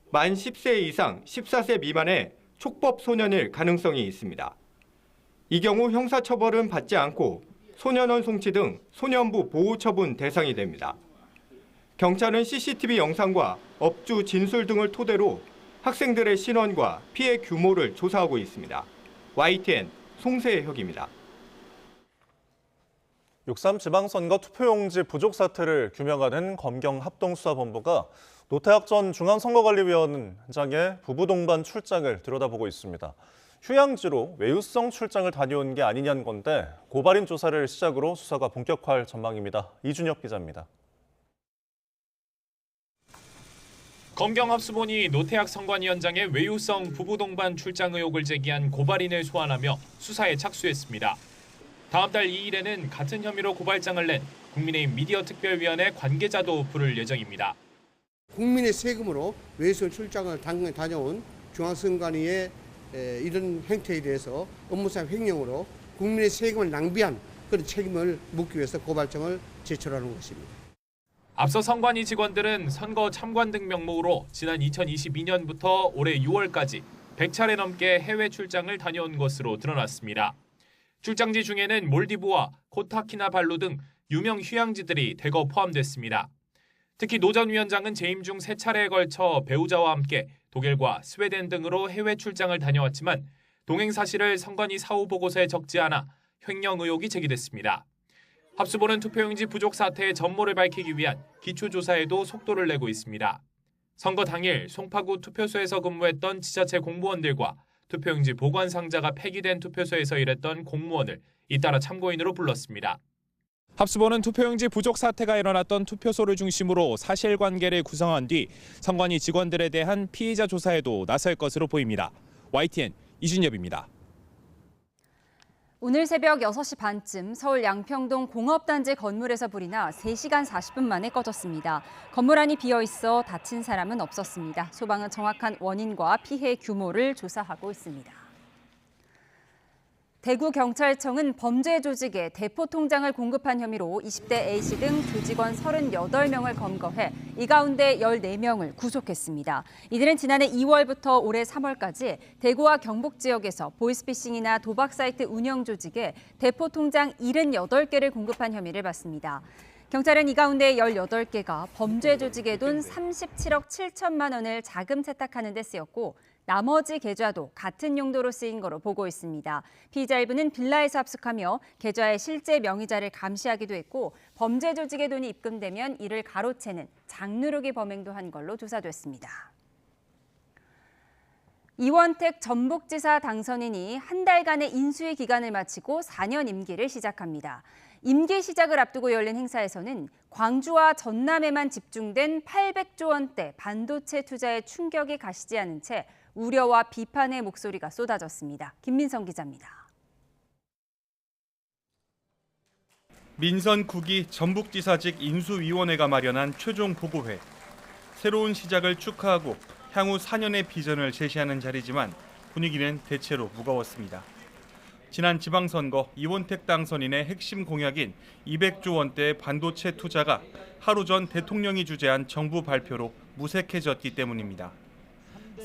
[SPEAKER 19] 만 10세 이상 14세 미만의 촉법 소년일 가능성이 있습니다. 이 경우 형사처벌은 받지 않고 소년원 송치 등 소년부 보호처분 대상이 됩니다. 경찰은 CCTV 영상과 업주 진술 등을 토대로 학생들의 신원과 피해 규모를 조사하고 있습니다. YTN 송세혁입니다.
[SPEAKER 16] 6.3 지방선거 투표용지 부족 사태를 규명하는 검경합동수사본부가 노태학 전 중앙선거관리위원장의 부부 동반 출장을 들여다보고 있습니다. 휴양지로 외유성 출장을 다녀온 게 아니냐는 건데 고발인 조사를 시작으로 수사가 본격화할 전망입니다. 이준혁 기자입니다.
[SPEAKER 20] 검경합수본이 노태학 선관위원장의 외유성 부부 동반 출장 의혹을 제기한 고발인을 소환하며 수사에 착수했습니다. 다음 달 2일에는 같은 혐의로 고발장을 낸 국민의힘 미디어특별위원회 관계자도 부를 예정입니다.
[SPEAKER 21] 국민의 세금으로 외유성 출장을 다녀온 중앙선관위의 이런 행태에 대해서 업무상 횡령으로 국민의 세금을 낭비한 그런 책임을 묻기 위해서 고발장을 제출하는 것입니다.
[SPEAKER 20] 앞서 선관위 직원들은 선거 참관 등 명목으로 지난 2022년부터 올해 6월까지 100차례 넘게 해외 출장을 다녀온 것으로 드러났습니다. 출장지 중에는 몰디브와 코타키나발루 등 유명 휴양지들이 대거 포함됐습니다. 특히 노 전 위원장은 재임 중 3차례에 걸쳐 배우자와 함께 독일과 스웨덴 등으로 해외 출장을 다녀왔지만 동행 사실을 선관위 사후 보고서에 적지 않아 횡령 의혹이 제기됐습니다. 합수본은 투표용지 부족 사태의 전모를 밝히기 위한 기초조사에도 속도를 내고 있습니다. 선거 당일 송파구 투표소에서 근무했던 지자체 공무원들과 투표용지 보관 상자가 폐기된 투표소에서 일했던 공무원을 잇따라 참고인으로 불렀습니다. 합수본은 투표용지 부족 사태가 일어났던 투표소를 중심으로 사실관계를 구성한 뒤 선관위 직원들에 대한 피의자 조사에도 나설 것으로 보입니다. YTN 이준엽입니다.
[SPEAKER 1] 오늘 새벽 6시 반쯤 서울 양평동 공업단지 건물에서 불이 나 3시간 40분 만에 꺼졌습니다. 건물 안이 비어 있어 다친 사람은 없었습니다. 소방은 정확한 원인과 피해 규모를 조사하고 있습니다. 대구경찰청은 범죄 조직에 대포 통장을 공급한 혐의로 20대 A씨 등 조직원 38명을 검거해 이 가운데 14명을 구속했습니다. 이들은 지난해 2월부터 올해 3월까지 대구와 경북 지역에서 보이스피싱이나 도박 사이트 운영 조직에 대포 통장 78개를 공급한 혐의를 받습니다. 경찰은 이 가운데 18개가 범죄 조직의 돈 37억 7천만 원을 자금 세탁하는 데 쓰였고 나머지 계좌도 같은 용도로 쓰인 거로 보고 있습니다. 피의자 일부는 빌라에서 합숙하며 계좌의 실제 명의자를 감시하기도 했고 범죄 조직의 돈이 입금되면 이를 가로채는 장누르기 범행도 한 걸로 조사됐습니다. 이원택 전북지사 당선인이 한 달간의 인수위 기간을 마치고 4년 임기를 시작합니다. 임기 시작을 앞두고 열린 행사에서는 광주와 전남에만 집중된 800조 원대 반도체 투자에 충격이 가시지 않은 채 우려와 비판의 목소리가 쏟아졌습니다. 김민성 기자입니다.
[SPEAKER 8] 민선 9기 전북지사직 인수위원회가 마련한 최종 보고회. 새로운 시작을 축하하고 향후 4년의 비전을 제시하는 자리지만 분위기는 대체로 무거웠습니다. 지난 지방선거 이원택 당선인의 핵심 공약인 200조 원대의 반도체 투자가 하루 전 대통령이 주재한 정부 발표로 무색해졌기 때문입니다.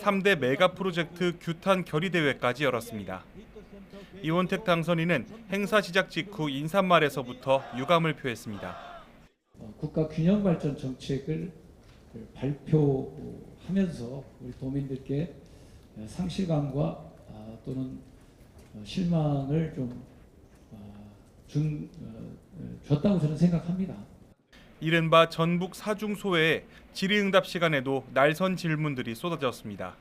[SPEAKER 8] 3대 메가 프로젝트 규탄 결의대회까지 열었습니다. 이원택 당선인은 행사 시작 직후 인사말에서부터 유감을 표했습니다.
[SPEAKER 9] 국가 균형 발전 정책을 발표하면서 우리 도민들께 상실감과 또는 실망을 줬다고 저는 생각합니다.
[SPEAKER 8] 이른바 전북 사중소회의 질의응답 시간에도 날선 질문들이 쏟아졌습니다.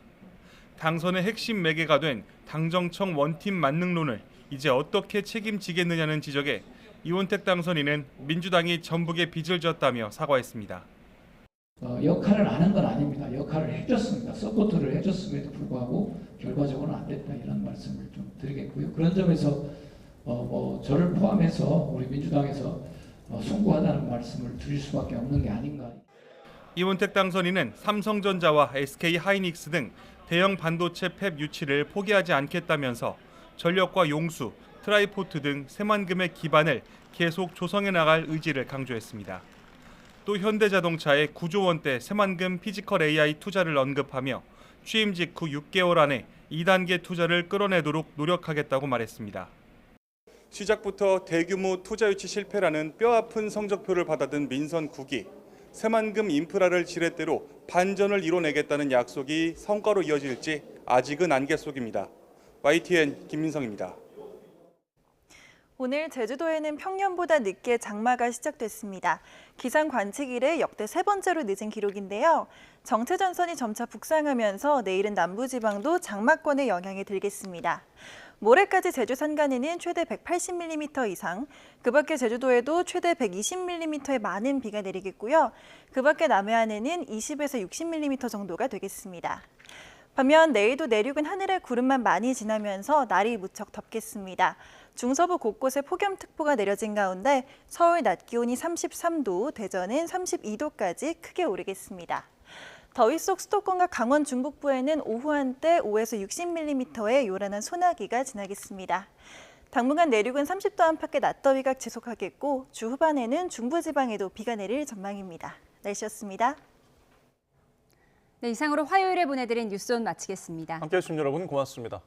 [SPEAKER 8] 당선의 핵심 매개가 된 당정청 원팀 만능론을 이제 어떻게 책임지겠느냐는 지적에 이원택 당선인은 민주당이 전북에 빚을 졌다며 사과했습니다.
[SPEAKER 9] 역할을 안 한 건 아닙니다. 역할을 해줬습니다. 서포트를 해줬음에도 불구하고 결과적으로는 안 됐다 이런 말씀을 좀 드리겠고요. 그런 점에서 저를 포함해서 우리 민주당에서 송구하다는 말씀을 드릴 수밖에 없는 게 아닌가.
[SPEAKER 8] 이원택 당선인은 삼성전자와 SK하이닉스 등 대형 반도체 팹 유치를 포기하지 않겠다면서 전력과 용수, 트라이포트 등 새만금의 기반을 계속 조성해 나갈 의지를 강조했습니다. 또 현대자동차의 9조 원대 새만금 피지컬 AI 투자를 언급하며 취임 직후 6개월 안에 2단계 투자를 끌어내도록 노력하겠다고 말했습니다. 시작부터 대규모 투자 유치 실패라는 뼈아픈 성적표를 받아든 민선 9기. 새만금 인프라를 지렛대로 반전을 이뤄내겠다는 약속이 성과로 이어질지 아직은 안개 속입니다. YTN 김민성입니다.
[SPEAKER 10] 오늘 제주도에는 평년보다 늦게 장마가 시작됐습니다. 기상 관측 이래 역대 3번째로 늦은 기록인데요. 정체전선이 점차 북상하면서 내일은 남부지방도 장마권의 영향이 들겠습니다. 모레까지 제주 산간에는 최대 180mm 이상, 그 밖에 제주도에도 최대 120mm의 많은 비가 내리겠고요. 그 밖에 남해안에는 20에서 60mm 정도가 되겠습니다. 반면 내일도 내륙은 하늘에 구름만 많이 지나면서 날이 무척 덥겠습니다. 중서부 곳곳에 폭염특보가 내려진 가운데 서울 낮 기온이 33도, 대전은 32도까지 크게 오르겠습니다. 더위 속 수도권과 강원 중북부에는 오후 한때 5에서 60mm의 요란한 소나기가 지나겠습니다. 당분간 내륙은 30도 안팎의 낮더위가 지속하겠고 주 후반에는 중부지방에도 비가 내릴 전망입니다. 날씨였습니다.
[SPEAKER 1] 네, 이상으로 화요일에 보내드린 뉴스온 마치겠습니다.
[SPEAKER 16] 함께해 주신 여러분 고맙습니다.